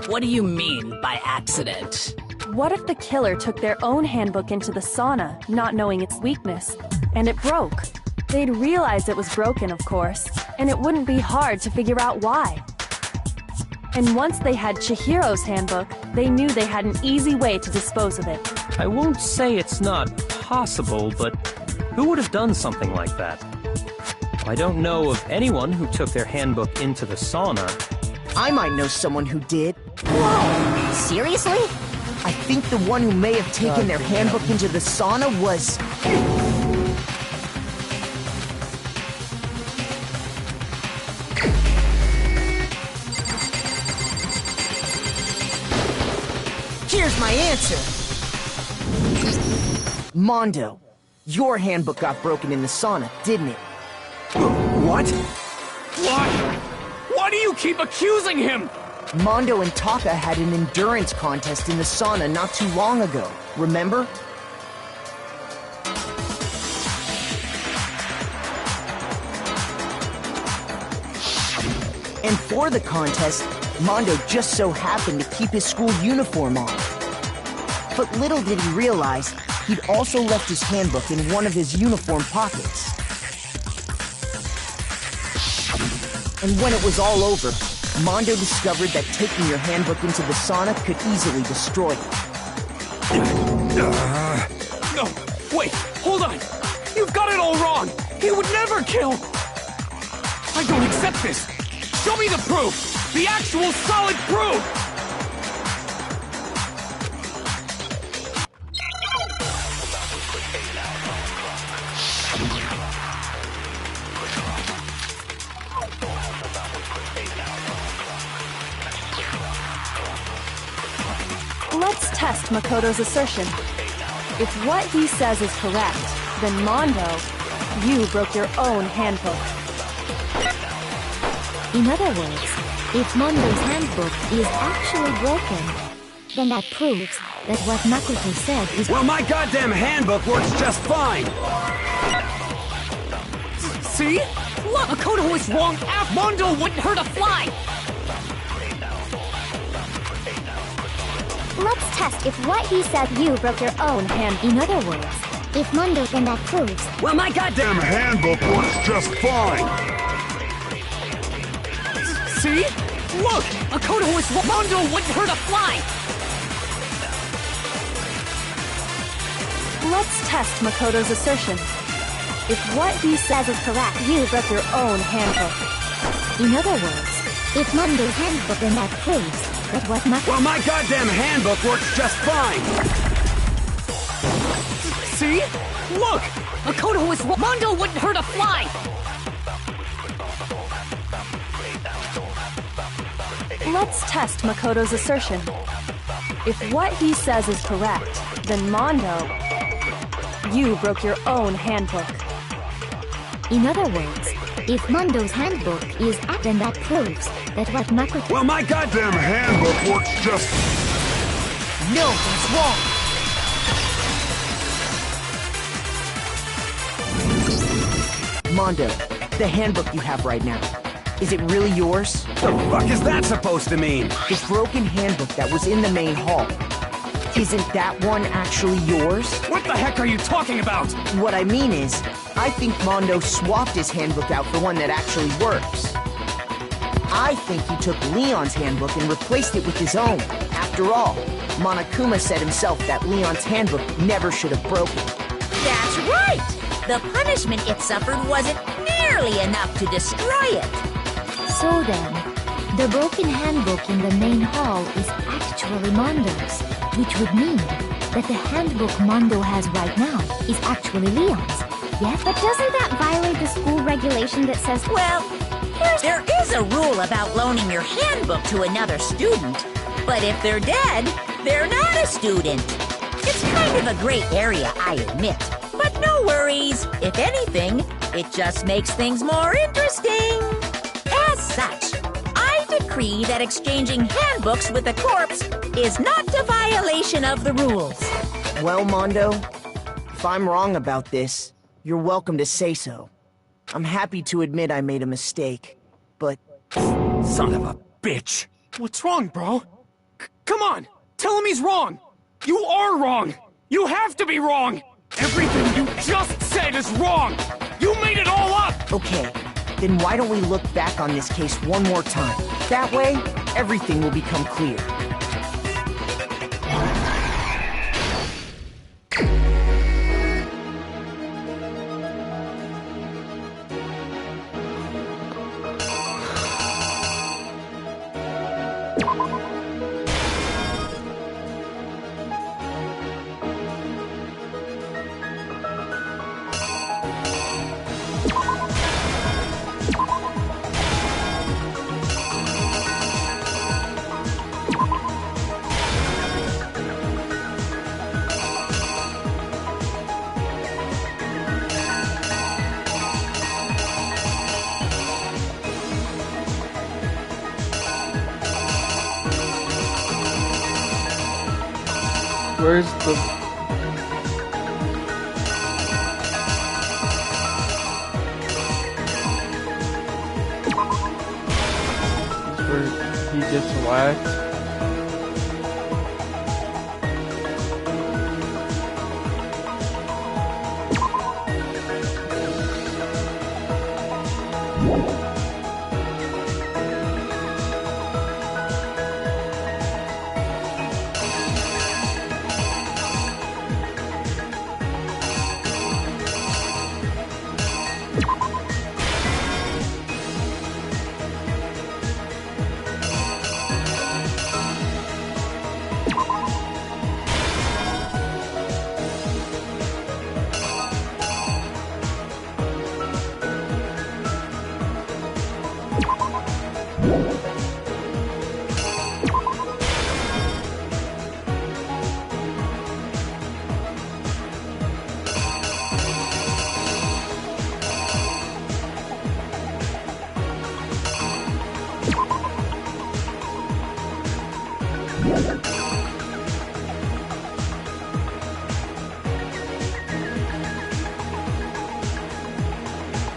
What do you mean by accident? What if the killer took their own handbook into the sauna, not knowing its weakness, and it broke? They'd realize it was broken, of course, and it wouldn't be hard to figure out why. And once they had Chihiro's handbook, they knew they had an easy way to dispose of it. I won't say it's not possible, but who would have done something like that? I don't know of anyone who took their handbook into the sauna. I might know someone who did. Whoa! Seriously? I think the one who may have taken their handbook into the sauna was... Here's my answer! Mondo, your handbook got broken in the sauna, didn't it? What? Why? Why do you keep accusing him? Mondo and Taka had an endurance contest in the sauna not too long ago, remember? And for the contest, Mondo just so happened to keep his school uniform on. But little did he realize, he'd also left his handbook in one of his uniform pockets. And when it was all over, Mondo discovered that taking your handbook into the sauna could easily destroy it. No, wait, hold on. You've got it all wrong. He would never kill. I don't accept this. Show me the proof. The actual solid proof. Let's test Makoto's assertion. If what he says is correct, then Mondo, you broke your own handbook. In other words, if Mondo's handbook is actually broken, then that proves that what Makoto said is— Well, my goddamn handbook works just fine! See? Look, Makoto was wrong. Mondo wouldn't hurt a fly. Let's test if what he said you broke your own hand. In other words, If Mondo, then that proves— Well, my goddamn handbook works just fine! See? Look! Makoto was wrong. Mondo wouldn't hurt a fly! Let's test Makoto's assertion. If what he says is correct, you broke your own handbook. In other words, if Mondo's handbook, then that proves that what Makoto— Well, my goddamn handbook works just fine! See? Look! Makoto was wrong. Mondo wouldn't hurt a fly! Let's test Makoto's assertion. If what he says is correct, then Mondo, you broke your own handbook. In other words, if Mondo's handbook is up, then that proves that what Makoto— Well, my goddamn handbook works just— No, that's wrong! Mondo, the handbook you have right now, is it really yours? The fuck is that supposed to mean? The broken handbook that was in the main hall. Isn't that one actually yours? What the heck are you talking about? What I mean is, I think Mondo swapped his handbook out for one that actually works. I think he took Leon's handbook and replaced it with his own. After all, Monokuma said himself that Leon's handbook never should have broken. That's right! The punishment it suffered wasn't nearly enough to destroy it. So then, the broken handbook in the main hall is actually Mondo's, which would mean that the handbook Mondo has right now is actually Leon's. Yes? But doesn't that violate the school regulation that says— Well, there is a rule about loaning your handbook to another student, but if they're dead, they're not a student. It's kind of a gray area, I admit. But no worries. If anything, it just makes things more interesting. As such, I decree that exchanging handbooks with a corpse is not a violation of the rules. Well, Mondo, if I'm wrong about this, you're welcome to say so. I'm happy to admit I made a mistake, but— Son of a bitch! What's wrong, bro? Come on! Tell him he's wrong! You are wrong! You have to be wrong! Everything you just said is wrong! You made it all up! Okay, then why don't we look back on this case one more time? That way, everything will become clear. Where's the... Where he gets whacked?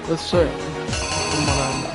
Let's start from what I know.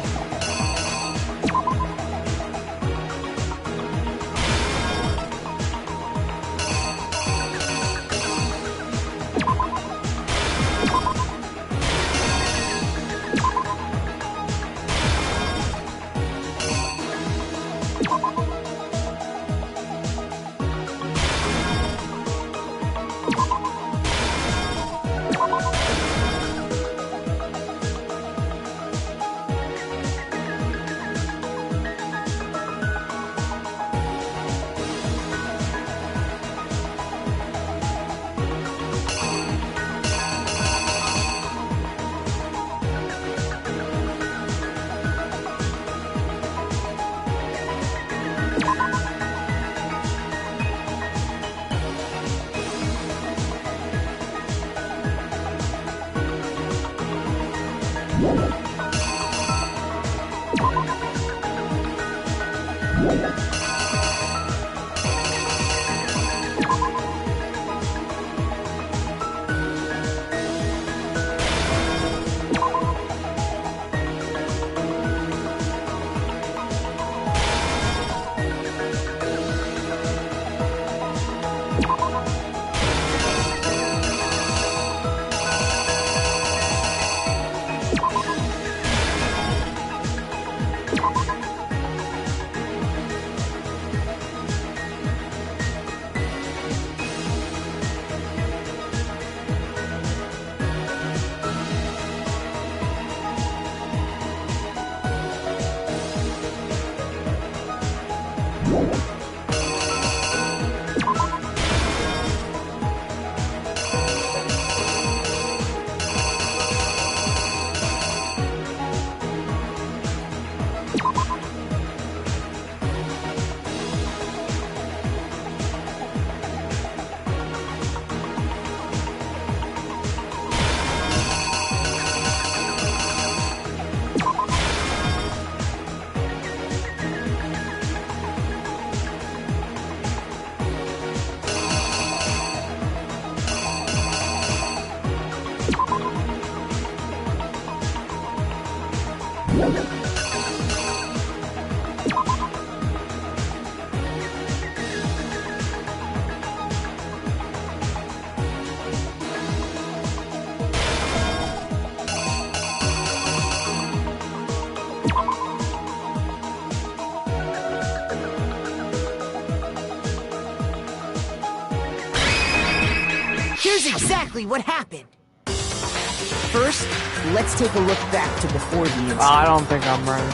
Here's exactly what happened. First, let's take a look back to before the incident. I don't think I'm right.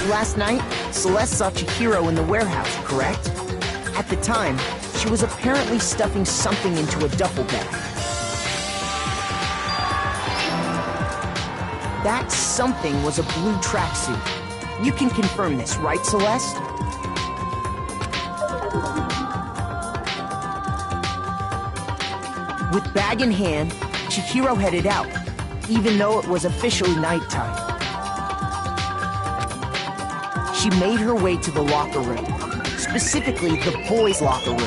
Last night, Celeste saw Chihiro in the warehouse, correct? At the time, she was apparently stuffing something into a duffel bag. That something was a blue tracksuit. You can confirm this, right, Celeste? With bag in hand, Chihiro headed out, even though it was officially nighttime. She made her way to the locker room, specifically the boys' locker room.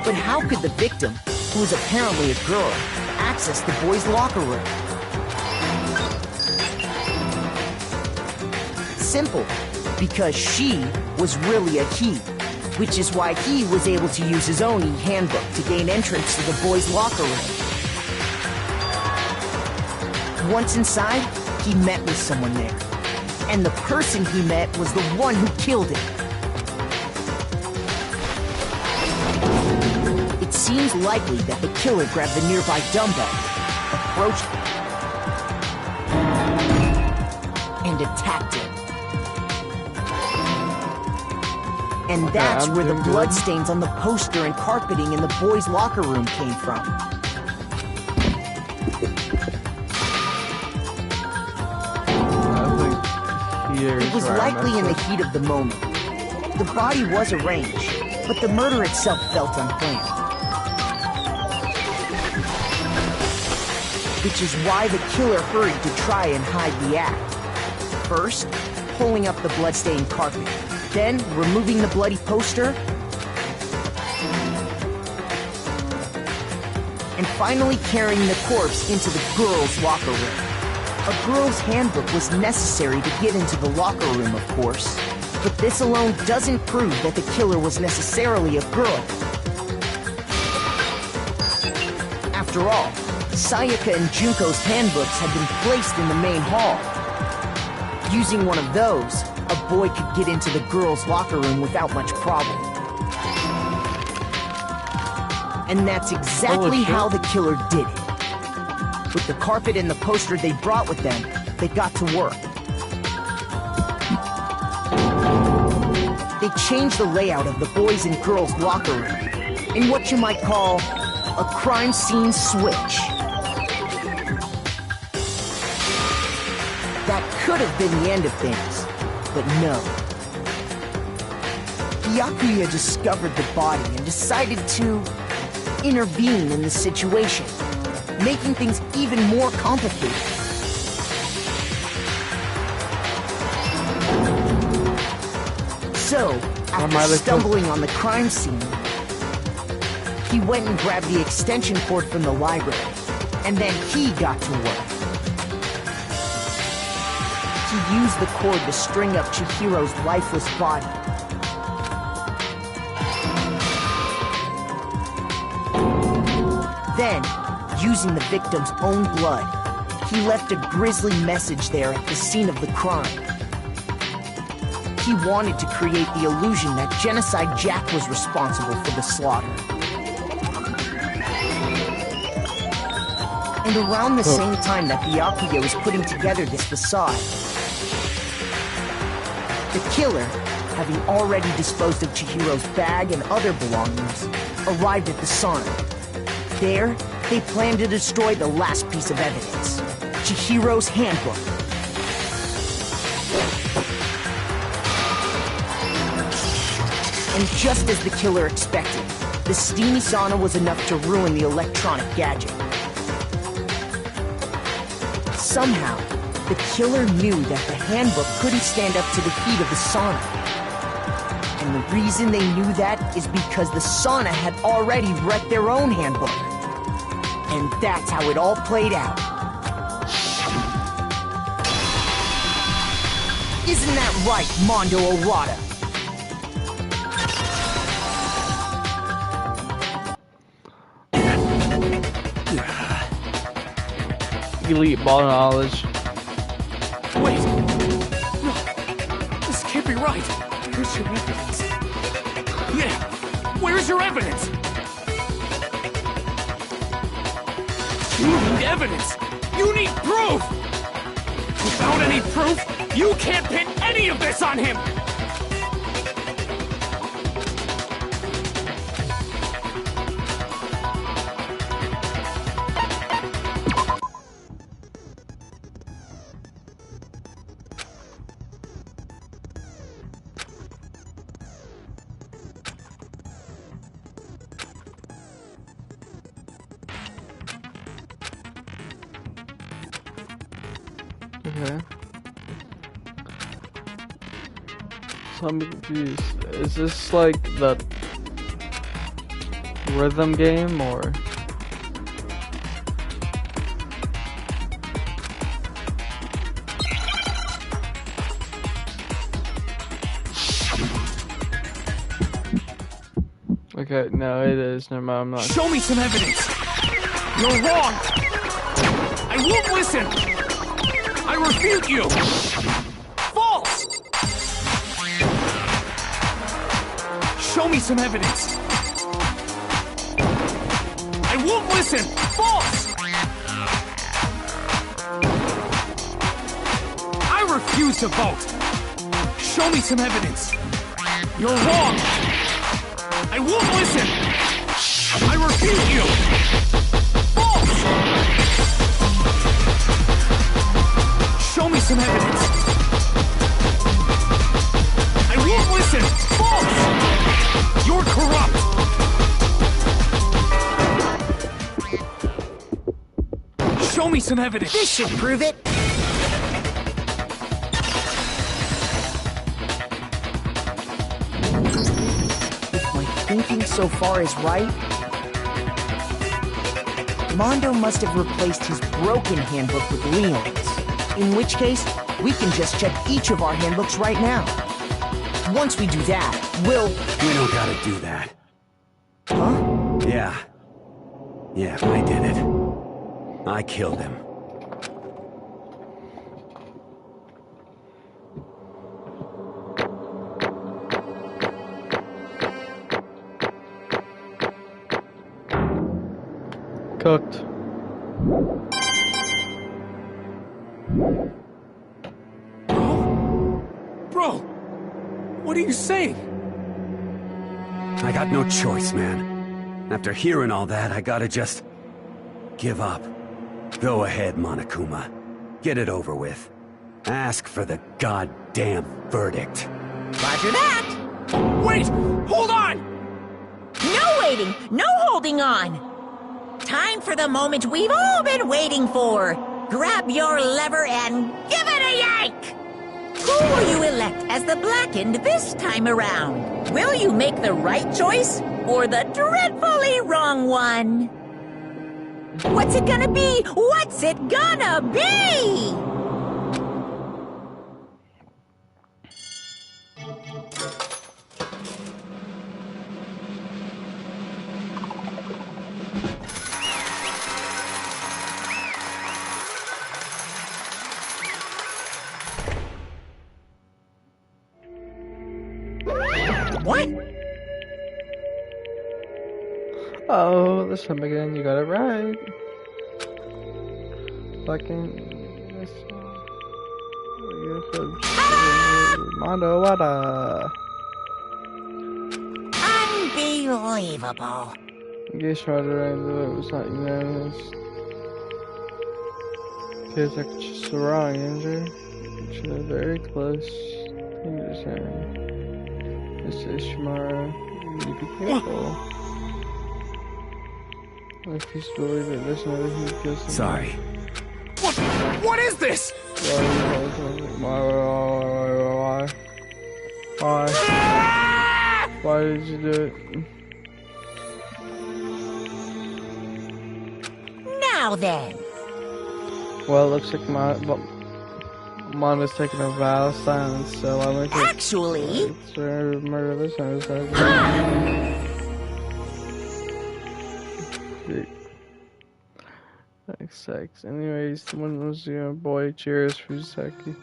But how could the victim, who was apparently a girl, access the boys' locker room? Simple, because she was really a he, which is why he was able to use his own e-handbook to gain entrance to the boys' locker room. Once inside, he met with someone there, and the person he met was the one who killed him. It seems likely that the killer grabbed the nearby dumbbell, approached him, and attacked him. And that's where the bloodstains on the poster and carpeting in the boys' locker room came from. It was likely in the heat of the moment. The body was arranged, but the murder itself felt unplanned. Which is why the killer hurried to try and hide the act. First, pulling up the bloodstained carpet, then removing the bloody poster, and finally carrying the corpse into the girls' locker room. A girl's handbook was necessary to get into the locker room, of course, but this alone doesn't prove that the killer was necessarily a girl. After all, Sayaka and Junko's handbooks had been placed in the main hall. Using one of those, a boy could get into the girls' locker room without much problem. And that's exactly how the killer did it. With the carpet and the poster they brought with them, they got to work. They changed the layout of the boys' and girls' locker room in what you might call a crime scene switch. That could have been the end of things, but no. Byakuya discovered the body and decided to intervene in the situation, making things even more complicated. So, after stumbling on the crime scene, he went and grabbed the extension cord from the library, and then he got to work. He used the cord to string up Chihiro's lifeless body. Then, using the victim's own blood, he left a grisly message there at the scene of the crime. He wanted to create the illusion that Genocide Jack was responsible for the slaughter. And around the same time that Byakuya was putting together this facade, the killer, having already disposed of Chihiro's bag and other belongings, arrived at the sauna. There, they planned to destroy the last piece of evidence, Chihiro's handbook. And just as the killer expected, the steamy sauna was enough to ruin the electronic gadget. Somehow, the killer knew that the handbook couldn't stand up to the heat of the sauna. And the reason they knew that is because the sauna had already wrecked their own handbook. And that's how it all played out. Isn't that right, Mondo Orada? Elite ball knowledge. Wait! No! This can't be right! Where's your evidence? Yeah! Where's your evidence? You need evidence! You need proof! Without any proof, you can't pin any of this on him! Okay. I'm confused. Is this like the rhythm game or? Okay, no, it is. Never mind, I'm not. Show me some evidence! You're wrong! I won't listen! I refute you! False! Show me some evidence! I won't listen! False! I refuse to vote! Show me some evidence! You're wrong! I won't listen! I refute you! False! Show me some evidence! I won't listen! False! You're corrupt! Show me some evidence! This should prove it! Thinking so far is right, Mondo must have replaced his broken handbook with Leon's. In which case, we can just check each of our handbooks right now. Once we do that, we'll... We don't gotta do that. Huh? Yeah. Yeah, I did it. I killed him. Cooked. Bro! What are you saying? I got no choice, man. After hearing all that, I gotta just... give up. Go ahead, Monokuma. Get it over with. Ask for the goddamn verdict. Roger that! Wait! Hold on! No waiting! No holding on! Time for the moment we've all been waiting for! Grab your lever and give it a yank! Who will you elect as the Blackened this time around? Will you make the right choice or the dreadfully wrong one? What's it gonna be? What's it gonna be? What? Oh, this time again, you got it right. Fucking... Mondo, wada. Unbelievable. Guess tried to right, though it was not unanimous. Feels like it's just the wrong answer. Should have very close. Mr. Ishimara, you need to be careful. If he's believe it, there's no way he kills him. Sorry. What is this? Why? Why did you do it? Now then. Well, it looks like Mondo's taking a vow of silence, so I went to... Actually... murder this time. Sex. Anyways, the one was your boy. Cheers, Fujisaki.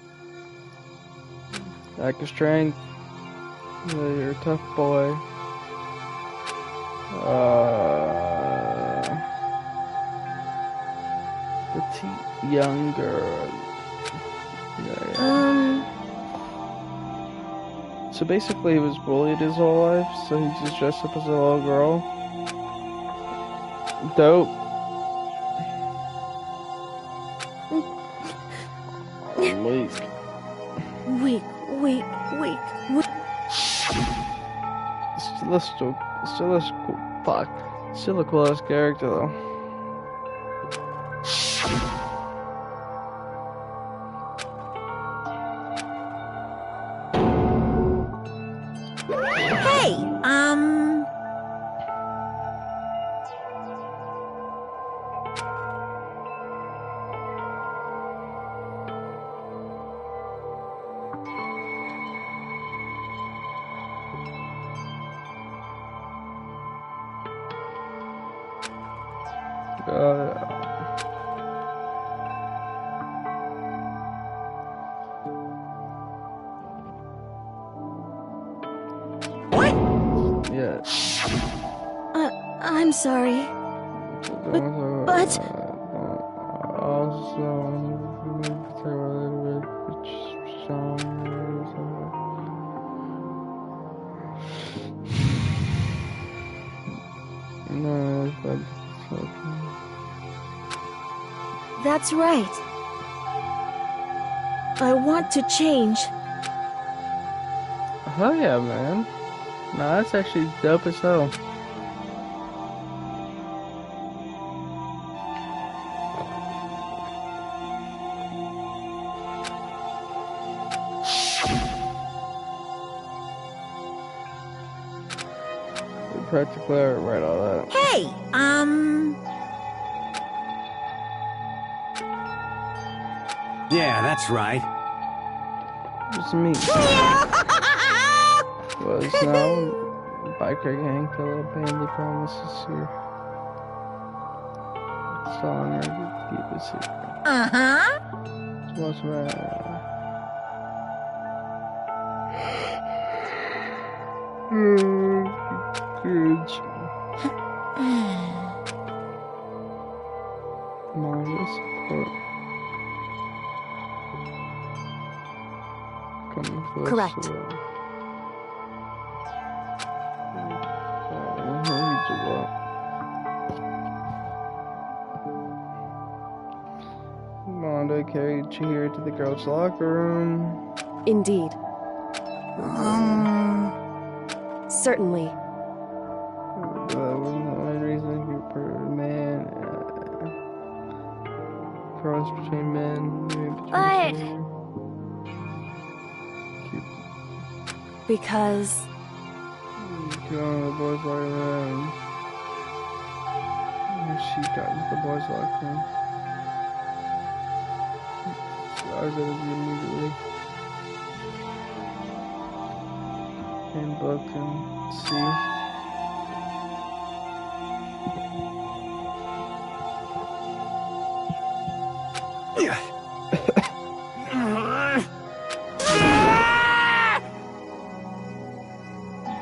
Lack of strength. You're a tough boy. Petite young girl. Yeah. So basically, he was bullied his whole life, so he just dressed up as a little girl. Dope. Wait. Still a cool ass character though. What? Yeah. I'm sorry. But Also, no, that's right. I want to change. hell yeah, man. Nah, that's actually dope as hell. Practically right, all that. Hey, Yeah, that's right. Just me. Was now biker gang fellow Bailey promises here. So I'm ready to keep it secret. uh-huh. So what's right? Good. Manga support. Coming for Correct. us. Mondo carried Chihiro to the girls' locker room. Indeed. Certainly. That wasn't the only reason he per man. Cross between men. But because Go on the boys' locker room. She got into the boys' locker room. I was able to immediately. Handbook and see.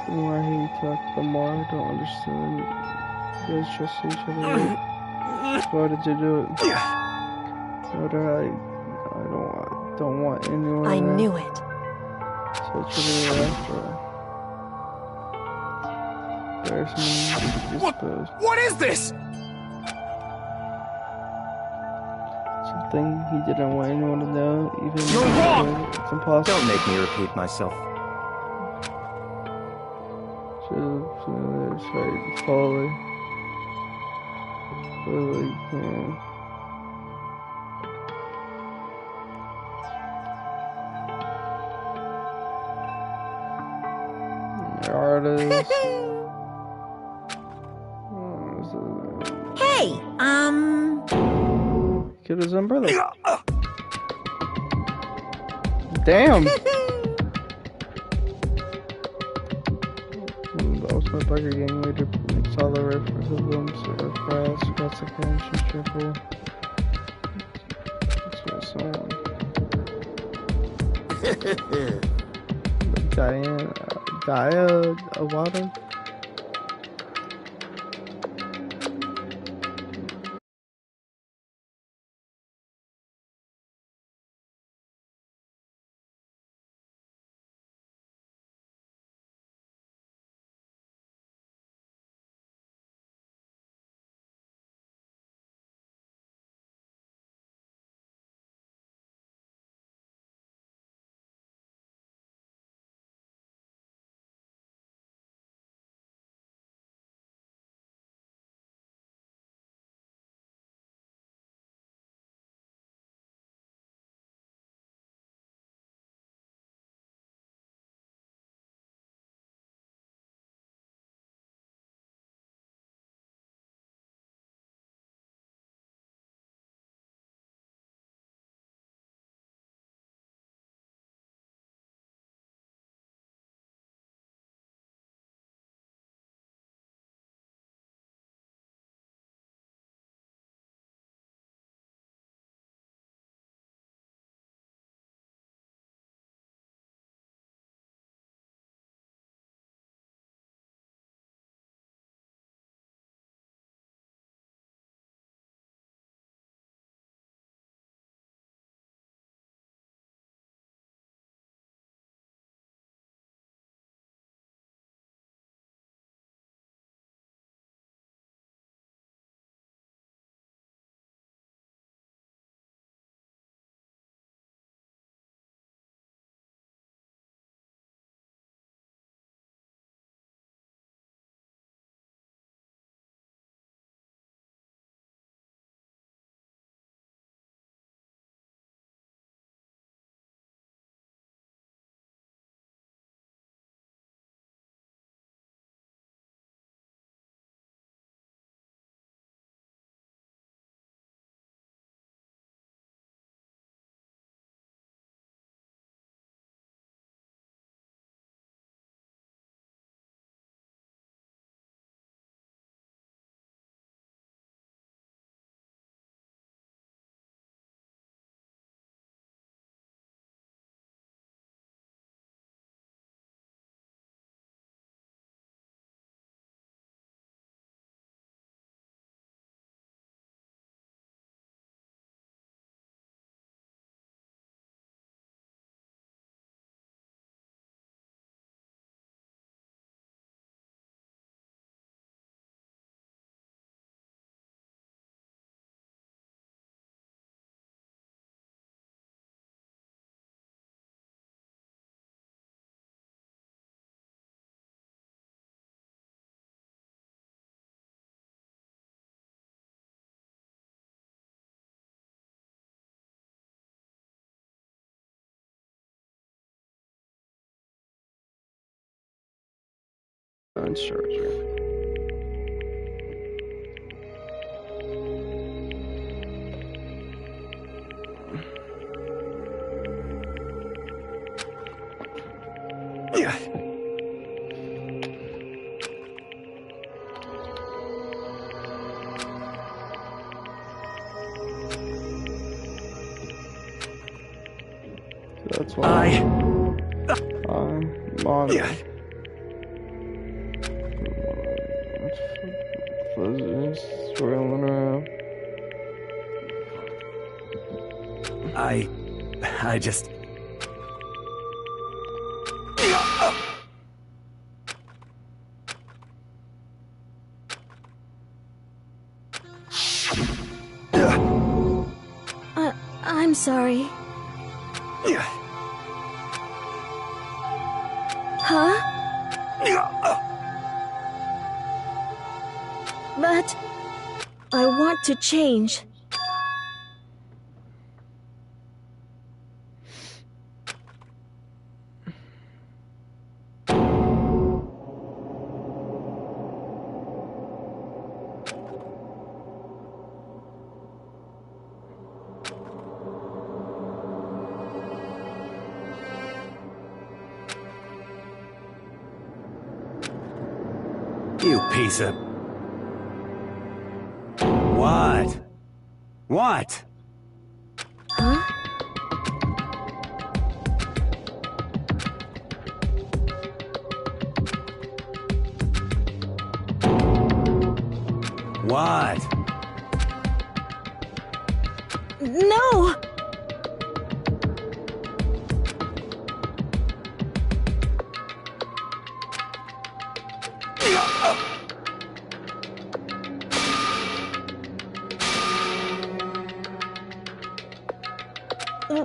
The more he talked, the more I don't understand. You guys trust each other, right? Why did you do it? Told her I don't want anyone. I knew it. So I treated her after all. What is this? Something he didn't want anyone to know, even You're wrong! It's impossible. Don't make me repeat myself. Should've tried follow. Artist. Hey, Get his umbrella. Damn! The ultimate biker gang leader saw the reference of them, sort of fast, that's a conscious triple. Diana, Awada? Lawrence charger. Yeah. That's why I'm on. Yeah. Swirling around. I just... I'm sorry. Huh? But I want to change. You piece of... What? What? Huh? What? No!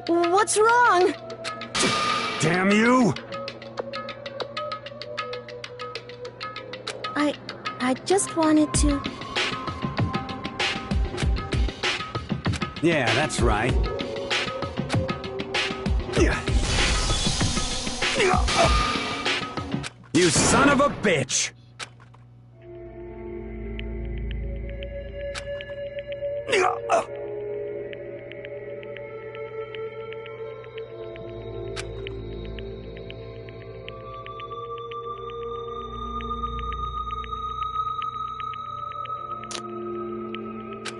What's wrong? Damn you! I just wanted to... Yeah, that's right. You son of a bitch!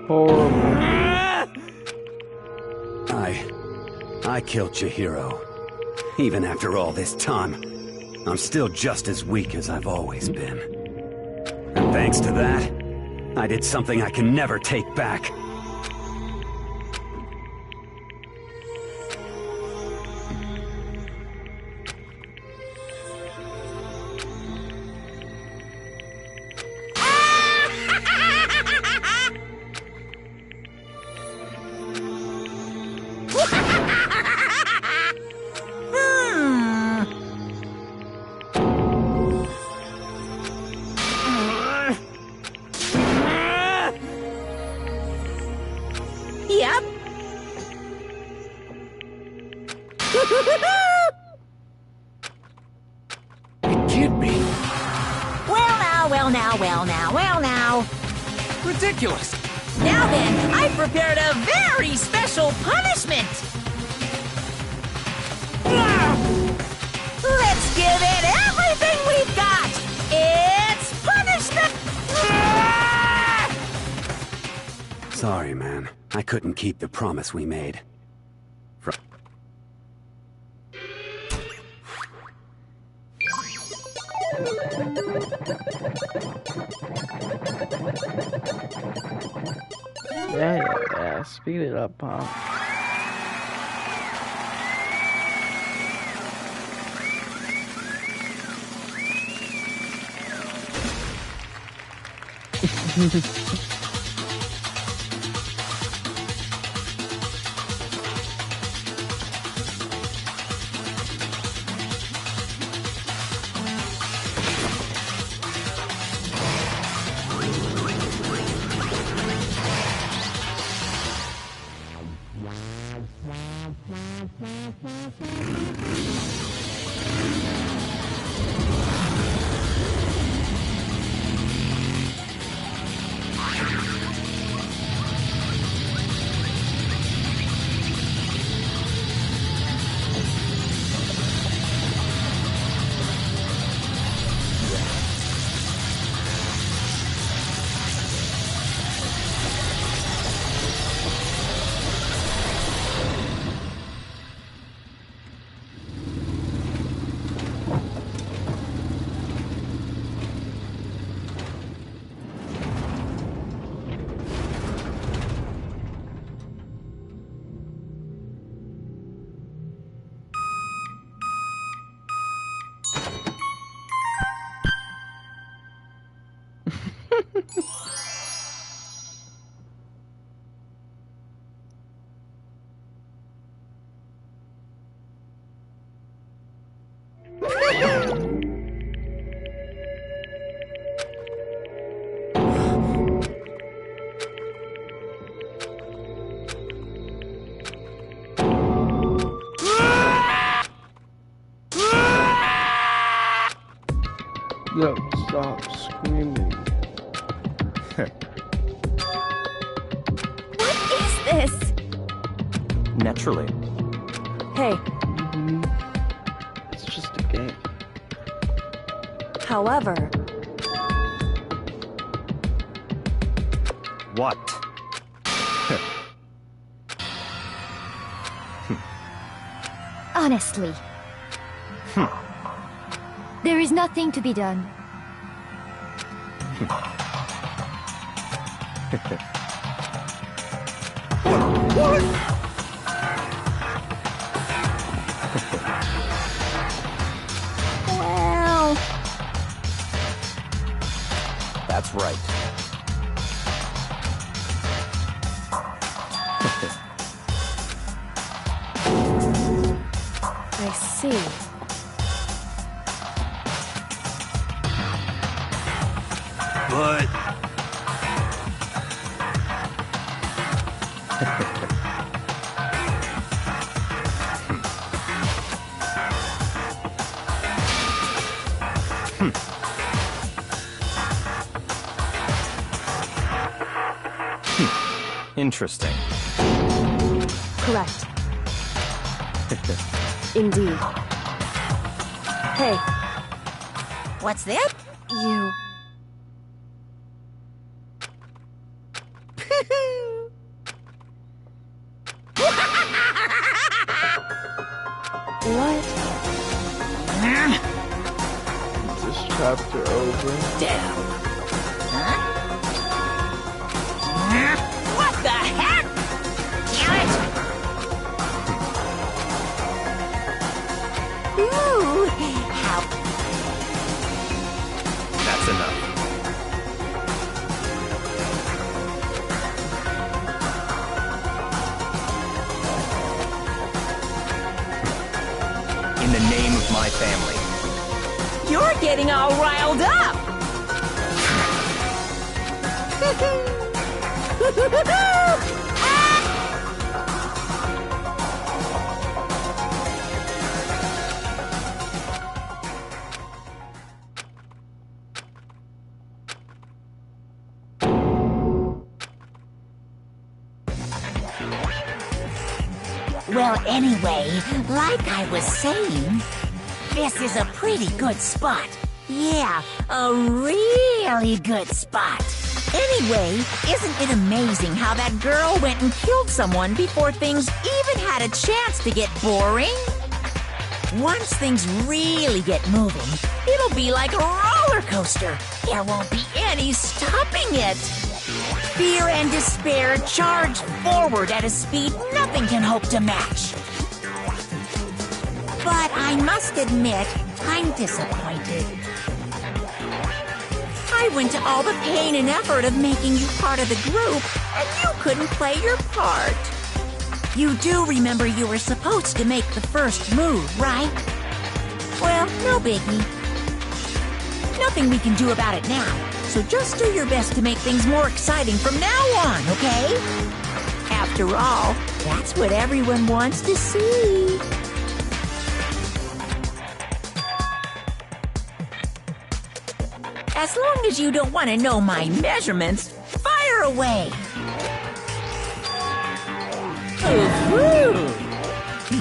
Horrible. I killed Chihiro. Even after all this time, I'm still just as weak as I've always been. And thanks to that, I did something I can never take back. Yep. It can't be. Well now. Ridiculous. Now then, I prepared a very special punishment. Let's give it everything we've got. It's punishment. Sorry, man. I couldn't keep the promise we made. Yeah. Speed it up, huh? Yo, stop screaming. What is this? Naturally. Hey, It's just a game. however, What? Honestly. There is nothing to be done. Well, That's right. I see. But Interesting. Correct. Indeed. Hey, What's that? you. What? Is this chapter over? Damn. What the heck? Damn it! Ooh, how That's enough. In the name of my family. you're getting all riled up. Well, anyway, like I was saying, this is a pretty good spot. Yeah, a really good spot. Anyway, isn't it amazing how that girl went and killed someone before things even had a chance to get boring? Once things really get moving, it'll be like a roller coaster. There won't be any stopping it. Fear and despair charge forward at a speed nothing can hope to match. But I must admit, I'm disappointed. I went to all the pain and effort of making you part of the group, and you couldn't play your part. You do remember you were supposed to make the first move, right? Well, no biggie. Nothing we can do about it now, so just do your best to make things more exciting from now on, okay? After all, that's what everyone wants to see. As long as you don't want to know my measurements, fire away! Ooh,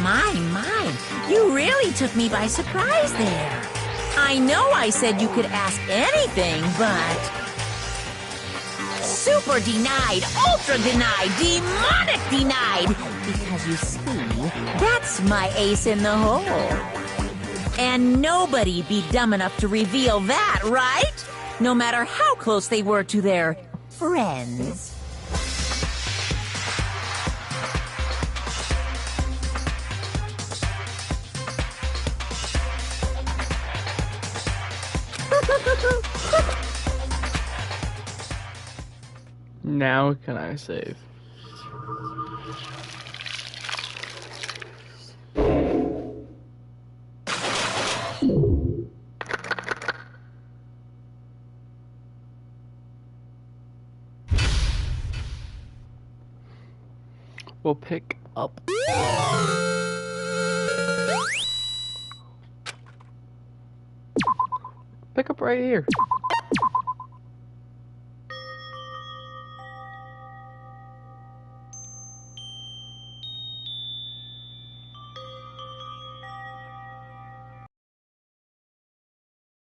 my, you really took me by surprise there. I know I said you could ask anything, but... Super denied, ultra denied, demonic denied! Because you see, that's my ace in the hole. And nobody'd be dumb enough to reveal that, right? No matter how close they were to their friends. Now can I save? We'll pick up. pick up right here.